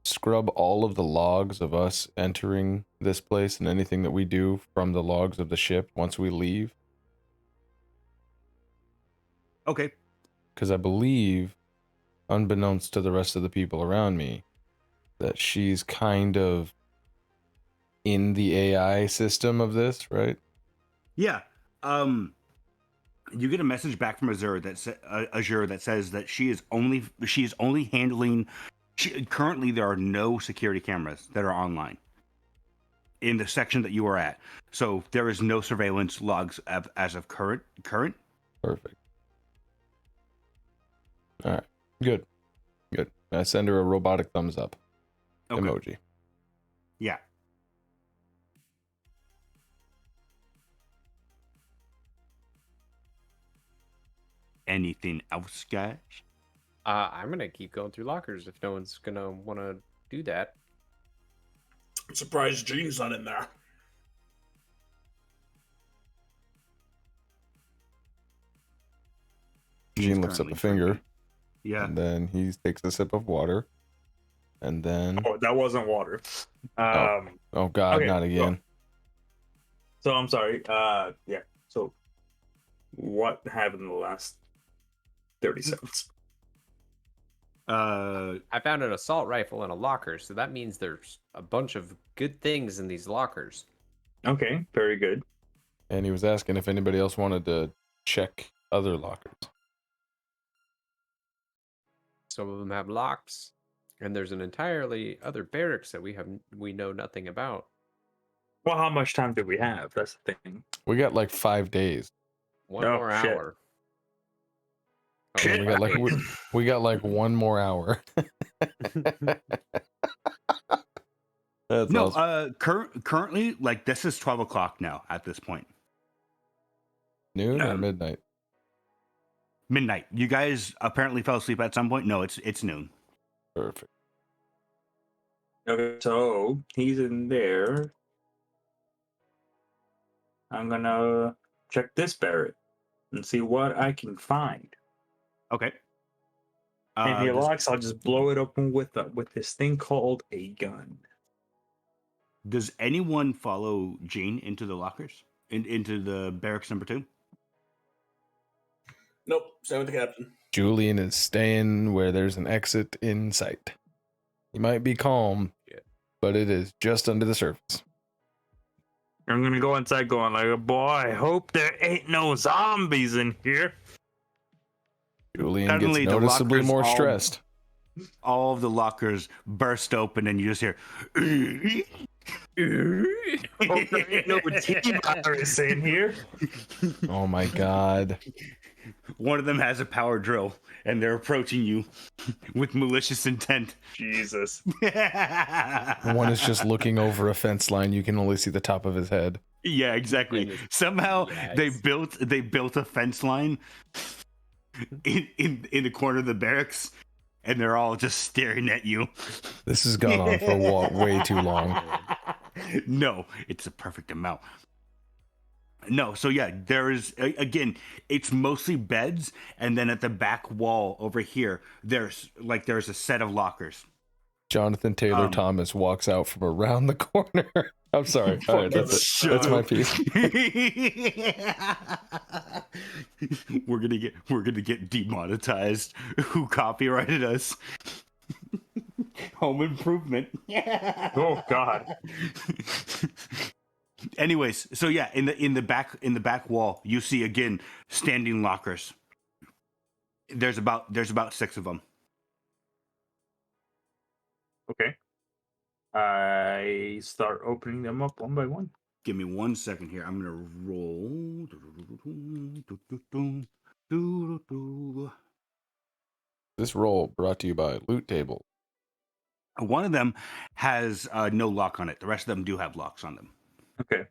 scrub all of the logs of us entering this place and anything that we do from the logs of the ship once we leave. Okay. Because I believe, unbeknownst to the rest of the people around me, that she's kind of in the AI system of this, right? Yeah. You get a message back from Azure that says that she is only handling. Currently, there are no security cameras that are online in the section that you are at, so there is no surveillance logs as of current. Perfect. All right. Good. I send her a robotic thumbs up emoji. Yeah. Anything else, guys? I'm gonna keep going through lockers if no one's gonna want to do that. I'm surprised Gene's not in there. Gene lifts up a finger. Yeah. And then he takes a sip of water. And then... Oh, that wasn't water. Oh God, okay, not again. So I'm sorry. Yeah. So what happened in the last 30 seconds? I found an assault rifle in a locker, so that means there's a bunch of good things in these lockers. Okay, very good. And he was asking if anybody else wanted to check other lockers. Some of them have locks, and there's an entirely other barracks that we know nothing about. Well, how much time do we have? That's the thing. We got like 5 days. One more shit. hour. Oh, Shit. We got like 1 more hour. That's no. awesome. Currently, like this is 12 o'clock now at this point. Noon or midnight? Midnight. You guys apparently fell asleep at some point. No, it's noon. Perfect. Okay, so he's in there. I'm gonna check this barret and see what I can find. Okay. And he locks. I'll just blow it open with this thing called a gun. Does anyone follow Jane into the lockers? Into the barracks number 2? Nope. Stay with the captain. Julyen is staying where there's an exit in sight. He might be calm, but it is just under the surface. I'm gonna go inside going like, boy, I hope there ain't no zombies in here. Julyen Suddenly, gets the noticeably lockers more all- stressed. All of the lockers burst open, and you just hear. Hope there ain't no T-virus in here. Oh my god. One of them has a power drill, and they're approaching you with malicious intent. Jesus. One is just looking over a fence line. You can only see the top of his head. Yeah, exactly. And it's- Somehow yeah, they it's- built a fence line in the corner of the barracks, and they're all just staring at you. This has gone on for way too long. No, it's a perfect amount. No, so yeah, there is again, it's mostly beds, and then at the back wall over here, there's a set of lockers. Jonathan Taylor Thomas walks out from around the corner. I'm sorry. All right, that's it. That's my piece. We're gonna get demonetized. Who copyrighted us? Home Improvement. Oh God. Anyways, so yeah, in the back wall, you see again standing lockers. There's about 6 of them. Okay. I start opening them up one by one. Give me 1 second here. I'm gonna roll. This roll brought to you by Loot Table. One of them has no lock on it. The rest of them do have locks on them. Okay.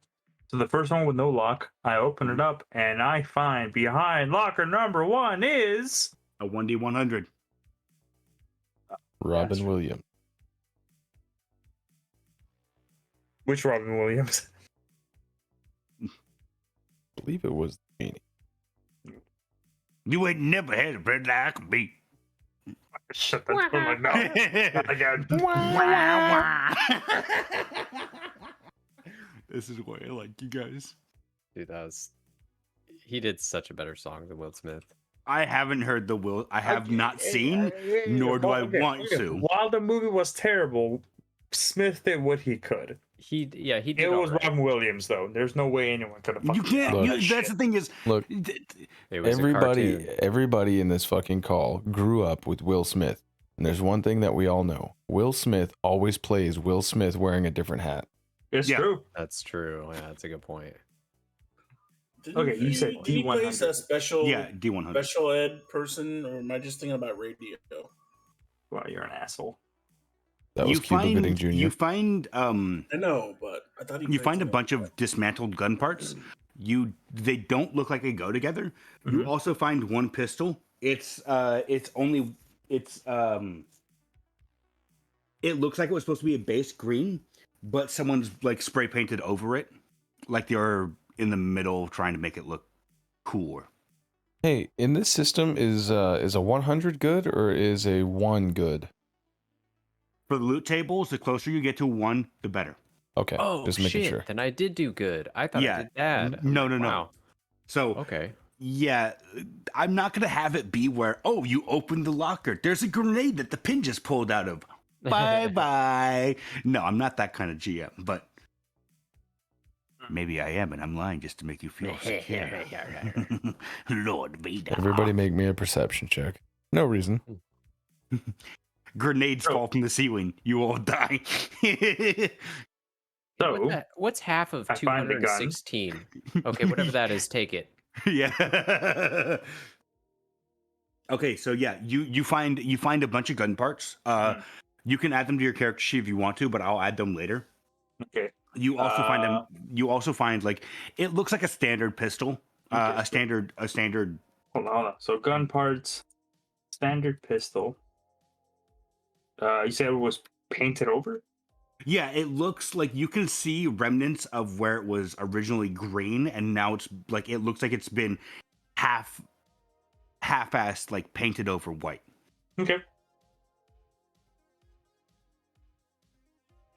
So the first one with no lock, I open it up and I find behind locker number 1 is A 1D100. Robin That's- Williams. which Robin Williams? I believe it was Genie. You ain't never had a friend like me. Shut that from my mouth. Not again. This is why I like you guys. Dude, he did such a better song than Will Smith. I haven't heard the Will. I have not seen, nor do I want to. While the movie was terrible, Smith did what he could. He did. It was all right. Robin Williams, though. There's no way anyone could have. You can't. Look. That's the thing is. Look, It was a cartoon. everybody in this fucking call grew up with Will Smith. And there's one thing that we all know. Will Smith always plays Will Smith wearing a different hat. It's Yeah. true. That's true. Yeah, that's a good point. Okay, you said Did he play D100. a special Yeah, D100. special ed person, or am I just thinking about radio? Well, you're an asshole. That was Cuba Gooding Jr. You find I know, but I thought he. you played find a some- bunch of dismantled gun parts. They don't look like they go together. You Mhm. also find one pistol. It looks like it was supposed to be a base green, but someone's like spray painted over it, like they're in the middle trying to make it look cooler. Hey, in this system, is a 100 good or is a 1 good? For the loot tables, the closer you get to 1, the better. Okay, Oh just making shit! sure. Then I did do good. I thought Yeah. I did bad. No. Wow. So Okay. yeah, I'm not gonna have it be where you opened the locker. There's a grenade that the pin just pulled out of. Bye bye. No, I'm not that kind of GM, but maybe I am, and I'm lying just to make you feel secure. Lord Vader. Everybody make me a perception check. No reason. Grenades fall from the ceiling. You all die. So, What's half of I find the gun. 216? Okay, whatever that is, take it. Yeah. Okay, so yeah, you find a bunch of gun parts. You can add them to your character sheet if you want to, but I'll add them later. okay. You also find them. You also find like it looks like a standard pistol, Okay. a standard. Hold on. So, gun parts, standard pistol. You said it was painted over? Yeah, it looks like you can see remnants of where it was originally green, and now it's like it looks like it's been half-assed, like painted over white. Okay.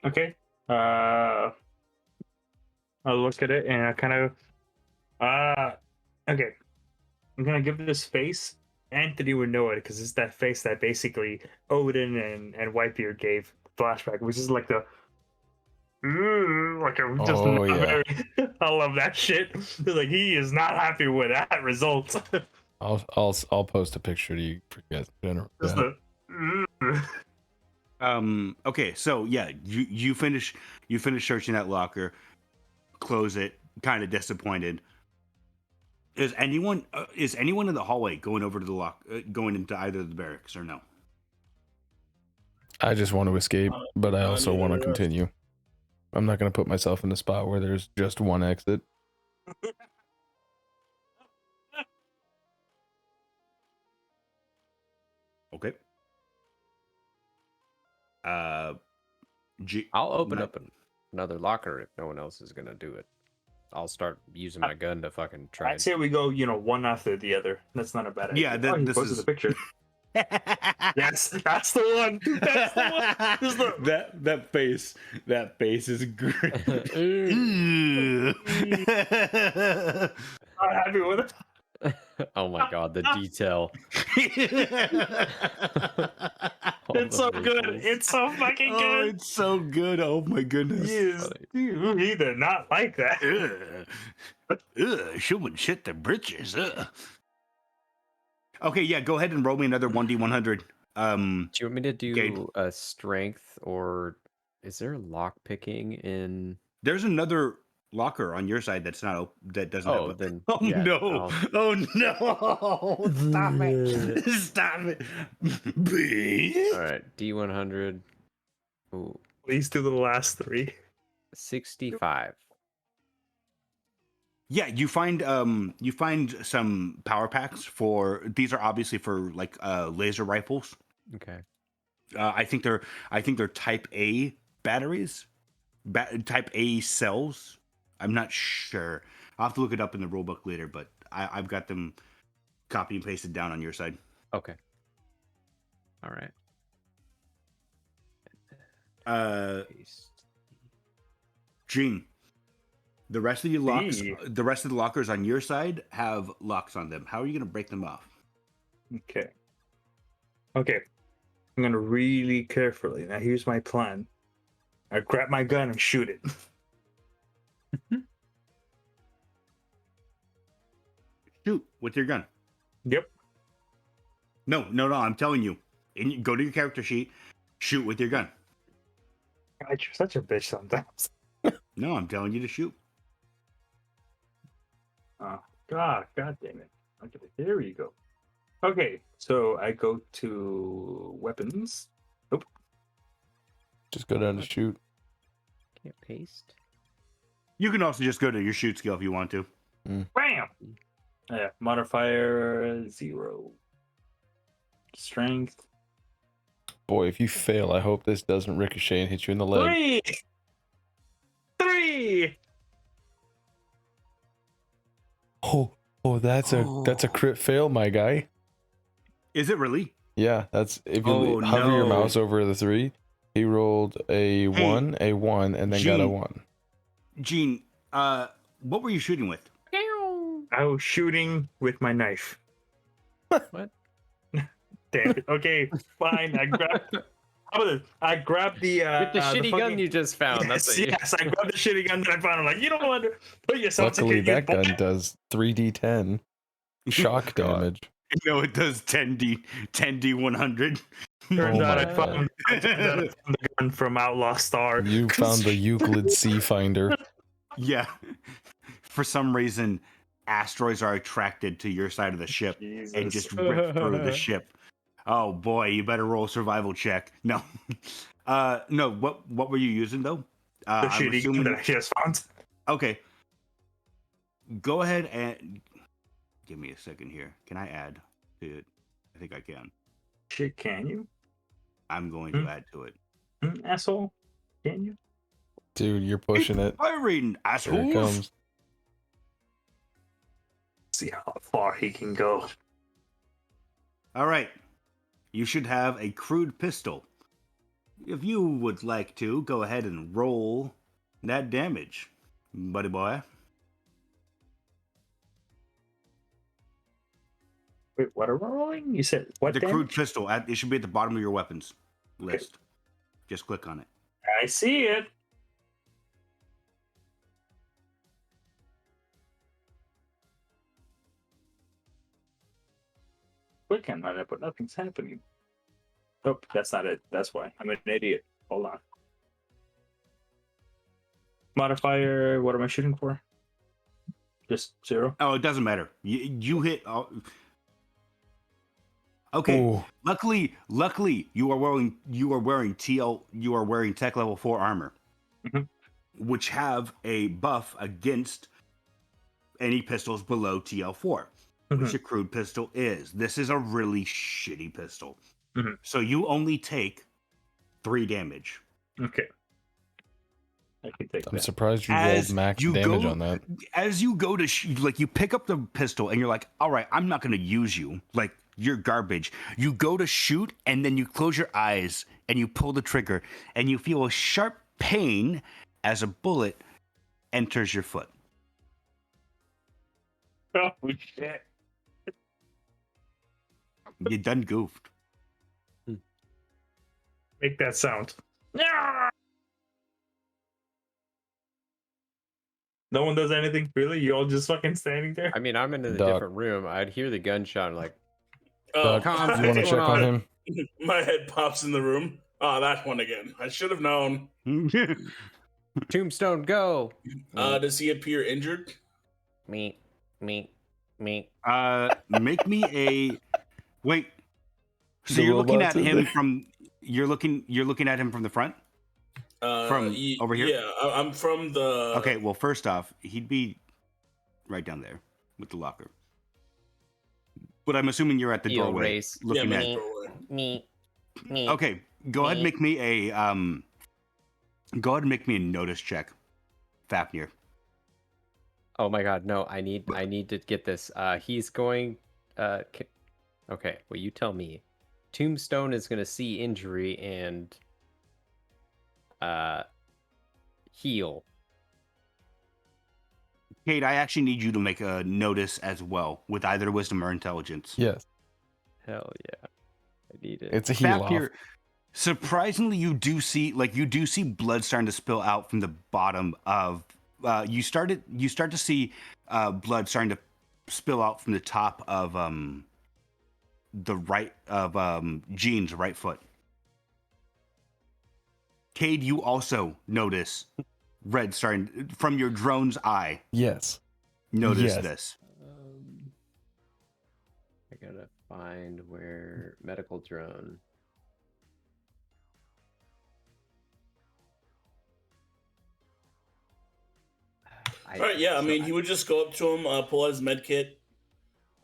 Okay. I look at it and I kind of okay. I'm gonna give this face. Anthony would know it because it's that face that basically Odin and Whitebeard gave flashback, which is like the like a just Oh, not yeah. very. I love that shit. It's like he is not happy with that result. I'll post a picture to you for you guys to generate Just that. the Okay, so yeah, you finish searching that locker, close it, kind of disappointed. Is anyone in the hallway going over to the going into either of the barracks or no? I just want to escape, but I also need want to a rest. continue. I'm not going to put myself in a spot where there's just one exit. Okay. I'll open no- up another locker if no one else is gonna do it. I'll start using my gun to fucking try. I'd say we go, one after the other. That's not a bad idea. Yeah, He this posted is the picture. Yes, that's the one. That's the one. This is the... that face is great. I'm happy with it. Oh my god, the detail. All It's the so good. visuals. It's so fucking Oh, good. it's so good. Oh my goodness. He did not like that. Someone shit their britches. Okay, yeah, go ahead and roll me another 1d100. Do you want me to do Cayde. a strength, or is there lock picking in? There's another locker on your side that doesn't have Oh, a... then Oh yeah, no. I'll- Oh no. Stop it. Stop it. All right, D100. Ooh, Please do the last three. 65. Yeah, you find some power packs for... These are obviously for like laser rifles. Okay. I think they're type A batteries, type A cells. I'm not sure. I'll have to look it up in the rulebook later, but I've got them copy and pasted down on your side. Okay. All right. Paste. Gene, the rest of the lockers on your side have locks on them. How are you going to break them off? Okay. I'm gonna really carefully. Now here's my plan. I grab my gun and shoot it. Shoot with your gun. Yep. No. I'm telling you. Go to your character sheet. Shoot with your gun. God, you're such a bitch sometimes. No, I'm telling you to shoot. Oh, God damn it. Okay, there you go. Okay, so I go to weapons. Nope. Just go down to shoot. Can't paste. You can also just go to your shoot skill if you want to. Bam! Yeah, modifier 0. Strength Boy, if you fail, I hope this doesn't ricochet and hit you in the leg. 3! Oh, that's a crit fail, my guy. Is it really? Yeah, that's if you hover your mouse over the 3. He rolled a 1, a 1, and then got a 1. Gene, what were you shooting with? I was shooting with my knife. What? Damn it. Okay, fine. I grabbed the With the shitty gun fucking... you just found. Yes, That's what yes, I grabbed the shitty gun that I found. I'm like, you don't want to put yourself Luckily, together. that gun does 3d10 shock damage. No, it does 10d 100. Turns Oh out my I found the gun from Outlaw Star. You found the Euclid C finder. Yeah. For some reason, asteroids are attracted to your side of the ship and just rip through the ship. Oh boy, you better roll a survival check. No. No, what were you using though? The shitty gun that I just found. Okay. Go ahead and give me a second here. Can I add to it? I think I can. Shit, can you? I'm going to add to it. Asshole? Can you? Dude, you're pushing it. Firing, Here assholes. it comes. See how far he can go. All right. You should have a crude pistol. If you would like to, go ahead and roll that damage, buddy boy. Wait, what are we rolling? You said what The crude damage? pistol. It should be at the bottom of your weapons list. Just click on it. I see it. Clicking on it, but nothing's happening. Oh, that's not it. That's why. I'm an idiot. Hold on. Modifier, what am I shooting for? Just 0? Oh, it doesn't matter. You hit. Okay. Ooh. Luckily, you are wearing tech level 4 armor, which have a buff against any pistols below TL4, which a crude pistol is. This is a really shitty pistol. So you only take 3 damage. Okay. I can take I'm that. surprised you rolled max damage on that. As you go to you pick up the pistol and you're like, all right, I'm not going to use you. Like, you're garbage. You go to shoot and then you close your eyes and you pull the trigger and you feel a sharp pain as a bullet enters your foot. Oh, shit. You done goofed. Make that sound. No one does anything, really? You all just fucking standing there? I mean, I'm in a Doc. different room. I'd hear the gunshot. I'm like, Doc, Tom, you want to what's check going on him? My head pops in the room. Ah, that one again. I should have known. Tombstone, go. Does he appear injured? Me. Make me a wait. So The you're looking at robot's in him there. from you're looking at him from the front? From over here? Yeah, I'm from the. Okay, well, first off, he'd be right down there with the locker. But I'm assuming you're at the Heel doorway race. looking Yeah, at. doorway. Me. Okay, go ahead and make me a notice check, Fafnir. Oh my god, no, I need to get this. He's going okay, well you tell me. Tombstone is gonna see injury and heal. Cayde, I actually need you to make a notice as well with either wisdom or intelligence. Yes. Hell yeah. I need it. It's a heal off. Fafnir, surprisingly, you do see blood starting to spill out from the bottom of. You start to see blood starting to spill out from the top of the right of Jean's right foot. Cayde, you also notice red starting from your drone's eye. Yes. Notice Yes. this. I gotta find where medical drone. All right, yeah. I mean, he would just go up to him, pull out his med kit.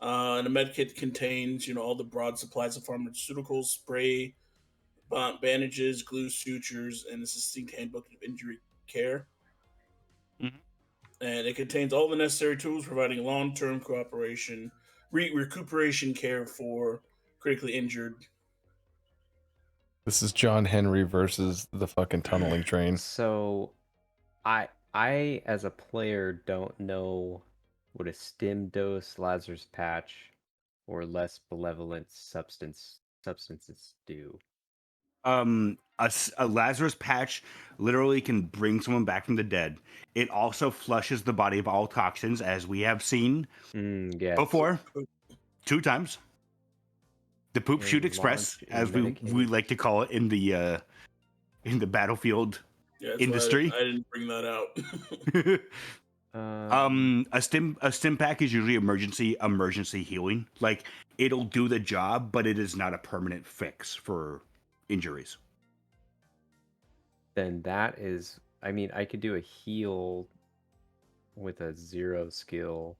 And the med kit contains, all the broad supplies of pharmaceuticals, spray, bandages, glue, sutures, and a succinct handbook of injury care. Mhm. And it contains all the necessary tools, providing long-term recuperation care for critically injured. This is John Henry versus the fucking tunneling train. So I as a player don't know what a stim dose, Lazarus patch, or less malevolent substances do. A Lazarus patch literally can bring someone back from the dead. It also flushes the body of all toxins, as we have seen Yes. before 2 times. The poop And shoot express, launch as and we medicate. like to call it in the battlefield Yeah, that's industry. why I didn't bring that out. A stim pack is usually emergency healing. Like, it'll do the job, but it is not a permanent fix for injuries. Then that is, I mean, I could do a heal with a 0 skill.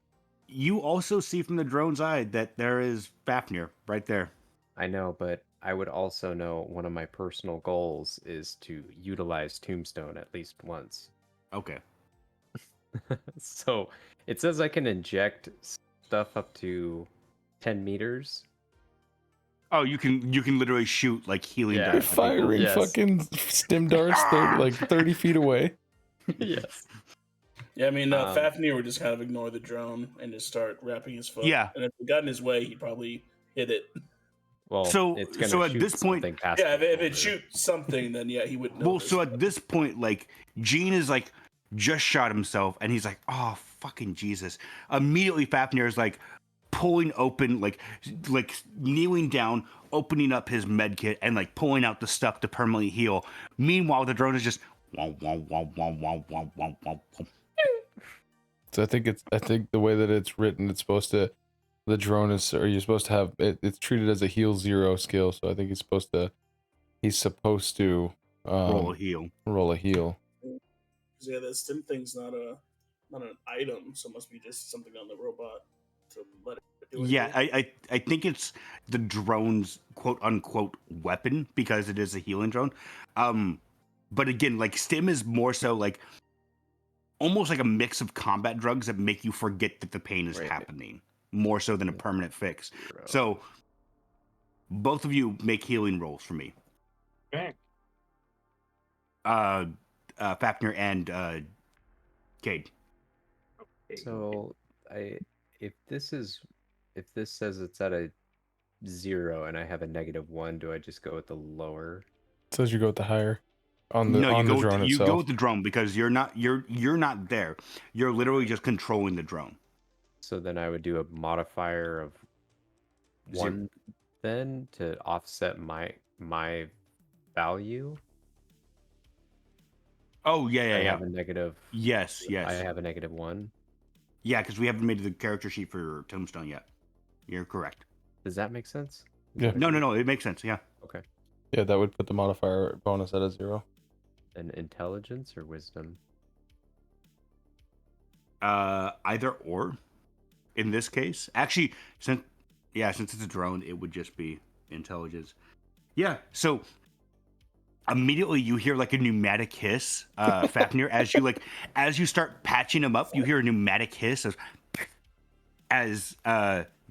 You also see from the drone's eye that there is Fafnir right there. I know, but I would also know one of my personal goals is to utilize Tombstone at least once. Okay. So it says I can inject stuff up to 10 meters. Oh, you can literally shoot like healing Yeah. darts. at people. Firing Yes. fucking stim darts 30 feet away. Yes. Yeah, I mean, Um, Fafnir would just kind of ignore the drone and just start wrapping his foot. Yeah. And if it got in his way, he'd probably hit it. Well, So- it's gonna so at shoot this point- something past Yeah, the if it shoulder. shoots something, then yeah, he would know. Well, so at this point, like Gene is like just shot himself, and he's like, "Oh fucking Jesus!" Immediately, Fafnir is like pulling open, like kneeling down, opening up his med kit, and like pulling out the stuff to permanently heal. Meanwhile, the drone is just. Womp, womp, womp, womp, womp, womp, womp, womp, womp. So I think the way that it's written, it's supposed to, the drone is, or you're supposed to have it, it's treated as a heal 0 skill. So I think he's supposed to Roll a heal. roll a heal. Yeah, that stim thing's not an item, so it must be just something on the robot to let it do it. Yeah, I think it's the drone's quote unquote weapon because it is a healing drone. But again, like stim is more so like almost like a mix of combat drugs that make you forget that the pain is Right. happening more so than a permanent fix. Zero. So both of you make healing rolls for me. Okay. Fafnir and Cayde. So if this says it's at a 0 and I have a -1, do I just go with the lower? It says you go with the higher on the No, on you the go drone with, you itself. go with the drone because you're not there. You're literally just controlling the drone. So then I would do a modifier of 1 then to offset my value. Oh yeah, I yeah, yeah. have a negative. Yes, yes. I have a -1. Yeah, because we haven't made the character sheet for Tombstone yet. You're correct. Does that make sense? Yeah. No, it makes sense. Yeah. Okay. Yeah, that would put the modifier bonus at a 0. An intelligence or wisdom? Either or. In this case, actually, since it's a drone, it would just be intelligence. Yeah. So immediately you hear like a pneumatic hiss, Fafnir, as you start patching him up. You hear a pneumatic hiss as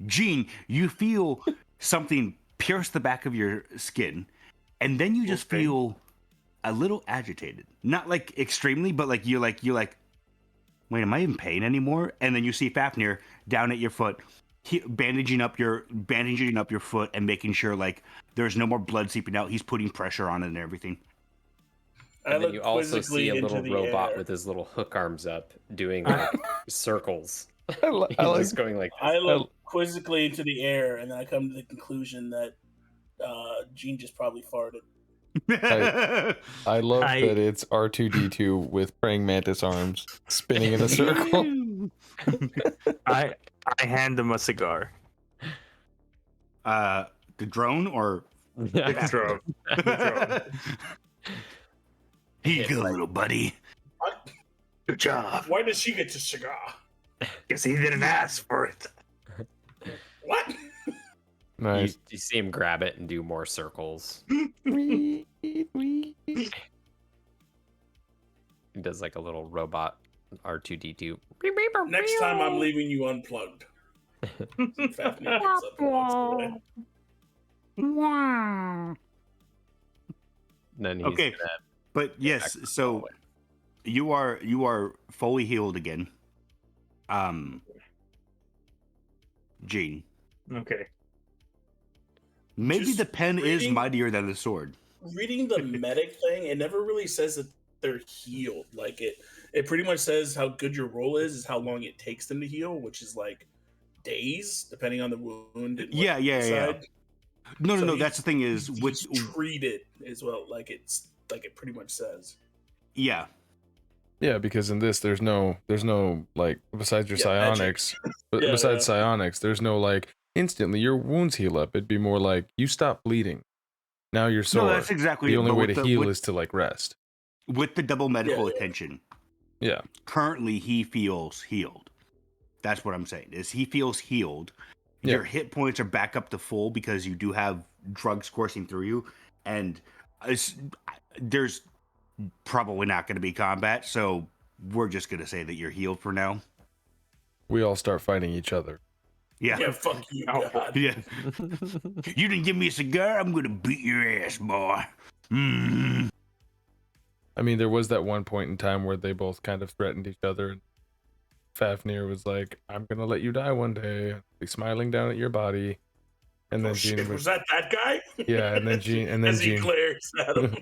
Gene, you feel something pierce the back of your skin, and then you just feel a little agitated. Not like extremely, but like you're like, wait, am I in pain anymore? And then you see Fafnir down at your foot, bandaging up your foot and making sure like there's no more blood seeping out. He's putting pressure on it and everything. I And then look you also quizzically see a into little the robot air. with his little hook arms up doing like circles. I He's like just going like I look quizzically into the air, and then I come to the conclusion that Gene just probably farted. I love that it's R2D2 with praying mantis arms spinning in a circle. I hand him a cigar. The drone or The drone. The drone. here you go, little buddy. Good job. Why does she get to cigar? Guess he didn't ask for it. What? Nice. you see him grab it and do more circles. He does like a little robot R2D2. Next time I'm leaving you unplugged. Fafnir gets up and walks away. Then he's Okay. gonna But yes, back so you are fully healed again. Gene. Okay. Maybe Just the pen is reading- mightier than the sword. Reading the medic thing, it never really says that they're healed. Like it pretty much says how good your roll is how long it takes them to heal, which is like days, depending on the wound. And Yeah. No, So that's the thing is with treat it as well. Like it pretty much says. yeah. Yeah, because in this there's no like besides your Yeah, magic. psionics, but Yeah, besides yeah. psionics, there's no like instantly your wounds heal up. It'd be more like you stop bleeding. Now you're sore. No, that's exactly the it, only but way with to the- heal with- is to like rest. With the double medical Yeah. attention. Yeah. Currently he feels healed. That's what I'm saying. Is he feels healed. Yeah. Your hit points are back up to full because you do have drugs coursing through you, and there's probably not going to be combat, so we're just going to say that you're healed for now. We all start fighting each other. Yeah. fuck you, Oh, God. Yeah. You didn't give me a cigar, I'm gonna beat your ass, boy. Mm. I mean, there was that one point in time where they both kind of threatened each other. And Fafnir was like, "I'm gonna let you die one day. I'll be smiling down at your body." And then Oh Jean shit, was, was that guy? yeah, and then As he Jean, glares at him.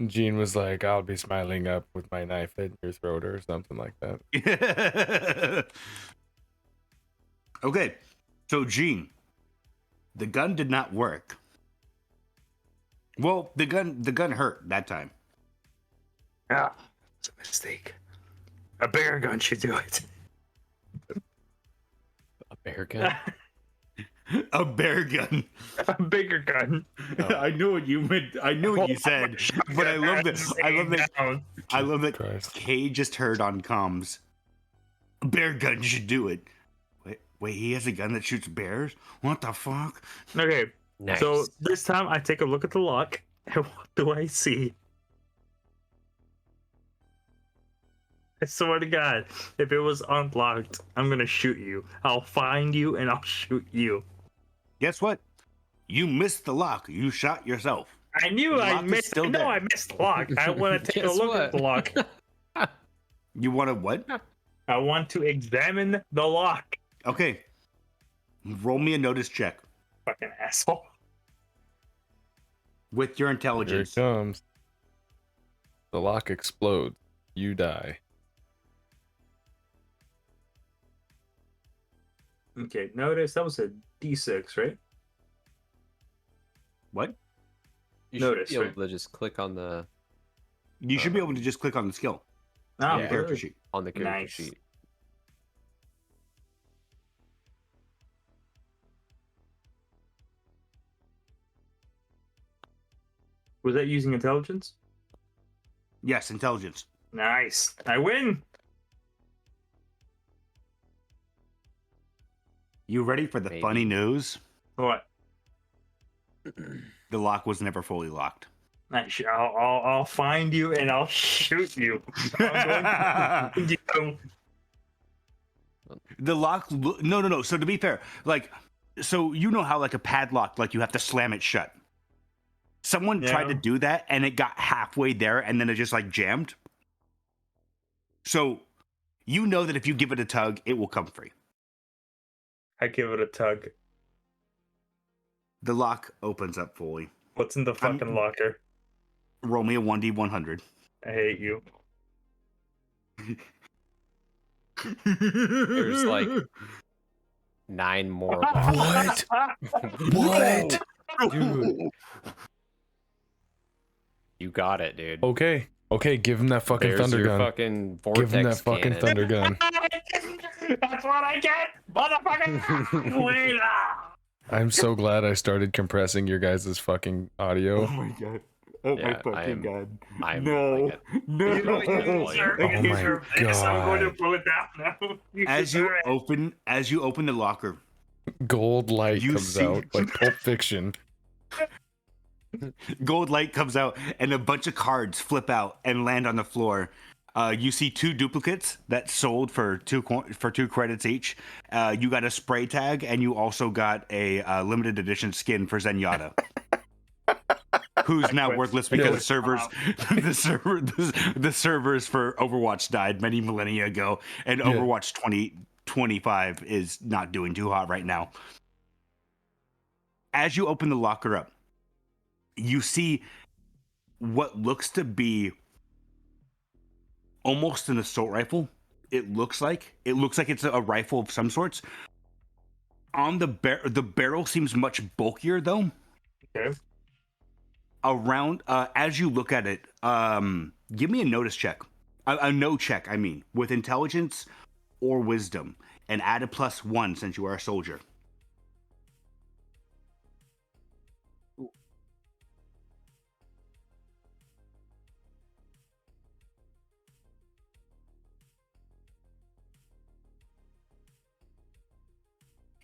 Jean was like, "I'll be smiling up with my knife in your throat," or something like that. Okay, so Gene, the gun did not work. Well, the gun hurt that time. Ah, it's a mistake. A bigger gun should do it. A bear gun. A bear gun. A bigger gun. Oh. I knew what you meant. I knew what you said, but I love that. Down. I love that. Christ. Cade just heard on comms. A bear gun should do it. Wait, he has a gun that shoots bears? What the fuck? Okay, Nice. so this time I take a look at the lock, and what do I see? I swear to God, if it was unlocked, I'm gonna shoot you. I'll find you and I'll shoot you. Guess what? You missed the lock. You shot yourself. I knew The I lock is missed. still I know there. I missed the lock. I want to take a Guess look at what? the lock. You want to what? I want to examine the lock. Okay. Roll me a notice check Fucking asshole. with your Here it intelligence. comes. The lock explodes. You die. Okay, notice that was a D6, right? What? You Notice, should be right? able to just click on the You should be able to just click on the skill Oh, on the Yeah. character sheet. character Nice. sheet. Was that using intelligence? Yes, intelligence. Nice. I win. You ready for the Maybe. funny news? What? The lock was never fully locked. I'll find you and I'll shoot you. I'm going to find you. The lock. No. So to be fair, like, so you know how like a padlock, like you have to slam it shut. Someone tried to Yeah. do that and it got halfway there and then it just like jammed. So you know that if you give it a tug, it will come free. I give it a tug. The lock opens up fully. What's in the fucking locker? Roll me a 1d100. I hate you. There's like 9 more. boxes. What? What? Dude. You got it, dude. Okay. Okay, give him that fucking There's thunder your gun. fucking vortex Give him that fucking cannon. thunder gun. That's what I get, motherfucker. Wait. I'm so glad I started compressing your guys' fucking audio. my god. Oh Yeah, god. I'm No. like it. No. You know, sir, Oh my your face, I'm going to God. pull it down now. As you open the locker, Gold light You comes see- out like Pulp Fiction. gold light comes out and a bunch of cards flip out and land on the floor. You see 2 duplicates that sold for 2 credits each. You got a spray tag and you also got a limited edition skin for Zenyatta. Who's now worthless because the servers, the servers for Overwatch died many millennia ago, and Yeah. Overwatch 2025 is not doing too hot right now. As you open the locker up, you see what looks to be almost an assault rifle. It looks like it's a rifle of some sorts. On the barrel seems much bulkier though. Okay. Around as you look at it, give me a notice check, a no check. I mean, with intelligence or wisdom, and add a +1 since you are a soldier.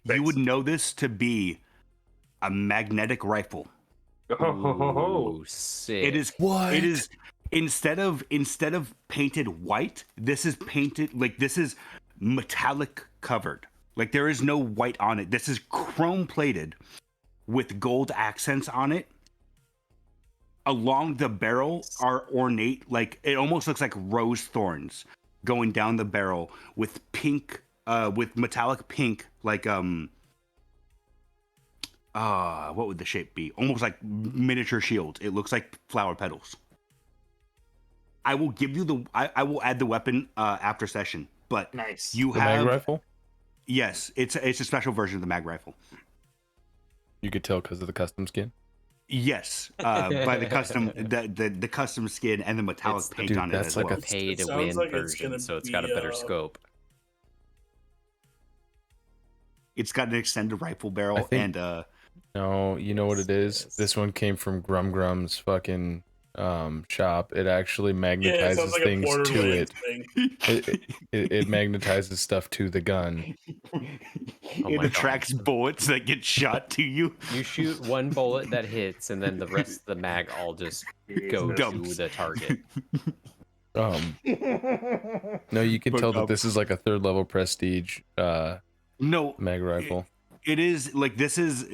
You would know this to be a magnetic rifle. Oh, Ooh, sick. It is What? It is instead of painted white, this is painted like this is metallic covered. Like there is no white on it. This is chrome plated with gold accents on it. Along the barrel are ornate, like it almost looks like rose thorns going down the barrel with pink, with metallic pink, like what would the shape be? Almost like miniature shields. It looks like flower petals. I will give you I will add the weapon after session, but Nice. you The have mag rifle? yes, it's a special version of the mag rifle. You could tell because of the custom skin. Yes, by the custom skin and the metallic It's the- paint Dude, on it that's as like well. a pay to Sounds win like it's version, gonna so it's got a be, better scope. It's got an extended rifle barrel think- and No, you know what Yes, it is? yes. This one came from Grum's fucking shop. It actually Yeah, it magnetizes sounds like a things to Borderlands it. thing. It magnetizes stuff to the gun. Oh it my attracts bullets that get shot to you. You shoot one bullet that hits, and then the rest of the mag all just go to Dumps. the target. No, you can But, tell that this is like a 3rd level prestige No, mag rifle. it is like this is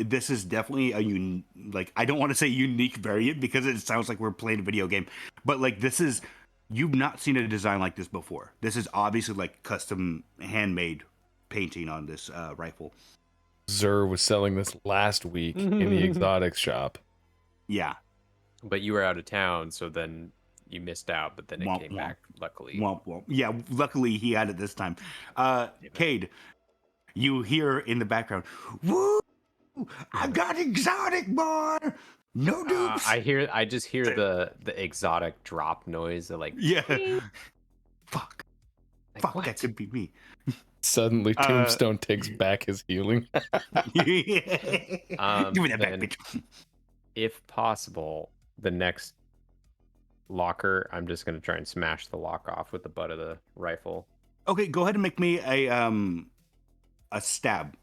definitely a like I don't want to say unique variant because it sounds like we're playing a video game, but like this is you've not seen a design like this before. This is obviously like custom handmade painting on this rifle. Zur was selling this last week in the exotics shop. Yeah. But you were out of town, so then you missed out, but then it Womp came womp. back, luckily. Womp womp. Yeah, luckily he had it this time. Cayde, you hear in the background, "Woo! I got exotic, boy! No dupes!" I just hear the exotic drop noise of like, Yeah. Fuck. like, Fuck, what? that could be me. Suddenly, Tombstone takes back his healing. Give me that back, then bitch. if possible, the next locker, I'm just gonna try and smash the lock off with the butt of the rifle. Okay, go ahead and make me a stab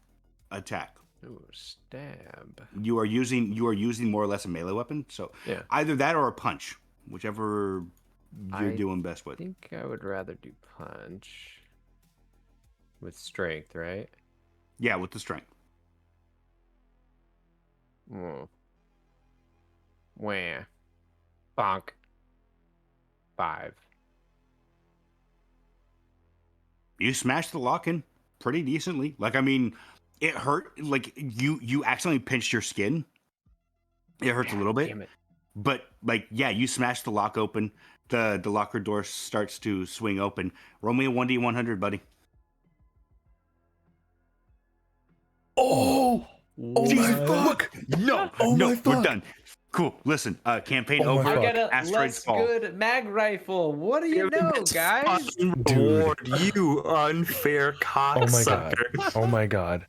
attack. Ooh, stab. You are using more or less a melee weapon, so Yeah. either that or a punch, whichever you're I doing best with. I think I would rather do punch with strength, right? Yeah, with the strength. Wah. Bonk. 5. You smashed the lock in pretty decently. Like, I mean, it hurt. Like, you accidentally pinched your skin. It hurts a little bit. Damn it. But, like, yeah, you smashed the lock open. The locker door starts to swing open. Roll me a 1d100, buddy. Oh! Oh my fuck! No, Oh no, my we're fuck. done. Cool. Listen, campaign Oh my over. fuck. I got a Asteroids less fall. good mag rifle. What do you know, guys? Fucking Dude. reward, you unfair Oh my god. cocksucker. Oh my god.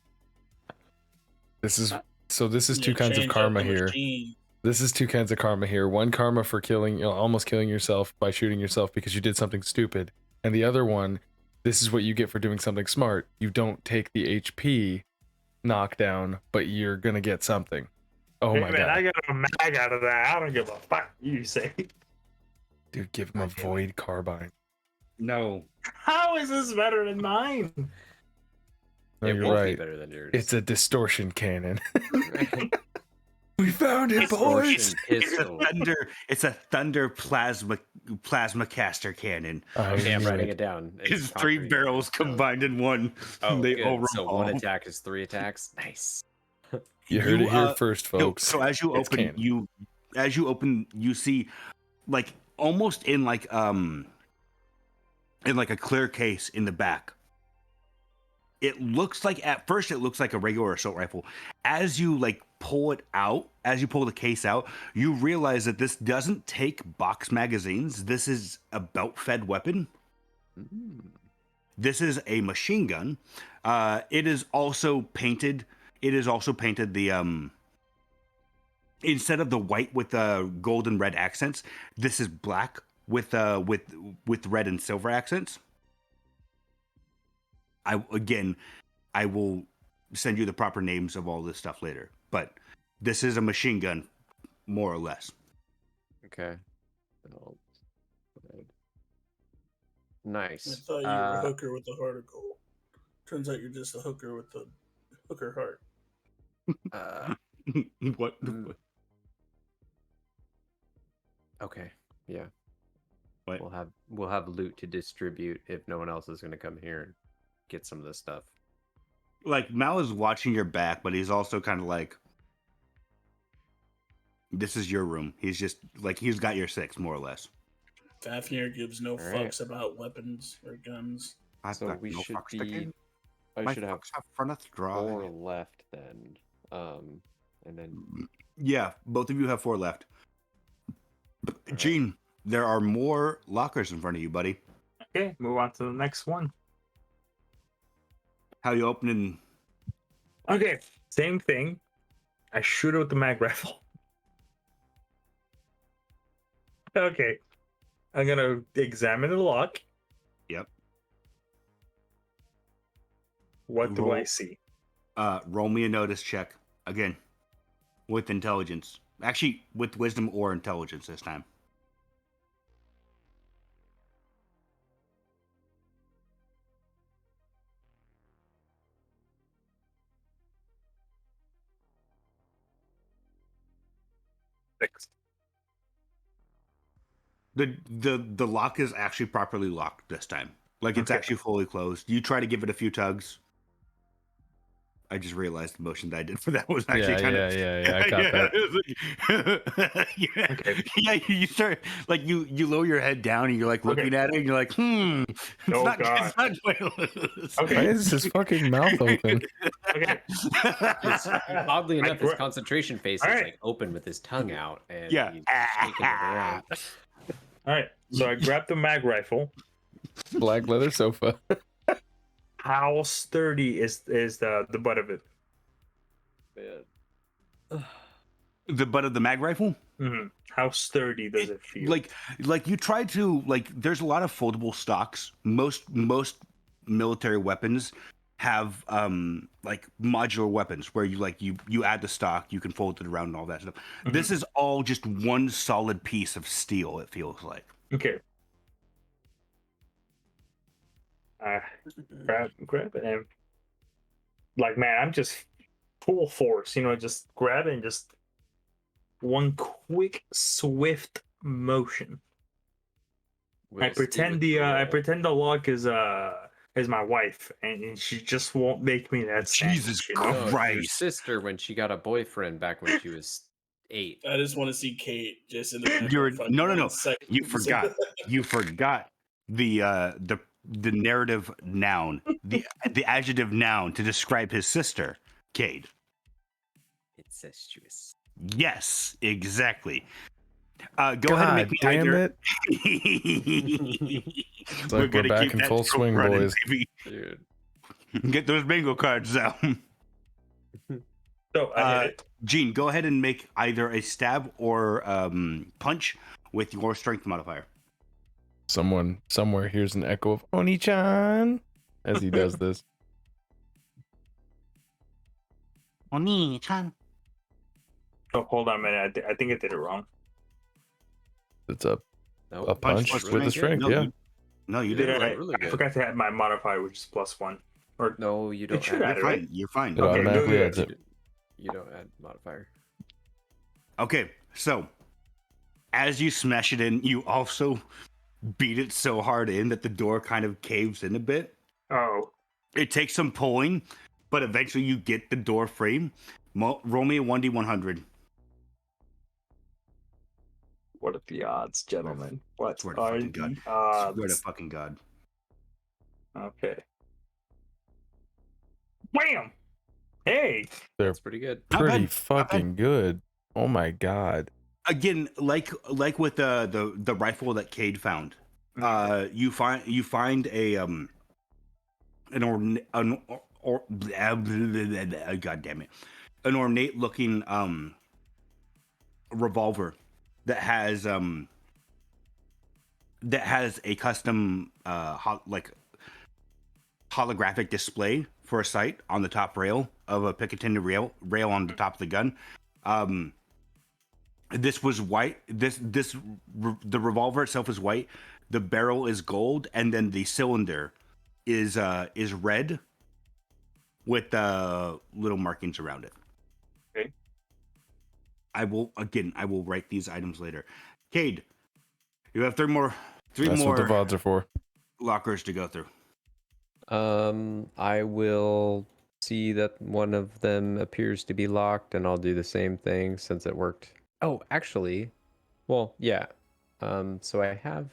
This is two Yeah, kinds of change up karma the here. machine. This is two kinds of karma here. One karma for almost killing yourself by shooting yourself because you did something stupid. And the other one, this is what you get for doing something smart. You don't take the HP knockdown, but you're gonna get something. Oh Hey, my man, god. I got a mag out of that. I don't give a fuck. You say. Dude, give him a void carbine. No. How is this better than mine? No, It you're won't be right. better than yours. It's a distortion cannon. We found it, Distortion boys. pistol. It's a thunder plasma caster cannon. Okay, I'm knew writing it. it down. It's 3 concrete. barrels combined in one. Oh, They good. all So roll. one attack is 3 attacks. Nice. You heard it here first, No, folks. so as you It's open, canon. you see, like almost in like a clear case in the back. It looks like at first it looks like a regular assault rifle. As you like pull it out, as you pull the case out, you realize that this doesn't take box magazines. This is a belt-fed weapon. This is a machine gun. It is also painted. It is also painted the instead of the white with the gold and red accents, this is black with red and silver accents. I will send you the proper names of all this stuff later, but this is a machine gun, more or less. Okay. I Nice. thought you were a hooker with a heart of gold. Turns out you're just a hooker with a hooker heart. What? Mm. Okay. Yeah. What? We'll have loot to distribute if no one else is going to come here and get some of this stuff. Like, Mal is watching your back, but he's also kind of like, this is your room. He's just like, he's got your 6 more or less. Fafnir gives no Alright. fucks about weapons or guns. I've So got we no should fucks to be. give. I My should have fucks have front of draw. 4 left then. And then Yeah, both of you have 4 left. Alright. Gene, there are more lockers in front of you, buddy. Okay, move on to the next one. How you opening? Okay, same thing. I shoot it with the mag rifle. Okay, I'm gonna examine the lock. Yep. What do I Roll. see? Roll me a notice check again with intelligence. Actually, with wisdom or intelligence this time. Six. The lock is actually properly locked this time. Like, it's Okay. actually fully closed. You try to give it a few tugs. I just realized the motion that I did for that was actually kind of I caught that. yeah. Okay. Yeah, you start like you lower your head down and you're like looking at it and you're like, it's Oh, not God. it's not joyless. Okay. Why is his fucking mouth open? Okay. oddly enough, his gra- concentration face All is right. like open with his tongue out, and Yeah. he's shaking it around. All right. So I grabbed the mag rifle. Black leather sofa. How sturdy is the butt of it? Man. The butt of the mag rifle? Mm-hmm. How sturdy does it feel? Like you try to there's a lot of foldable stocks. Most military weapons have like modular weapons where you add the stock, you can fold it around and all that stuff. Mm-hmm. This is all just one solid piece of steel, it feels like. Okay. Grab it and like, man, I'm just full force, just grab it and just one quick swift motion. I pretend the lock is my wife, and she just won't make me that Jesus sandwich, you know? No, your Christ. sister when she got a boyfriend back when she was 8. I just want to see Kate just in the background. You're for no. 1 second. You forgot. You forgot the narrative noun, the adjective noun to describe his sister, Cayde. Incestuous. Yes, exactly. Go ahead and make me damn either. It's like we're back in full swing, boys. Baby. Dude. Get those bingo cards out. So I hit it. Gene, go ahead and make either a stab or punch with your strength modifier. Someone somewhere hears an echo of Oni-chan as he does this. Oni-chan. Oh, hold on a minute. I think I did it wrong. It's a Nope. punch plus with the strength, yeah. No, you Did did it I? right. really I good. forgot to add my modifier, which is +1. Or No, you don't. should add add You're it, fine. right? You're fine. It Okay, automatically good. adds it. You don't add modifier. Okay, so as you smash it in, you also beat it so hard in that the door kind of caves in a bit. Oh, It takes some pulling, but eventually you get the door free. Roll me a 1d100. what are the odds, gentlemen? What Swear to are fucking God. the odds? Swear to fucking God. Okay. Wham! Hey! They're That's pretty good. Not pretty bad, fucking good. Oh my god. Again, like with the rifle that Cayde found, you find a God damn it, an ornate looking revolver that has a custom holographic display for a sight on the top rail of a Picatinny rail on the top of the gun. This was white. The revolver itself is white. The barrel is gold, and then the cylinder is red with little markings around it. Okay. I will write these items later. Cayde, you have three more That's what the VODs are for. lockers to go through. I will see that one of them appears to be locked, and I'll do the same thing since it worked. Oh, actually, well, yeah. So I have.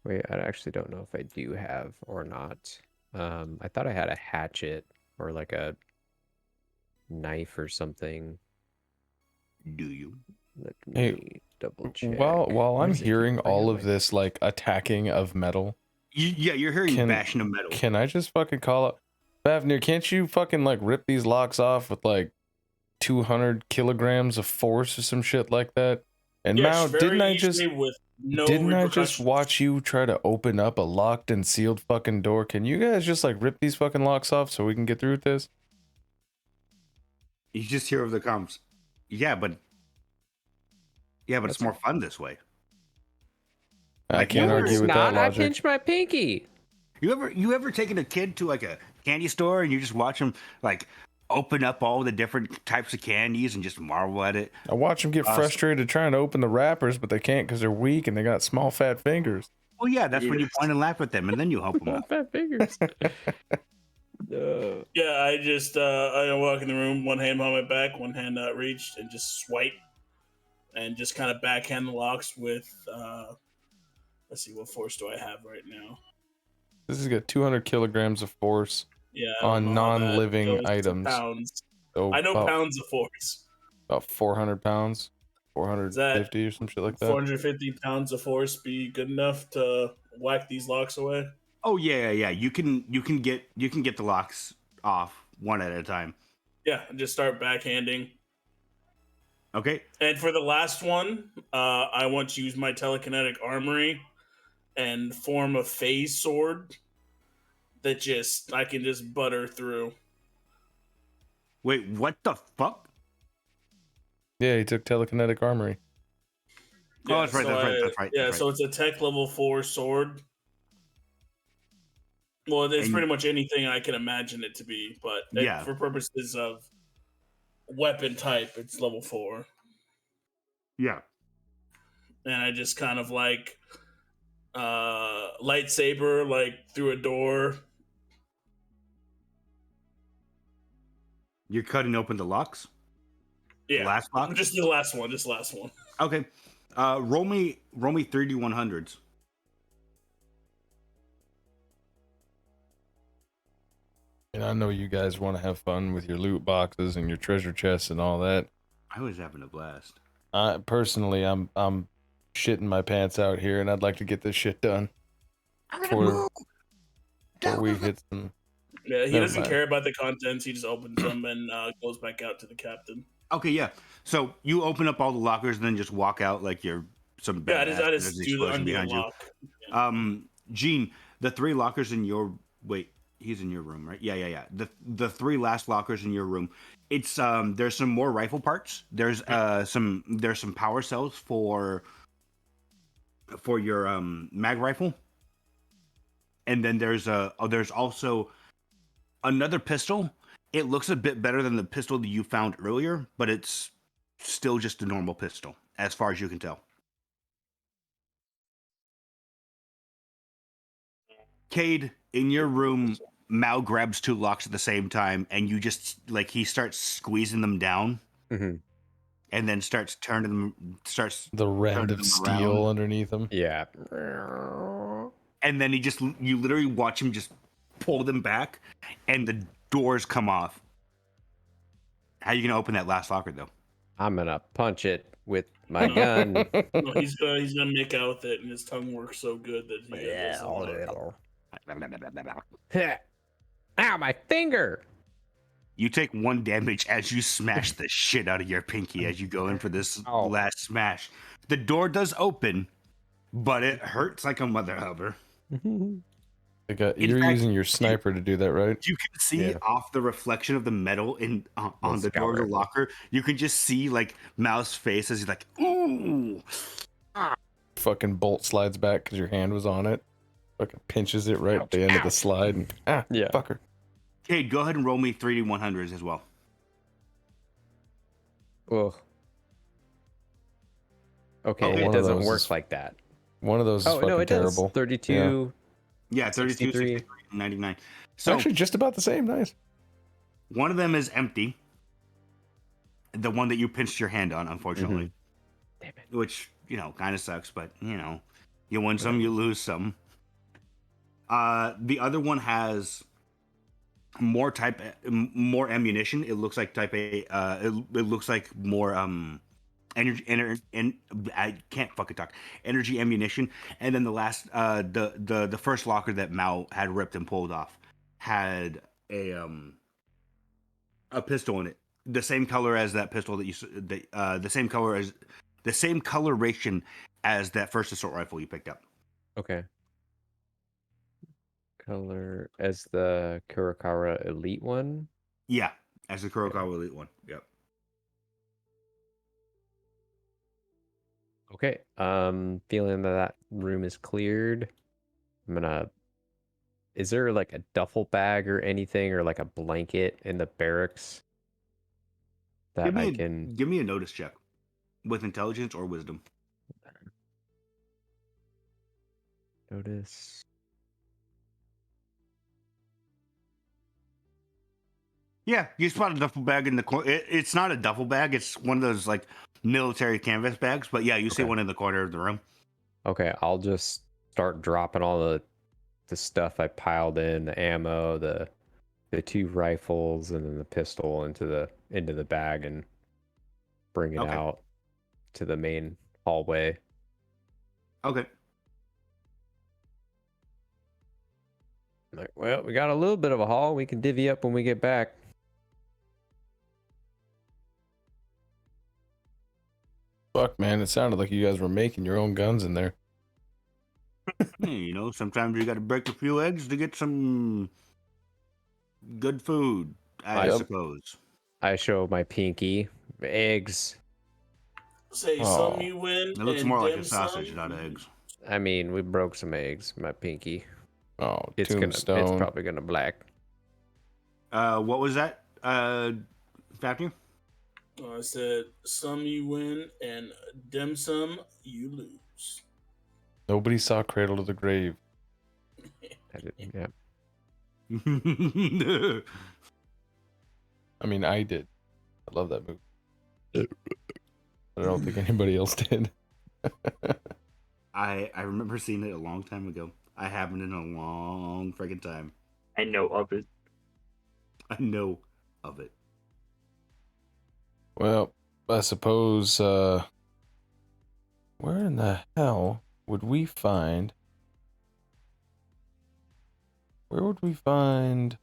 Wait, I actually don't know if I do have or not. I thought I had a hatchet or like a knife or something. Do you? Let Hey, me double check. While I'm Where's it? hearing Oh, yeah, all my- of this like attacking of metal, You're hearing bashing of metal. can I just fucking call up Fafnir? Can't you fucking like rip these locks off with like 200 kilograms of force or some shit like that? And Yes, Mao, very didn't I easily with no didn't I just repercussions. watch you try to open up a locked and sealed fucking door? Can you guys just like rip these fucking locks off so we can get through with this? You just hear of the comms. Yeah, but it's That's more fun this way. I Like, can't no, argue it's with not. that I logic. pinched my pinky. You ever taken a kid to like a candy store and you just watch them like open up all the different types of candies and just marvel at it? I watch them get frustrated trying to open the wrappers, but they can't because they're weak and they got small fat fingers. Well, yeah, that's when you point and laugh at them, and then you help them Small out. fat fingers. Yeah, I just I walk in the room, one hand on my back, one hand outreached, and just swipe, and just kind of backhand the locks with. Let's see, what force do I have right now? This has got 200 kilograms of force Yeah, I don't on know how that non-living goes to items. Pounds. So I know about, pounds of force. about 400 pounds, 450 or some shit like that. 450 pounds of force be good enough to whack these locks away? Oh yeah. You can get the locks off one at a time. Yeah, and just start backhanding. Okay. And for the last one, I want to use my telekinetic armory and form a phase sword that I can just butter through. Wait, what the fuck? Yeah, he took telekinetic armory. Oh, that's right. Yeah, That's so right. it's a tech level 4 sword. Well, it's And- pretty much anything I can imagine it to be, but Yeah. for purposes of weapon type, it's level 4. Yeah. And I just kind of like lightsaber like through a door. You're cutting open the locks. Yeah, The last lock. just the last one. Just the last one. Okay. Roll me 3D100s. And I know you guys want to have fun with your loot boxes and your treasure chests and all that. I was having a blast. Personally, I'm shitting my pants out here, and I'd like to get this shit done before we hit some. Yeah, he Never doesn't mind. care about the contents. He just opens them and goes back out to the captain. Okay, yeah. So you open up all the lockers and then just walk out like you're some Yeah, I badass. just There's an do the explosion undo behind you. lock. Gene, the 3 lockers in your he's in your room, right? Yeah. The 3 last lockers in your room. It's there's some more rifle parts. There's some power cells for your mag rifle. And then there's also another pistol. It looks a bit better than the pistol that you found earlier, but it's still just a normal pistol as far as you can tell. Cayde, in your room, Mao grabs 2 locks at the same time, and you just like he starts squeezing them down, Mhm. and then starts turning The rend turning of them steel around. underneath them. Yeah. And then you literally watch him just pull them back, and the doors come off. How you gonna open that last locker though? I'm gonna punch it with my gun. No, he's gonna make out with it, and his tongue works so good that he does a lot. Ow, my finger! You take 1 damage as you smash the shit out of your pinky as you go in for this Oh. last smash. The door does open, but it hurts like a mother hubber. You're fact, using your sniper to do that, right? You can see Yeah. off the reflection of the metal on the door of the scour. locker. You can just see like Mao's face as he's like, "Ooh." Fucking bolt slides back because your hand was on it. Fucking pinches it right at the end of the slide. And, Yeah. fucker. Cade, go ahead and roll me 3D 100s as well. Ugh. Okay, Okay. it One of doesn't those work is- like that. One of those is Oh fucking no, it does. terrible. 32. Yeah, 32, 63. 63, and 99. It's So actually just about the same. Nice. one of them is empty. The one that you pinched your hand on, unfortunately. Damn it. Which, kind of sucks, but, you win some, you lose some. The other one has more ammunition. It looks like type A. It looks like more I can't fucking talk. Energy ammunition, and then the last, the first locker that Mao had ripped and pulled off had a pistol in it, the same color as that pistol that the same coloration as that first assault rifle you picked up. Okay. Color as the Kurokawa Elite one. Yeah, as the Kurokawa Elite one. Yep. Okay. Feeling that room is cleared. I'm gonna. Is there like a duffel bag or anything, or like a blanket in the barracks that I can? Give me a notice check with intelligence or wisdom. Notice. Yeah, you spot a duffel bag in the corner. It's not a duffel bag. It's one of those like military canvas bags. But yeah, you see Okay. one in the corner of the room. Okay, I'll just start dropping all the stuff I piled in, the ammo, the 2 rifles, and then the pistol into the bag and bring it Okay. out to the main hallway. Okay. Like, well, we got a little bit of a haul. We can divvy up when we get back. Fuck, man. It sounded like you guys were making your own guns in there. Hey, sometimes you got to break a few eggs to get some good food, I Yep. suppose. I show my pinky. Eggs. Say Oh. some you win. It looks and more like dim a sausage, sum. not eggs. I mean, we broke some eggs. My pinky. Oh, It's tombstone. probably gonna black. What was that, Fafnir? I said some you win and dim sum you lose. Nobody saw Cradle to the Grave. I didn't, yeah. I mean, I did. I love that movie. I don't think anybody else did. I remember seeing it a long time ago. I haven't in a long friggin' time. I know of it. I know of it. Well, I suppose, where in the hell would we find... Where would we find...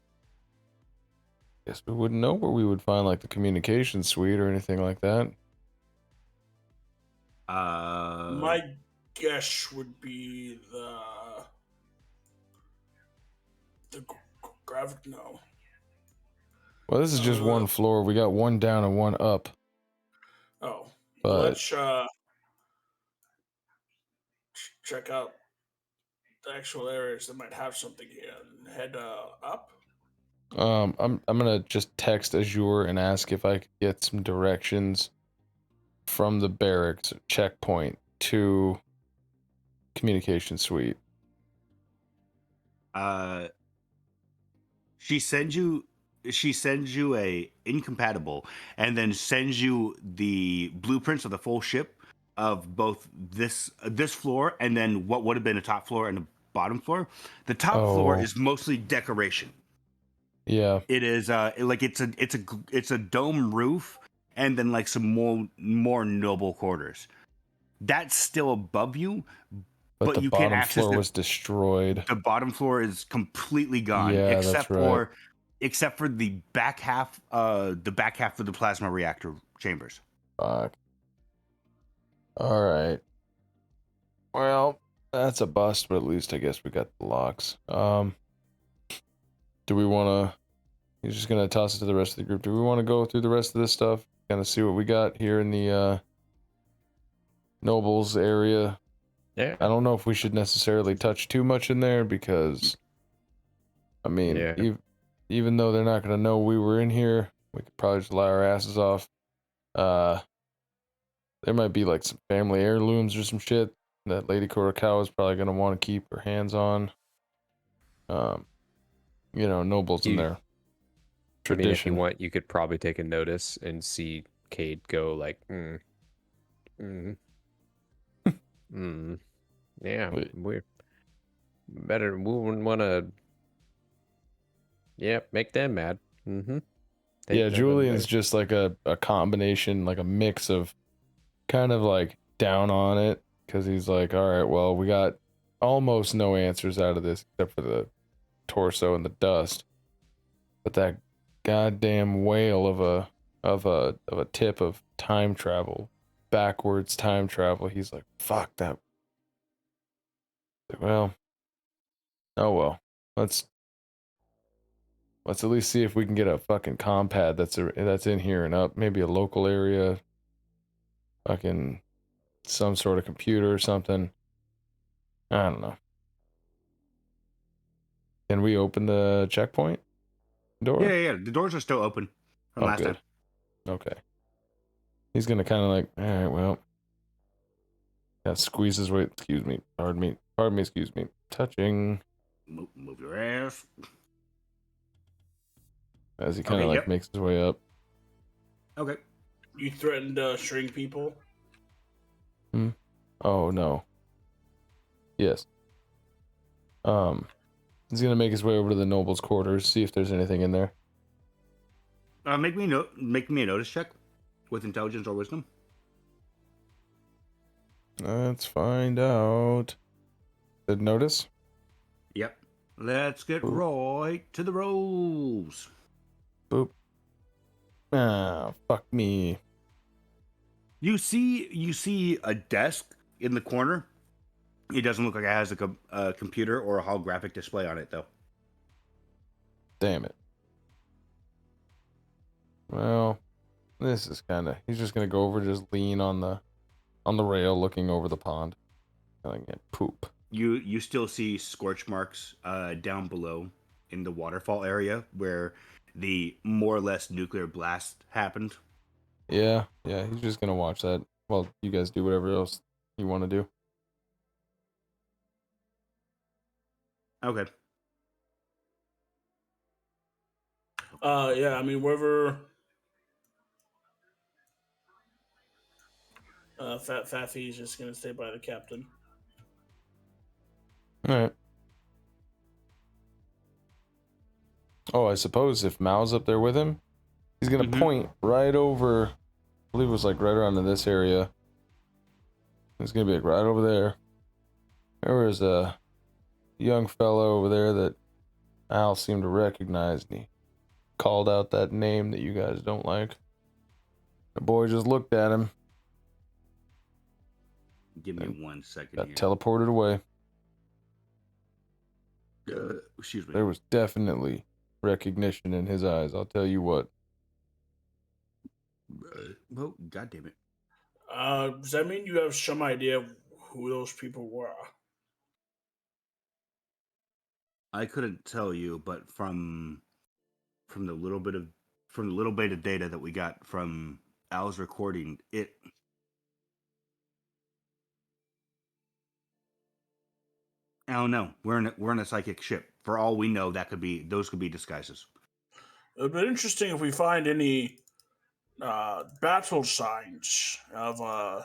Guess we wouldn't know where we would find, like, the communication suite or anything like that. My guess would be the graphic. No. Well, this is just one floor. We got one down and one up. Oh, But let's check out the actual areas that might have something here and head up. I'm gonna just text Azure and ask if I could get some directions from the barracks checkpoint to communication suite. She sends you a incompatible and then sends you the blueprints of the full ship of both this floor and then what would have been a top floor and a bottom floor. The top floor is mostly decoration. Yeah. It is like it's a dome roof and then like some more noble quarters. That's still above you, But the you can't bottom access floor was destroyed. The bottom floor is completely gone, Yeah, except that's right. except for the back half of the plasma reactor chambers. Fuck. All right. Well, that's a bust, but at least I guess we got the locks. Do we want to... He's just going to toss it to the rest of the group. Do we want to go through the rest of this stuff? Kind of see what we got here in the Nobles area. Yeah. I don't know if we should necessarily touch too much in there because... I mean, Yeah. even though they're not gonna know we were in here, we could probably just lie our asses off. There might be like some family heirlooms or some shit that Lady Kurokawa is probably gonna want to keep her hands on. Nobles in You- their I mean, if you tradition. want, you could probably take a notice and see Cayde go like, yeah, Wait. we wouldn't want to, make them mad. Yeah, Julian's just like a combination, like a mix of kind of like down on it because he's like, all right, well, we got almost no answers out of this except for the torso and the dust, but that goddamn whale of a tip of time travel, backwards time travel. He's like, fuck that. Well, oh well, let's at least see if we can get a fucking compad that's in here and up, maybe a local area, fucking some sort of computer or something. I don't know. Can we open the checkpoint door? Yeah. The doors are still open from last good. time. Okay. He's gonna kind of like, all right, well, yeah, squeeze his way. Excuse me. Pardon me. Excuse me. Touching. Move your ass. As he kind of makes his way up. Okay. You threatened to string people. Oh no. Yes. He's gonna make his way over to the noble's quarters, see if there's anything in there. Make me a notice check with intelligence or wisdom. Let's find out. Did notice? Yep. Let's get right to the rolls. Boop. Ah, fuck me. You see a desk in the corner. It doesn't look like it has a computer or a holographic display on it, though. Damn it. Well, this is kind of... He's just gonna go over, just lean on the rail, looking over the pond. Kind of get poop. You still see scorch marks down below in the waterfall area where the more or less nuclear blast happened. Yeah, he's just gonna watch that. Well, you guys do whatever else you want to do. Okay. Yeah, I mean, wherever Faffy's just gonna stay by the captain. Alright. Oh, I suppose if Mao's up there with him, he's gonna point right over, I believe it was like right around in this area. It's gonna be like right over there. There was a young fellow over there that Al seemed to recognize, and he called out that name that you guys don't like. The boy just looked at him. Give me 1 second Got here. teleported away. Excuse me. There was definitely recognition in his eyes, I'll tell you what. Well, God damn it. Does that mean you have some idea of who those people were? I couldn't tell you, but from the little bit of data that we got from Al's recording, I don't know. We're in a psychic ship. For all we know, those could be disguises. It would be interesting if we find any battle signs of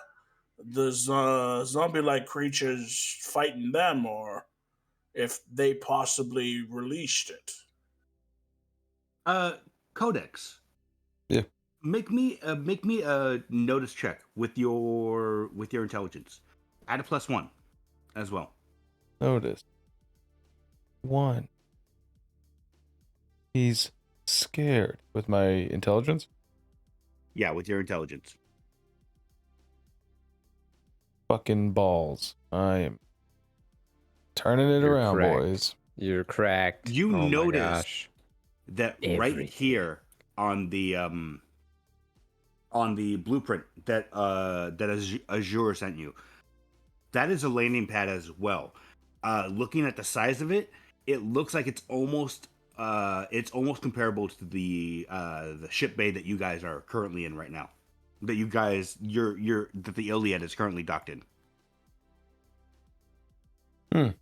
the zombie-like creatures fighting them, or if they possibly released it. Codex. Yeah. Make me a notice check with your intelligence. Add a +1 as well. Notice. 1. He's scared with my intelligence. Yeah, with your intelligence. Fucking balls. I am turning it You're around, cracked. boys. You're cracked. You oh notice my gosh. that right here on the blueprint that Azure sent you, that is a landing pad as well. Looking at the size of it, it looks like it's almost it's almost comparable to the ship bay that you guys are currently in right now. That you guys, that the Illiad is currently docked in. Is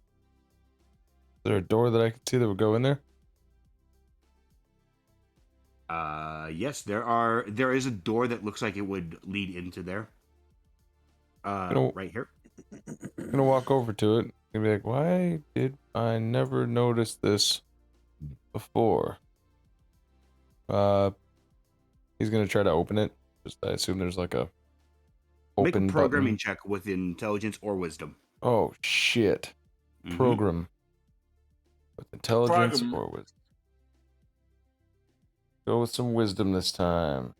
there a door that I can see that would go in there? Yes, there is a door that looks like it would lead into there. Right here. I'm gonna walk over to it and be like, why did I never notice this before? He's gonna try to open it. Just I assume there's like a open Make a programming button. check with intelligence or wisdom. Oh shit. Mhm. Program. With intelligence Program. or wisdom. Go with some wisdom this time.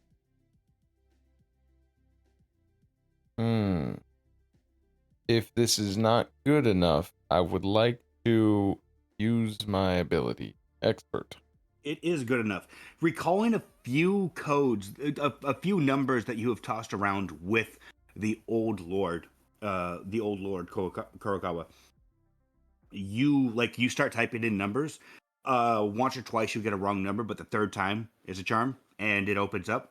If this is not good enough, I would like to use my ability. Expert. It is good enough. Recalling a few codes, a few numbers that you have tossed around with the old lord Kurokawa. You start typing in numbers. Once or twice you get a wrong number, but the third time is a charm, and it opens up.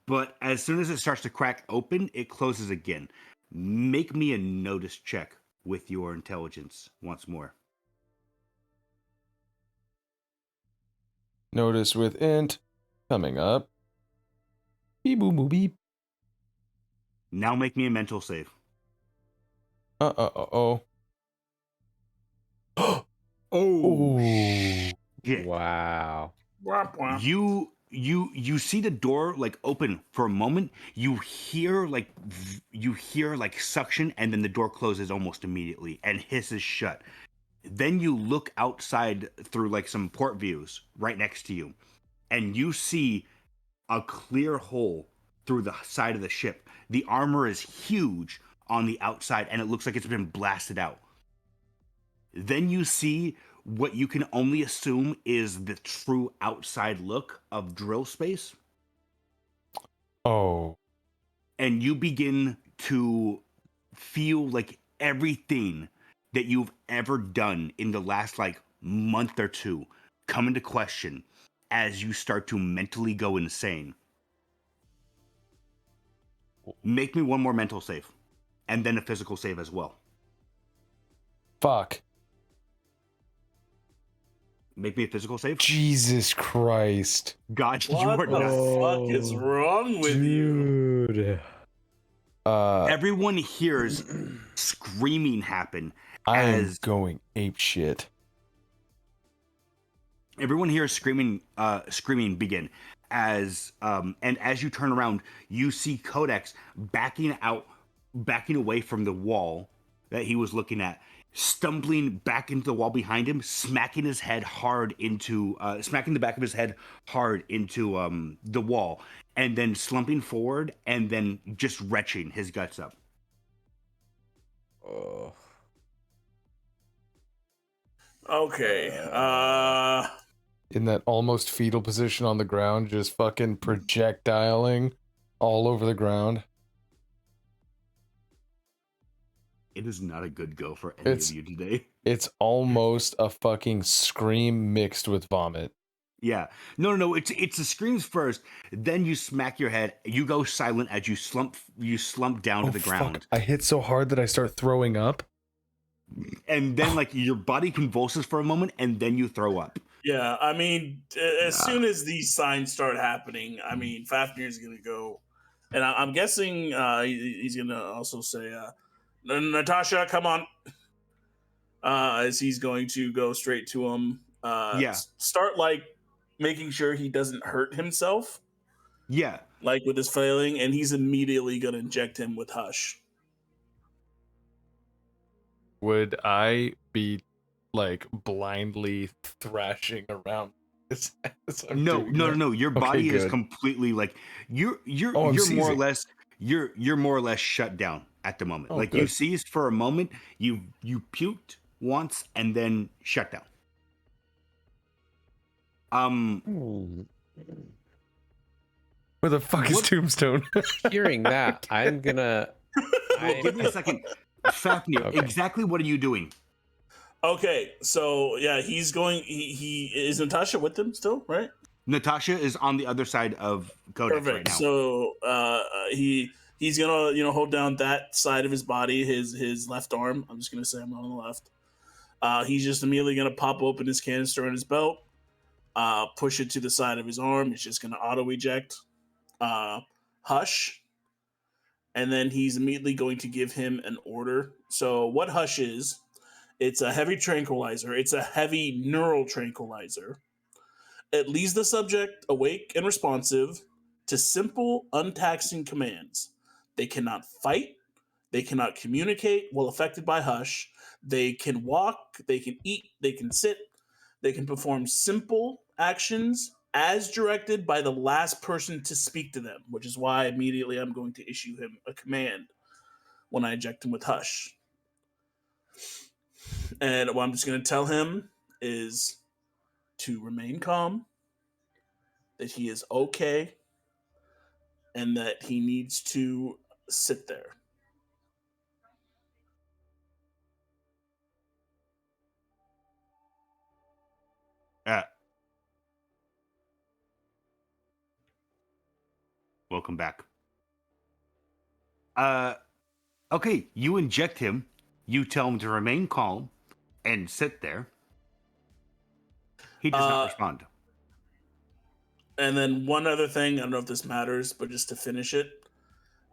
But as soon as it starts to crack open, it closes again. Make me a notice check with your intelligence once more. Notice with int coming up. Beep boop boop beep. Now make me a mental save. Oh. Oh shit. Wow. Womp womp. You see the door like open for a moment. You hear like suction, and then the door closes almost immediately and hisses shut. Then you look outside through like some port views right next to you, and you see a clear hole through the side of the ship. The armor is huge on the outside, and it looks like it's been blasted out. Then you see what you can only assume is the true outside look of drill space. Oh. And you begin to feel like everything that you've ever done in the last like month or two come into question as you start to mentally go insane. Make me one more mental save, and then a physical save as well. Fuck. Make me a physical save. Jesus Christ. God, you What are the not. fuck is wrong with you? Dude. Everyone hears screaming happen. I am as going ape shit. everyone hears screaming begin as and as you turn around, you see Codex backing away from the wall that he was looking at, stumbling back into the wall behind him, smacking the back of his head hard into the wall, and then slumping forward and then just retching his guts up. Oh. Okay. In that almost fetal position on the ground, just fucking projectiling all over the ground. It is not a good go for any of you today. It's almost a fucking scream mixed with vomit. Yeah. No. It's the screams first. Then you smack your head. You go silent as you slump down to the ground. Fuck. I hit so hard that I start throwing up. And then like your body convulses for a moment, and then you throw up. Yeah, I mean, as soon as these signs start happening, I mean, Fafnir's gonna go, and I'm guessing he's gonna also say, "Natasha, come on," as he's going to go straight to him. Start like making sure he doesn't hurt himself. Yeah, like with his flailing, and he's immediately gonna inject him with Hush. Would I be like blindly thrashing around this? No. Your body is good. completely like you're more or less you're more or less shut down at the moment. Like good. you seized for a moment, you puked once and then shut down. Where the fuck is Tombstone? Hearing that, I'm gonna. Give me a second. Fafnir, Okay. exactly what are you doing? Okay, so yeah, he's going. He is Natasha with him still, right? Natasha is on the other side of Codex right Perfect. now. So he's gonna hold down that side of his body, his left arm. I'm just gonna say I'm on the left. He's just immediately gonna pop open his canister on his belt, push it to the side of his arm. It's just gonna auto eject. Hush, and then he's immediately going to give him an order. So what Hush is? It's a heavy tranquilizer. It's a heavy neural tranquilizer. It leaves the subject awake and responsive to simple, untaxing commands. They cannot fight. They cannot communicate while affected by Hush. They can walk. They can eat. They can sit. They can perform simple actions as directed by the last person to speak to them, which is why immediately I'm going to issue him a command when I eject him with Hush. And what I'm just going to tell him is to remain calm, that he is okay, and that he needs to sit there. Welcome back. Okay, you inject him. You tell him to remain calm and sit there. He does not respond. And then one other thing, I don't know if this matters, but just to finish it,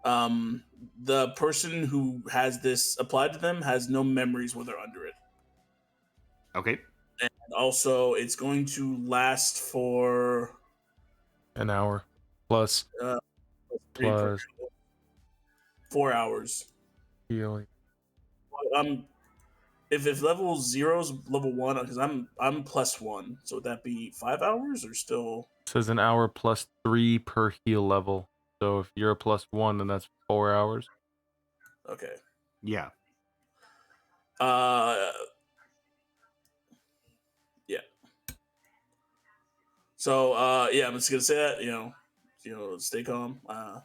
the person who has this applied to them has no memories while they're under it. Okay. And also, it's going to last for an hour plus 4 hours. healing. If level 0 is level 1, because I'm +1, so would that be 5 hours or still? It says an hour plus 3 per heal level. So if you're a +1, then that's 4 hours. Okay. Yeah. Yeah. So yeah, I'm just gonna say that stay calm. I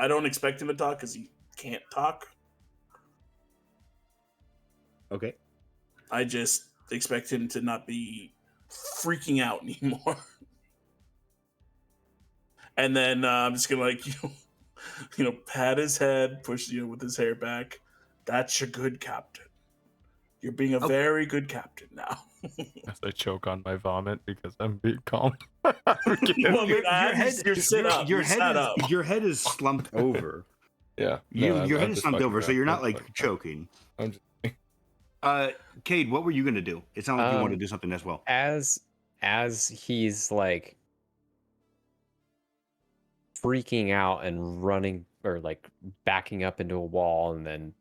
don't expect him to talk because he can't talk. Okay. I just expect him to not be freaking out anymore. And then I'm just gonna pat his head, push with his hair back. That's your good captain. You're being a very good captain now. As I choke on my vomit because I'm being calm. Your head is slumped over. Yeah. Your head is slumped over, so you're not like choking. I'm just Cayde, what were you gonna do? It sounded like you wanted to do something as well. As he's like freaking out and running or like backing up into a wall and then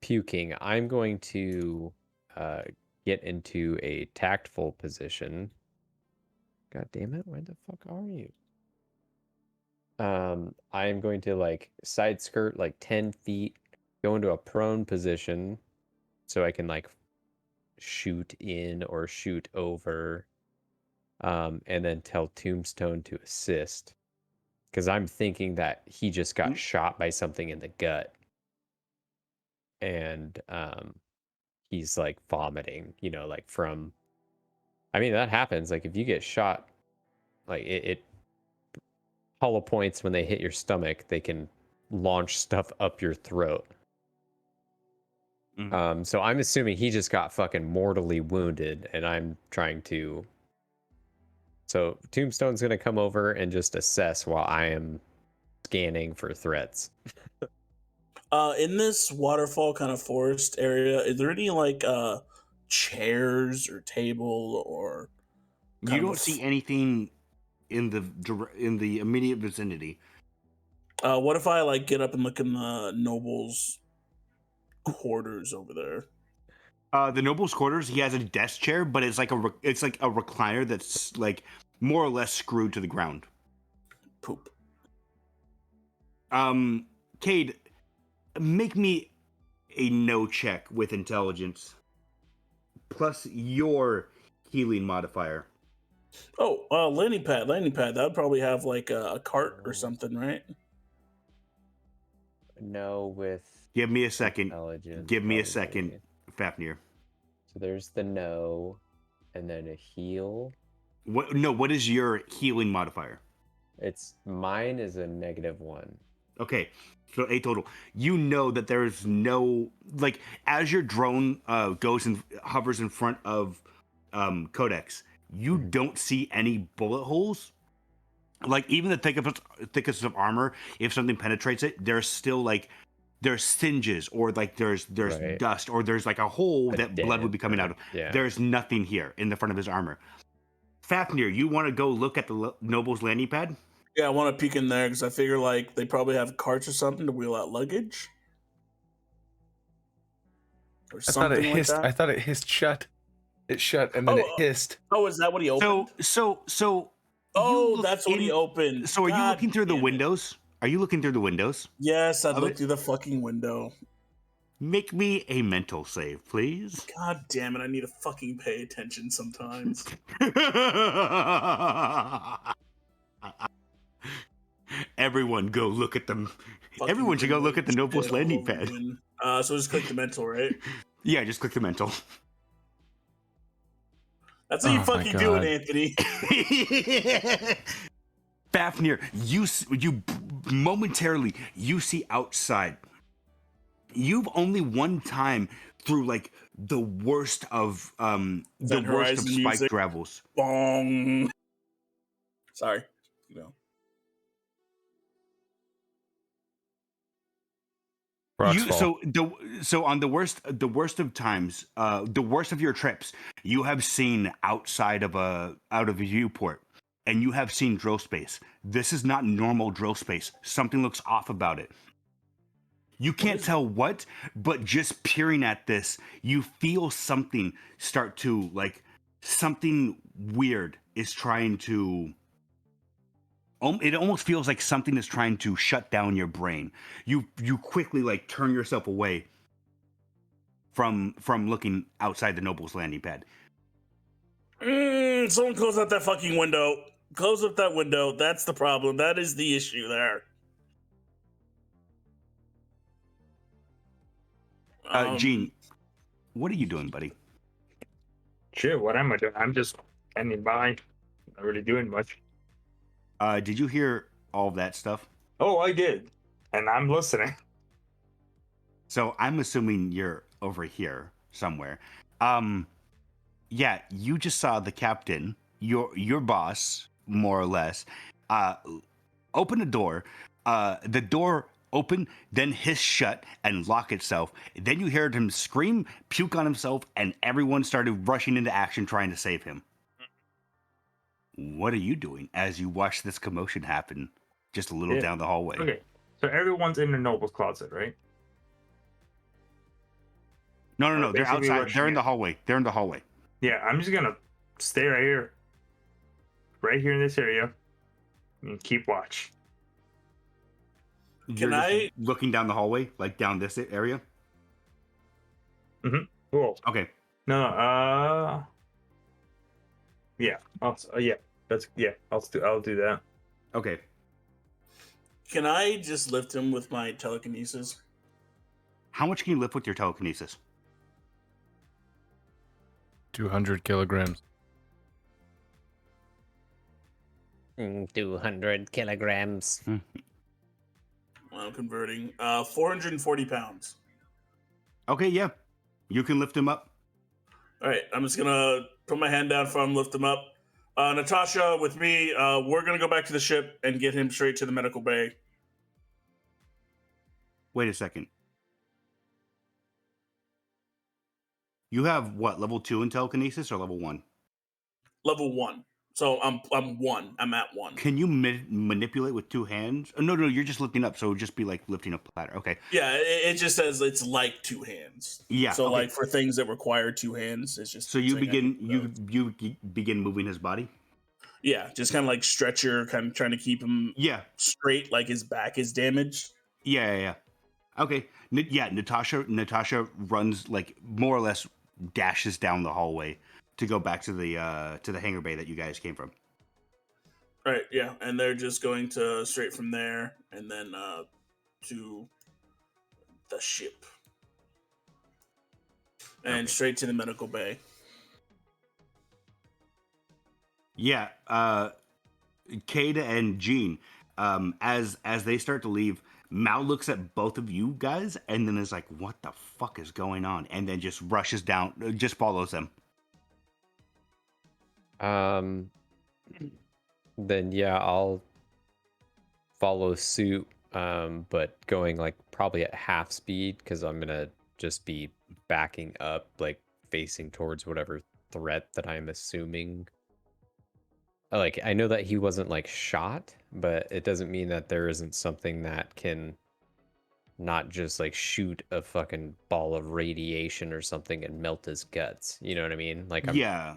puking, I'm going to get into a tactful position. God damn it, where the fuck are you? I am going to like side skirt like 10 feet, go into a prone position so I can like shoot in or shoot over, and then tell Tombstone to assist. Because I'm thinking that he just got shot by something in the gut. And he's like vomiting, like from... I mean, that happens. Like if you get shot, like it hollow points when they hit your stomach, they can launch stuff up your throat. So I'm assuming he just got fucking mortally wounded, and I'm trying to... So Tombstone's gonna come over and just assess while I am scanning for threats. In this waterfall kind of forest area, is there any like chairs or table or... You don't see anything in the immediate vicinity. What if I like get up and look in the noble's quarters over there? The noble's quarters, he has a desk chair, but it's like a recliner that's like more or less screwed to the ground. Poop. Cayde, make me a no check with intelligence plus your healing modifier. Oh, landing pad. That would probably have like a cart or something, right? No, with... Give me a second. Give me a second. Fafnir? So there's the no, and then a heal. What? No. What is your healing modifier? Mine is a -1. Okay, so 8 total. You know that there's no like as your drone goes and hovers in front of Codex, you don't see any bullet holes. Like even the thickest of armor, if something penetrates it, there's still like there's singes or like there's Right. dust or there's like a hole that blood would be coming out of. Yeah. There's nothing here in the front of his armor. Fafnir, you want to go look at the noble's landing pad? Yeah, I want to peek in there because I figure like they probably have carts or something to wheel out luggage. Or I thought it something like hissed. that. I thought it hissed shut. It shut and then it hissed. Oh, is that what he opened? So. Oh, that's what he opened. So are you God looking through the damn it. windows? Are you looking through the windows? Yes, I'd Of look it? through the fucking window. Make me a mental save, please. God damn it, I need to fucking pay attention sometimes. Everyone go look at them. Fucking Everyone should go look at the noble's shit landing all over pad. again. So just click the mental, right? Yeah, just click the mental. That's how you Oh my fucking do it, God. Anthony. Fafnir, you momentarily you see outside. You've only one time through like the worst of Horizon spiked music? travels. Bong. Sorry. Rocks fall. So on the worst of times, the worst of your trips, you have seen out of a viewport, and you have seen drill space. This is not normal drill space. Something looks off about it. You can't tell what, but just peering at this, you feel something start to like something weird is trying to. It almost feels like something is trying to shut down your brain. You quickly like turn yourself away from looking outside the noble's landing pad. Someone close out that fucking window. Close up that window. That's the problem. That is the issue there. Gene, what are you doing, buddy? Shit, what am I doing? I'm just standing by, not really doing much. Did you hear all of that stuff? Oh, I did, and I'm listening. So I'm assuming you're over here somewhere. Yeah, you just saw the captain, your boss, more or less, open a door. The door open, then hiss shut and lock itself. Then you heard him scream, puke on himself, and everyone started rushing into action trying to save him. What are you doing as you watch this commotion happen just a little down the hallway? Okay, so everyone's in the noble's closet, right? No. They're basically outside. rushing They're in the in. hallway. They're in the hallway. Yeah, I'm just gonna stay right here in this area, and keep watch. You're just looking down the hallway, like down this area? Cool. Okay. No. Yeah. I'll do that. Okay. Can I just lift him with my telekinesis? How much can you lift with your telekinesis? 200 kilograms. 200 kilograms. I'm converting. 440 pounds. Okay, yeah. You can lift him up. All right, I'm just gonna put my hand down for him, lift him up. Natasha, with me, we're gonna go back to the ship and get him straight to the medical bay. Wait a second. You have what, level 2 in telekinesis or level 1? Level 1. So I'm 1. I'm at 1. Can you manipulate with 2 hands? Oh, no, you're just lifting up, so it would just be like lifting a platter. Okay. Yeah, it just says it's like 2 hands. Yeah. So okay. like for things that require 2 hands, it's just. So you saying you begin moving his body. Yeah, just kind of like stretcher, kind of trying to keep him straight, like his back is damaged. Yeah. Okay. Natasha runs like more or less dashes down the hallway to go back to the hangar bay that you guys came from. All right, yeah, and they're just going to straight from there and then to the ship. and straight to the medical bay. Yeah, Cayde and Jean, as they start to leave, Mal looks at both of you guys and then is like, "What the fuck is going on?" And then just rushes down, just follows them. Then yeah, I'll follow suit, but going like probably at half speed because I'm gonna just be backing up, like facing towards whatever threat that I'm assuming. Like, I know that he wasn't like shot, but it doesn't mean that there isn't something that can not just like shoot a fucking ball of radiation or something and melt his guts. You know what I mean? Like, Yeah,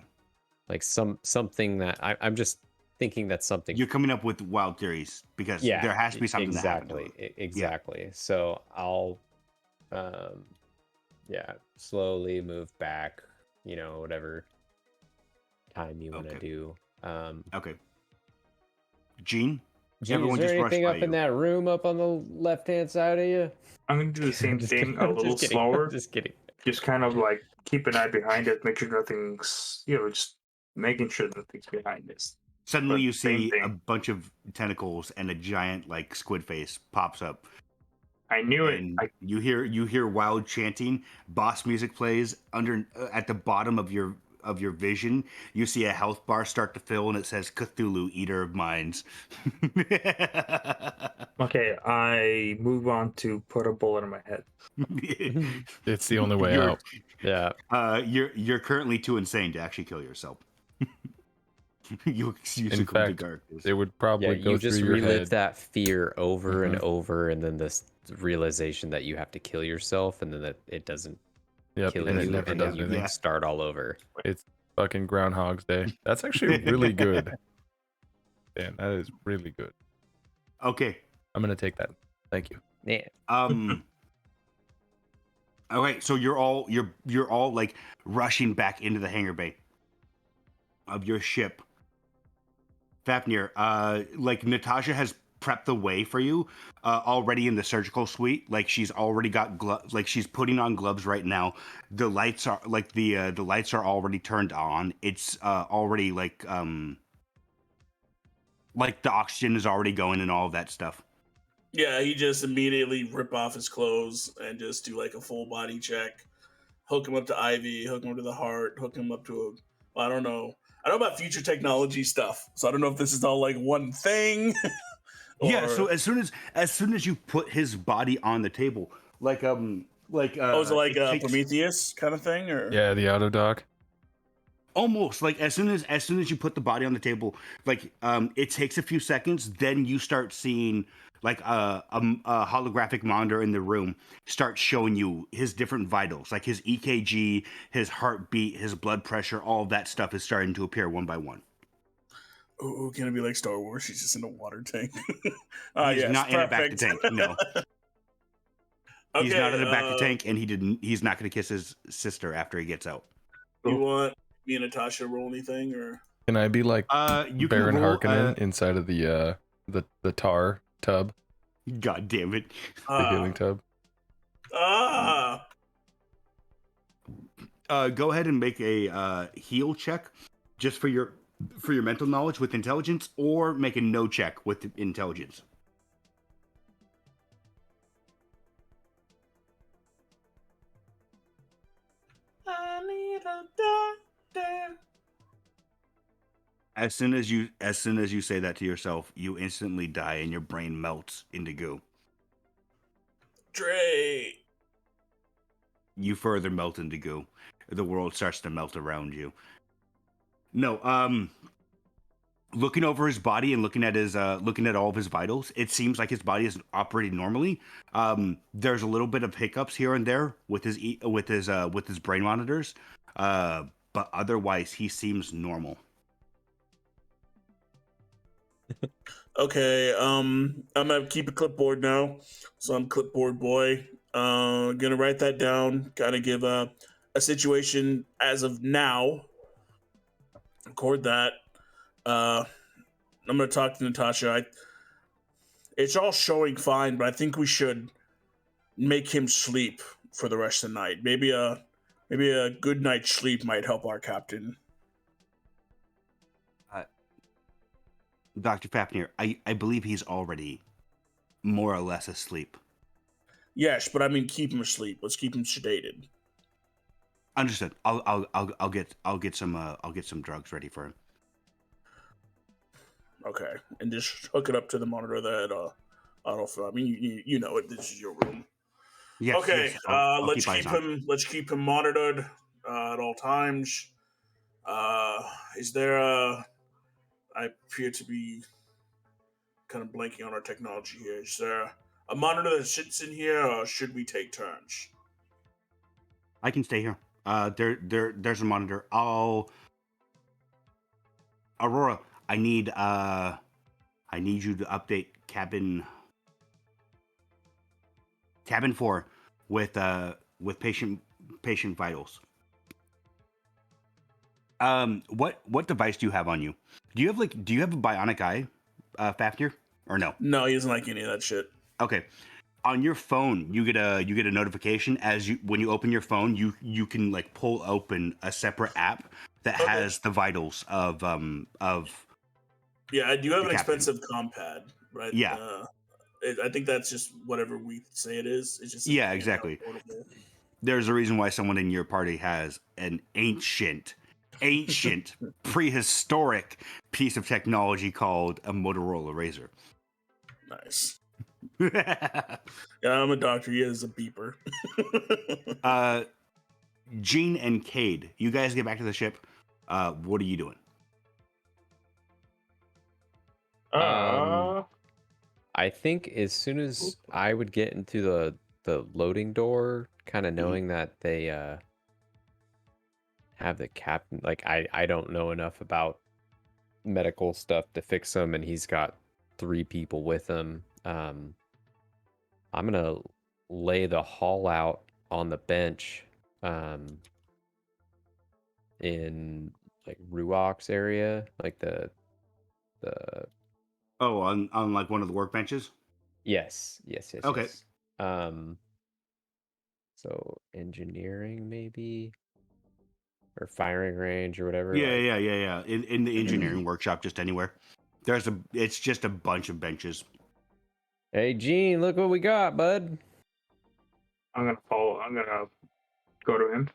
like something that I'm just thinking that something. you're coming up with wild theories because there has to be something that happened to him. Exactly. So I'll, slowly move back. You know, whatever time you want to do. Okay. Jean, Gee, everyone is there just rushed anything by up in you. that room up on the left-hand side of you? I'm gonna do the same Just thing, kidding. a I'm little just kidding. slower. I'm just kidding. Just kind of like keep an eye behind it, make sure nothing's, just making sure nothing's behind this. Suddenly, But you same see a thing. bunch of tentacles and a giant like squid face pops up. I knew it. And you hear wild chanting. Boss music plays under at the bottom of your vision. You see a health bar start to fill, and it says Cthulhu, Eater of Minds. Okay, I move on to put a bullet in my head. It's the only way You're- out. Yeah. You're currently too insane to actually kill yourself. you In succumb to fact, darkness. it would probably go You just through your relive head. that fear over and Mhm. over, and then this realization that you have to kill yourself, and then that it doesn't Yep, kill and you, it never and does then you anything. Yeah. start all over. It's fucking Groundhog's Day. That's actually really good. Dan, that is really good. Okay. I'm gonna take that. Thank you. Yeah. Okay, so you're all like rushing back into the hangar bay of your ship. Fafnir, like Natasha has prepped the way for you already in the surgical suite. Like she's already got gloves. Like she's putting on gloves right now. The lights are like the lights are already turned on. It's already like the oxygen is already going and all of that stuff. Yeah, he just immediately rip off his clothes and just do like a full body check. Hook him up to Ivy, hook him up to the heart, hook him up to I don't know. I know about future technology stuff, so I don't know if this is all like one thing. Yeah, so as soon as you put his body on the table, is it like a Prometheus kind of thing, or Yeah, the auto dock. almost like as soon as you put the body on the table, like it takes a few seconds, then you start seeing like a holographic monitor in the room start showing you his different vitals, like his EKG, his heartbeat, his blood pressure, all of that stuff is starting to appear one by one. Ooh, can it be like Star Wars? She's just in a water tank. He's Yes, not in a perfect. bacta tank. No, Okay, he's not in a bacta tank, and he's not going to kiss his sister after he gets out. You want me and Natasha roll anything, or Can I be like You Baron can roll, Harkonnen inside of the tar tub, God damn it! the healing tub? Go ahead and make a heal check, just for your mental knowledge with intelligence, or make a no check with intelligence. I need a doctor. As soon as you say that to yourself, you instantly die and your brain melts into goo. Dre. You further melt into goo. The world starts to melt around you. No, looking over his body and looking at all of his vitals, it seems like his body is operating normally. There's a little bit of hiccups here and there with his brain monitors, but otherwise he seems normal. Okay, I'm gonna keep a clipboard now, so I'm clipboard boy. Gonna write that down. Gotta give a situation as of now. Record that. I'm gonna talk to Natasha. It's all showing fine, but I think we should make him sleep for the rest of the night. Maybe Maybe a good night's sleep might help our captain. Dr. Fafnir, I believe he's already more or less asleep. Yes, but I mean, keep him asleep. Let's keep him sedated. Understood. I'll get some drugs ready for him. Okay, and just hook it up to the monitor that autofill. I mean, you know it. This is your room. Yes. Okay, yes, I'll let's eyes keep on. him. Let's keep him monitored at all times. Is there a? I appear to be kind of blanking on our technology here. Is there a monitor that sits in here, or should we take turns? I can stay here. There's a monitor. Aurora, I need you to update cabin 4 with patient vitals. What device do you have on you? Do you have a bionic eye, Fafnir, or no? No, he doesn't like any of that shit. Okay. On your phone, you get a notification when you open your phone. You can like pull open a separate app that has the vitals of. Yeah, I do have an captain. expensive compad, right? Yeah. I think that's just whatever we say it is. It's just Exactly. There's a reason why someone in your party has an ancient, prehistoric piece of technology called a Motorola Razr. Nice. Yeah, I'm a doctor. He has a beeper. Jean and Cayde, you guys get back to the ship. What are you doing? I think as soon as I would get into the loading door, kind of knowing that they have the captain, like I don't know enough about medical stuff to fix him, and he's got 3 people with him. I'm gonna lay the haul out on the bench in like Ruox's area, like the on like one of the workbenches. yes. Okay. Yes. So engineering maybe, or firing range or whatever. Yeah. In the engineering workshop, just anywhere. It's just a bunch of benches. Hey Gene, look what we got, bud. I'm gonna go to him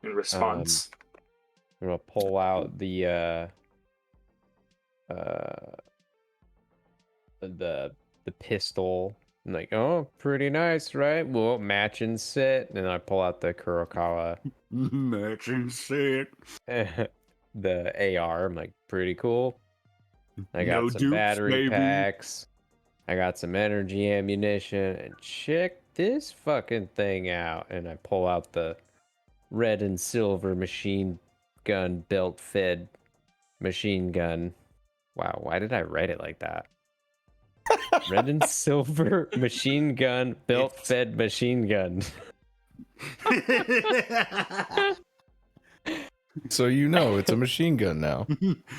in response. I'm gonna pull out the pistol. I'm like, oh, pretty nice, right? Well, match and sit. And then I pull out the Kurokawa. Match and sit. The AR. I'm like, pretty cool. I got No some dupes, battery baby. packs. I got some energy ammunition. And check this fucking thing out. And I pull out the red and silver machine gun belt fed machine gun. Wow, why did I write it like that? Red and silver machine gun, belt fed machine gun. So you know it's a machine gun now.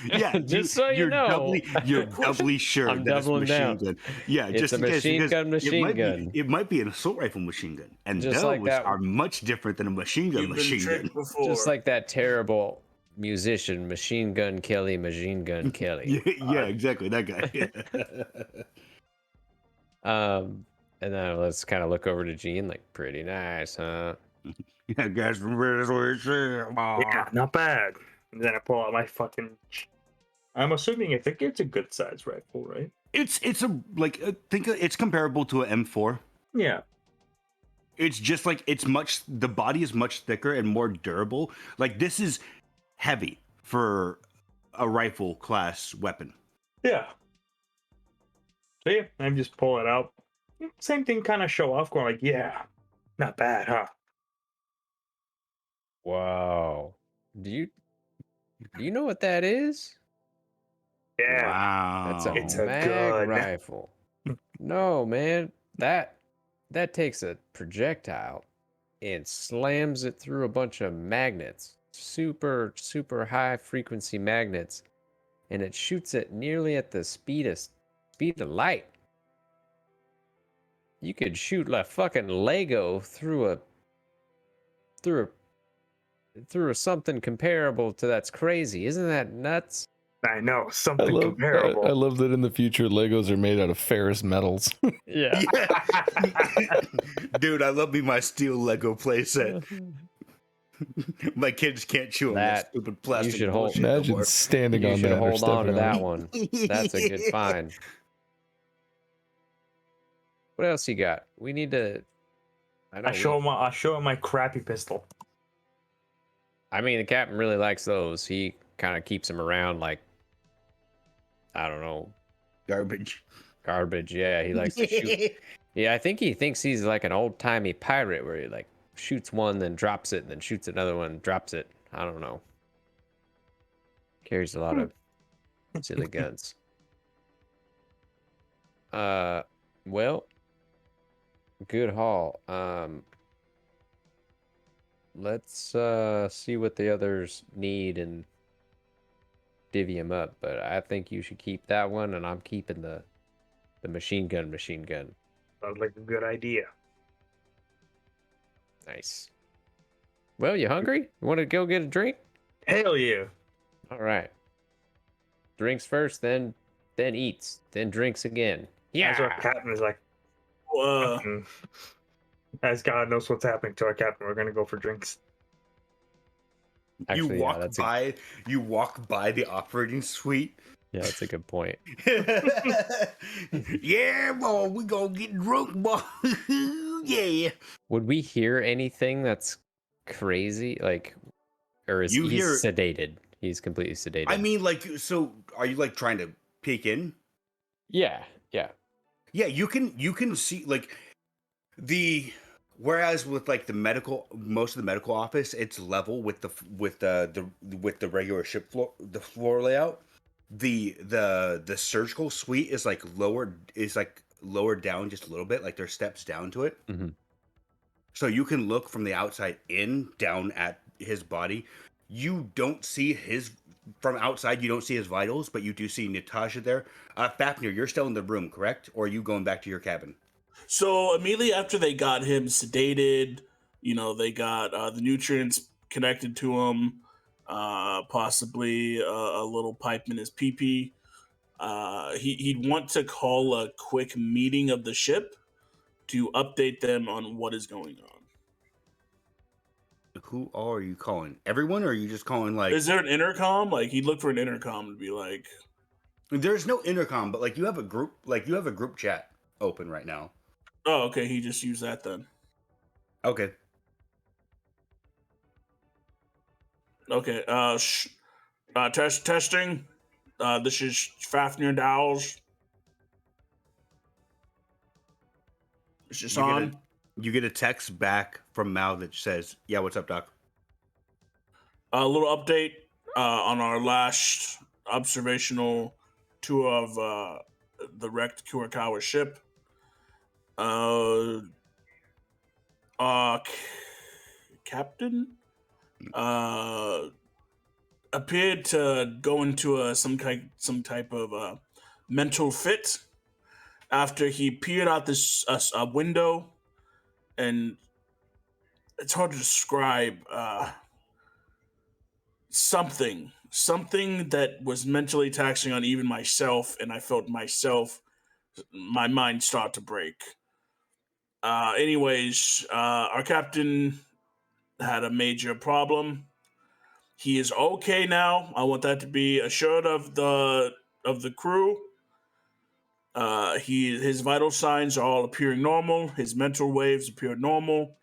Yeah, Just so you know. You're doubly sure I'm that it's a doubling machine down. gun. Yeah, It's just a in case, machine because gun, machine gun. It might be an assault rifle machine gun, and Just those like that- are much different than a machine gun You've been machine gun. tricked before. Just like that terrible musician, Machine Gun Kelly, Machine Gun Kelly. Yeah, exactly, that guy. And then let's kind of look over to Gene, like, pretty nice, huh? Yeah, guys, Yeah, not bad. And then I pull out my fucking. I'm assuming it's a good size rifle, right? it's it's comparable to an M4. Yeah. It's just like the body is much thicker and more durable. Like, this is heavy for a rifle class weapon. Yeah. So yeah, I just pull it out. Same thing, kind of show off, going like, yeah, not bad, huh? Wow. Do you know what that is? Yeah. Wow. That's a It's a mag gun. rifle. No, man. That takes a projectile and slams it through a bunch of magnets. Super, super high frequency magnets. And it shoots it nearly at the speed of light. You could shoot like fucking Lego through a through something comparable to that's crazy. Isn't that nuts? I know I something love comparable. I love that in the future Legos are made out of ferrous metals. Yeah. Dude, I love me my steel Lego playset. My kids can't chew on that stupid plastic should hold- bullshit no Imagine more. standing You on should that or hold on to stepping that on it. one. That's a good find. What else you got? We need to. I show him my crappy pistol. I mean, the captain really likes those. He kind of keeps them around, like, I don't know, Garbage. garbage. Yeah, he likes to shoot. Yeah, I think he thinks he's like an old timey pirate, where he like shoots one, then drops it, and then shoots another one, drops it. I don't know. Carries a lot of silly guns. Well, good haul. Let's see what the others need and divvy them up. But I think you should keep that one, and I'm keeping the machine gun. Sounds like a good idea. Nice. Well, you hungry? You want to go get a drink? Hell yeah. All right. Drinks first, then eats, then drinks again. As our Yeah. captain is like, as God knows what's happening to our captain, we're gonna go for drinks. Actually, you yeah, walk that's by you walk by the operating suite. Yeah, that's a good point. Yeah, boy, we gonna get drunk, boy. Yeah. Would we hear anything that's crazy? Like, or is You he's hear- sedated? He's completely sedated. I mean, like, so are you like trying to peek in? yeah. Yeah, you can see like whereas with like most of the medical office, it's level with the regular ship floor, the floor layout. The surgical suite is like lowered down just a little bit, like there's steps down to it. Mhm. So you can look from the outside in down at his body. You don't see from outside. You don't see his vitals, but you do see Natasha there. Fafnir, you're still in the room, correct? Or are you going back to your cabin? So immediately after they got him sedated, they got the nutrients connected to him, possibly a little pipe in his pee-pee. He'd want to call a quick meeting of the ship to update them on what is going on. Who are you calling? Everyone, or are you just calling like? Is there an intercom? Like, he'd look for an intercom to be like. There's no intercom, but like you have a group chat open right now. Oh, okay. He just used that then. Okay. Okay. Testing. This is Fafnir Dowles. Is this on? You get a text back from Mal that says, "Yeah, what's up, Doc?" A little update on our last observational tour of the wrecked Kurikawa ship. Captain appeared to go into some type of mental fit after he peered out this window, and it's hard to describe. Something that was mentally taxing on even myself, and I felt my mind start to break. Anyways, our captain had a major problem. He is okay now. I want that to be assured of the crew. His vital signs are all appearing normal. His mental waves appear normal.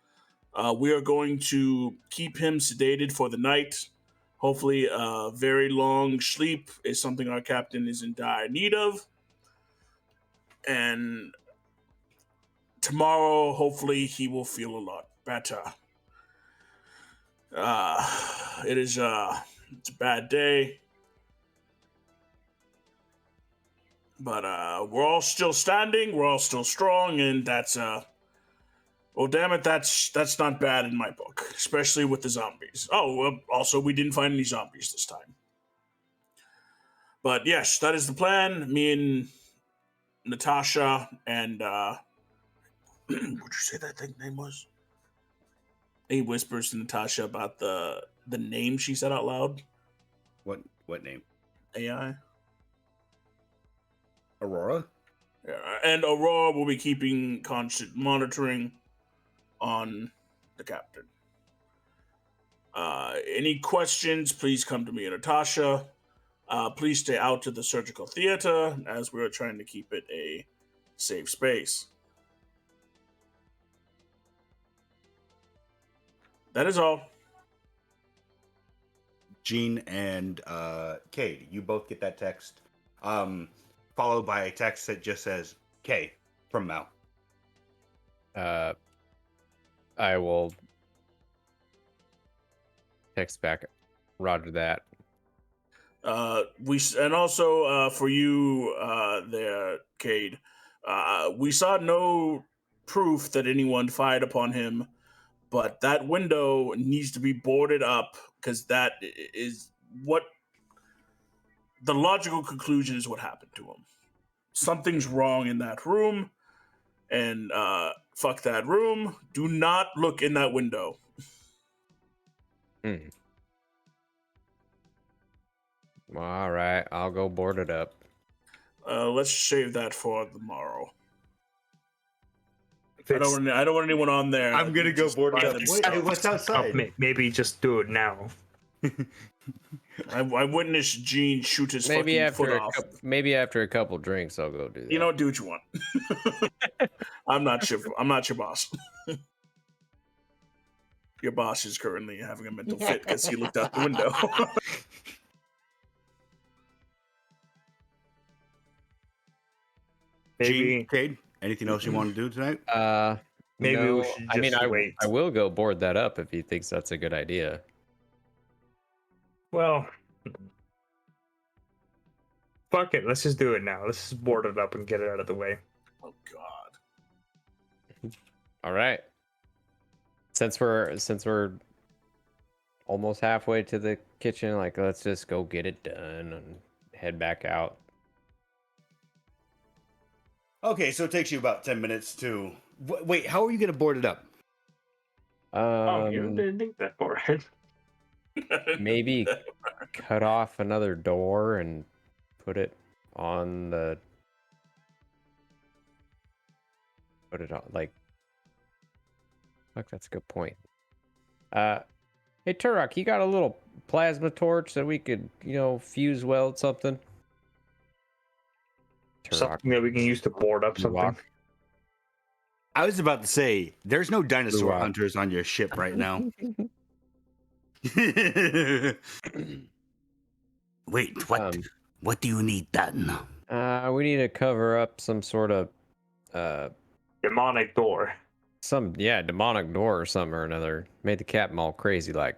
We are going to keep him sedated for the night. Hopefully, a very long sleep is something our captain is in dire need of. And tomorrow, hopefully, he will feel a lot better. It's a bad day. But we're all still standing, we're all still strong, and that's well, damn it, that's not bad in my book, especially with the zombies. Oh, well, also, we didn't find any zombies this time. But yes, that is the plan. Me and Natasha and what'd you say that thing name was? He whispers to Natasha about the name she said out loud. What name? AI. Aurora? Yeah, and Aurora will be keeping constant monitoring on the captain. Any questions, please come to me and Natasha. Please stay out to the surgical theater as we are trying to keep it a safe space. That is all. Jean and Cayde, you both get that text, followed by a text that just says K from Mal. I will text back. Roger that. And also for you there, Cayde, we saw no proof that anyone fired upon him, but that window needs to be boarded up because that is what the logical conclusion is what happened to him. Something's wrong in that room, and fuck that room. Do not look in that window. All right, I'll go board it up. Let's save that for tomorrow. If I don't want anyone on there. I'm gonna go board it up. Wait, what's outside? Maybe just do it now. I witnessed Gene shoot his fucking foot off. Maybe after a couple drinks, I'll go do that. You know, do what you want. I'm not your boss. Your boss is currently having a mental fit because he looked out the window. Gene, Cayde, anything else you want to do tonight? Maybe no, we should just wait. I will go board that up if he thinks that's a good idea. Well, fuck it. Let's just do it now. Let's just board it up and get it out of the way. Oh God. All right. Since we're almost halfway to the kitchen, like let's just go get it done and head back out. Okay, so it takes you about 10 minutes to... Wait, how are you going to board it up? You didn't think that far ahead. Maybe cut off another door and put it on the... Put it on, like... Fuck, that's a good point. Hey, Turok, you got a little plasma torch that we could, fuse weld something? Something that we can use to board up something. I was about to say, there's no dinosaur hunters on your ship right now. Wait, what do you need done? We need to cover up some sort of demonic door. Demonic door or something or another. Made the captain all crazy like.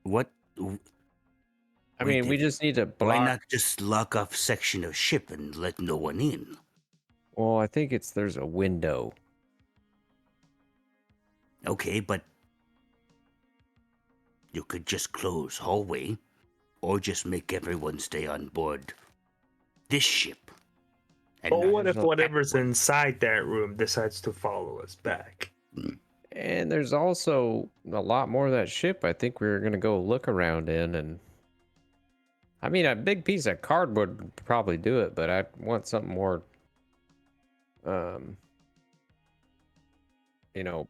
What? I mean, we just need to block... Why not just lock off section of ship and let no one in? Well, I think there's a window. Okay, but you could just close hallway, or just make everyone stay on board this ship. But what if whatever's inside that room decides to follow us back? And there's also a lot more of that ship I think we're going to go look around in. And I mean, a big piece of cardboard would probably do it, but I want something more,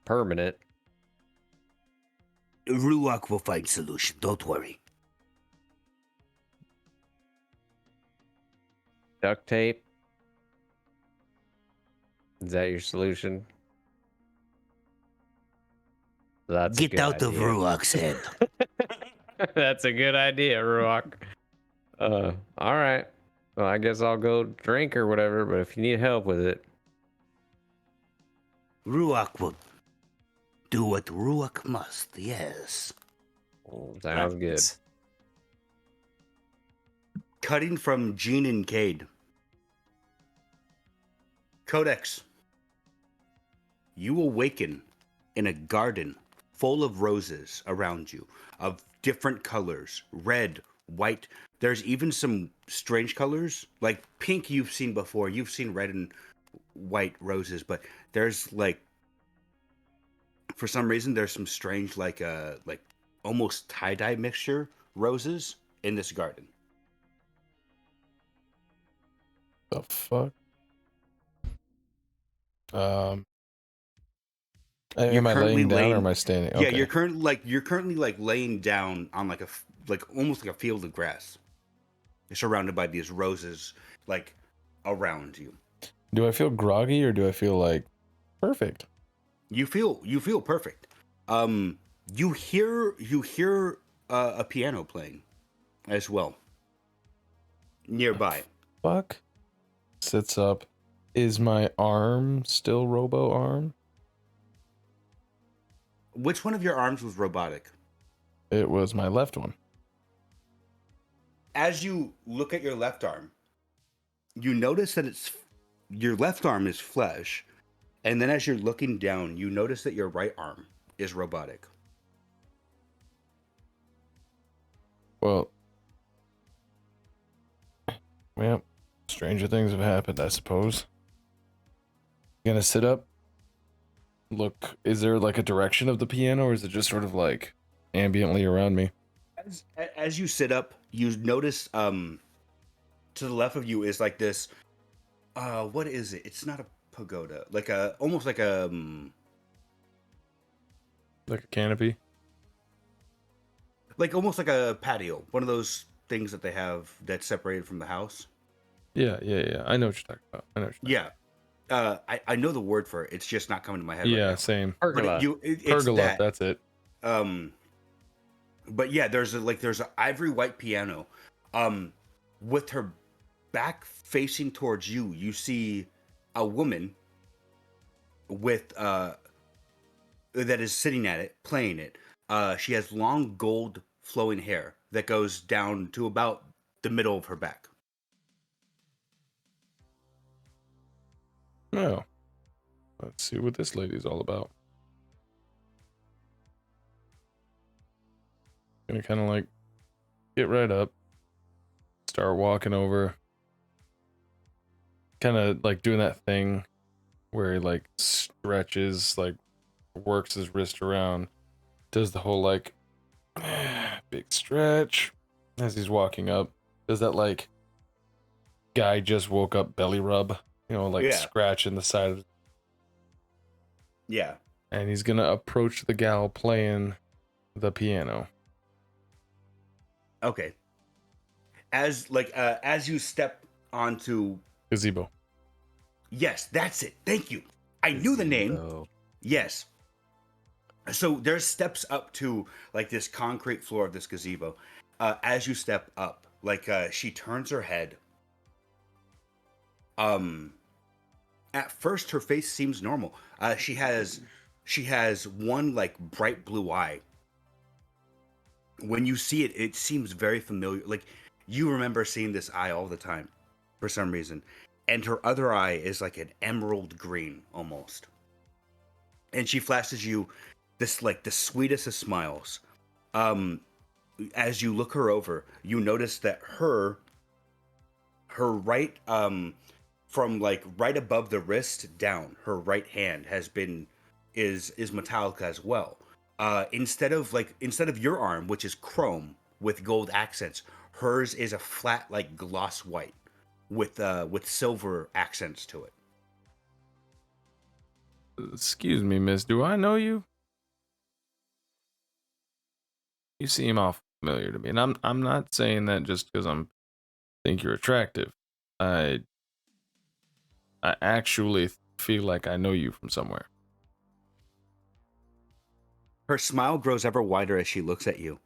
permanent. Ruach will find solution, don't worry. Duct tape? Is that your solution? Get out of Ruach's head. That's a good idea, Ruach. All right. Well, I guess I'll go drink or whatever, but if you need help with it. Ruach will do what Ruach must, yes. Sounds good. Cutting from Jean and Cayde. Codex. You awaken in a garden full of roses around you, of different colors, red, white. There's even some strange colors, like pink you've seen before. You've seen red and white roses, but there's like for some reason there's some strange like almost tie-dye mixture roses in this garden. The fuck? Am I laying down or am I standing? Yeah, Okay. you're currently like laying down on like almost like a field of grass. You're surrounded by these roses like around you. Do I feel groggy or do I feel like perfect? You feel perfect. You hear a piano playing as well nearby. Fuck. Sits up. Is my arm still robo arm? Which one of your arms was robotic? It was my left one. As you look at your left arm, you notice that your left arm is flesh, and then as you're looking down, you notice that your right arm is robotic. Well, stranger things have happened, I suppose. Gonna sit up. Look, is there like a direction of the piano, or is it just sort of like ambiently around me? As you sit up, you notice to the left of you is like this. What is it? It's not a pagoda. Almost like a Like a canopy. like almost like a patio. One of those things that they have that's separated from the house. Yeah. I know what you're talking about. Yeah. I know the word for it. It's just not coming to my head right Yeah, now. same. Pergola. But it's Pergola, that. that's it. But yeah, there's an ivory white piano. With her back facing towards you, you see a woman with that is sitting at it, playing it. She has long gold flowing hair that goes down to about the middle of her back. Oh. Let's see what this lady's all about. Gonna kind of like get right up, start walking over, kind of like doing that thing where he like stretches, like works his wrist around, does the whole like big stretch as he's walking up, does that like guy just woke up belly rub, like scratching the side of. Yeah. And he's gonna approach the gal playing the piano. Okay. As you step onto Gazebo. Yes, that's it. Thank you. I knew the name. Yes. So there's steps up to like this concrete floor of this gazebo. As you step up, she turns her head. At first her face seems normal. She has one like bright blue eye. When you see it, it seems very familiar. Like you remember seeing this eye all the time for some reason. And her other eye is like an emerald green almost. And she flashes you this like the sweetest of smiles. As you look her over, you notice that her right from like right above the wrist down, her right hand is metallic as well. Instead of your arm, which is chrome with gold accents, hers is a flat like gloss white with silver accents to it. Excuse me, miss, do I know you? You seem awful familiar to me, and I'm not saying that just because think you're attractive. I actually feel like I know you from somewhere. Her smile grows ever wider as she looks at you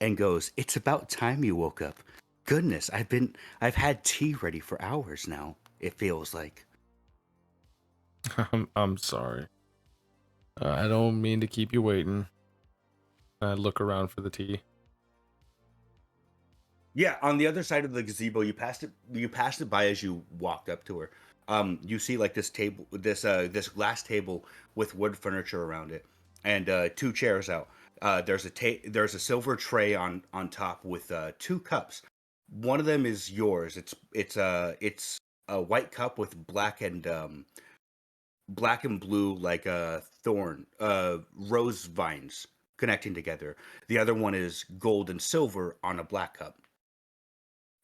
and goes, "It's about time you woke up. Goodness, I've had tea ready for hours now, it feels like." I'm sorry. I don't mean to keep you waiting. I look around for the tea. Yeah, on the other side of the gazebo, you passed it by as you walked up to her. You see like this table, this glass table with wood furniture around it, and two chairs out. There's a silver tray on top with two cups. One of them is yours. It's a white cup with black and black and blue like a thorn, rose vines connecting together. The other one is gold and silver on a black cup.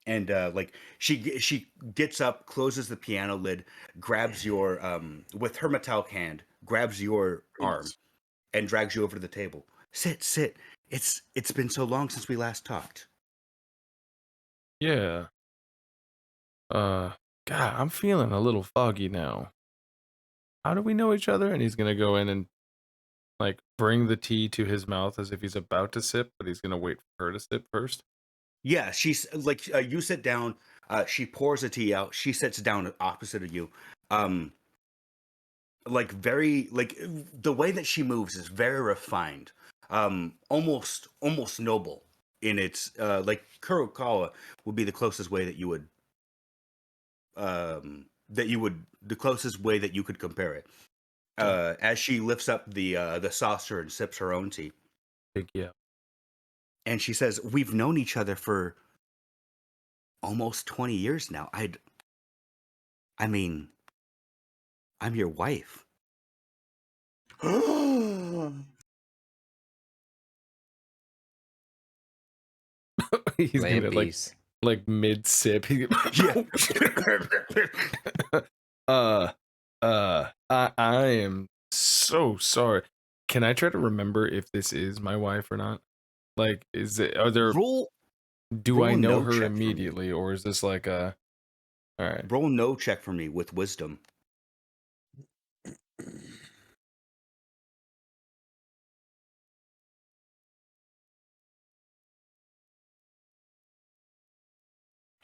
And like she gets up, closes the piano lid, grabs your with her metallic hand, grabs your arm, and drags you over to the table. Sit. It's been so long since we last talked. Yeah. God, I'm feeling a little foggy now. How do we know each other? And he's gonna go in and like bring the tea to his mouth as if he's about to sip, but he's gonna wait for her to sip first. Yeah, she's like you sit down. She pours the tea out. She sits down opposite of you. Like very like the way that she moves is very refined. Almost noble in its like Kurokawa would be the closest way that you would the closest way that you could compare it. As she lifts up the saucer and sips her own tea. Yeah. And she says, "We've known each other for almost 20 years now. I mean, I'm your wife." He's Lamb gonna piece. like mid sip. Yeah. I am so sorry. Can I try to remember if this is my wife or not? Like, are there? Do I roll know no her check for me. immediately, or is this like a? All right. Roll no check for me with wisdom.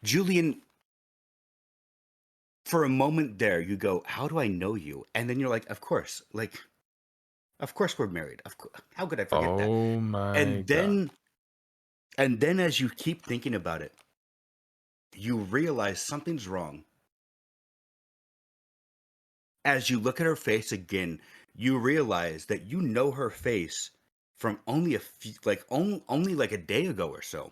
Julyen, for a moment there, you go, "How do I know you?" And then you're like, "Of course, of course we're married. How could I forget that?" Oh my And god. then as you keep thinking about it, you realize something's wrong. As you look at her face again, you realize that you know her face from only a few, only like a day ago or so.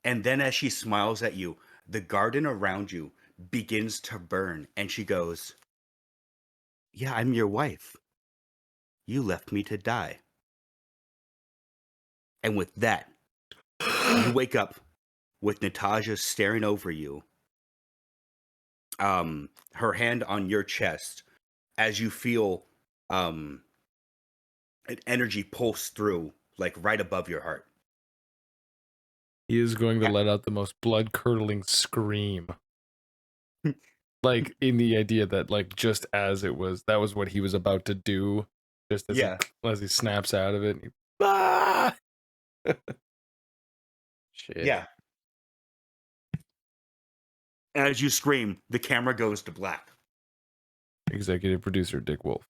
And then as she smiles at you, the garden around you begins to burn, and she goes, "Yeah, I'm your wife. You left me to die." And with that, you wake up with Natasha staring over you, her hand on your chest, as you feel an energy pulse through, like right above your heart. He is going to let out the most blood-curdling scream. Like, in the idea that, like, just as that was what he was about to do, just as, as he snaps out of it. Ah! Shit. Yeah. As you scream, the camera goes to black. Executive producer Dick Wolf.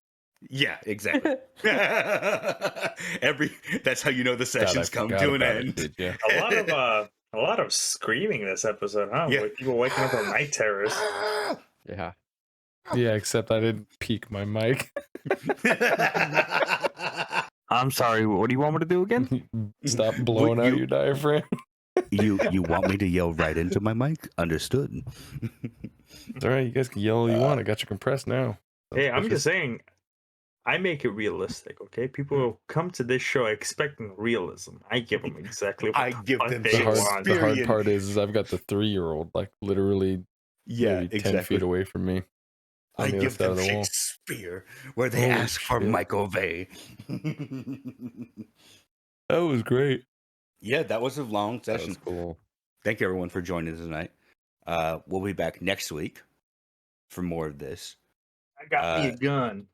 Yeah, exactly. That's how you know the session's come to an end. Did you? A lot of screaming this episode, huh? Yeah. With people waking up from night terrors. Yeah. Yeah, except I didn't peak my mic. I'm sorry, what do you want me to do again? Stop blowing out your diaphragm. You want me to yell right into my mic? Understood. It's all right, you guys can yell all you want. I got you compressed now. Hey, I'm just saying, I make it realistic, okay? People come to this show expecting realism. I give them exactly what they want. The hard part is I've got the 3-year-old, like, literally maybe 10 feet away from me. I give them Shakespeare, where they ask for Michael Vey. That was great. Yeah, that was a long session. That was cool. Thank you, everyone, for joining us tonight. We'll be back next week for more of this. I got me a gun.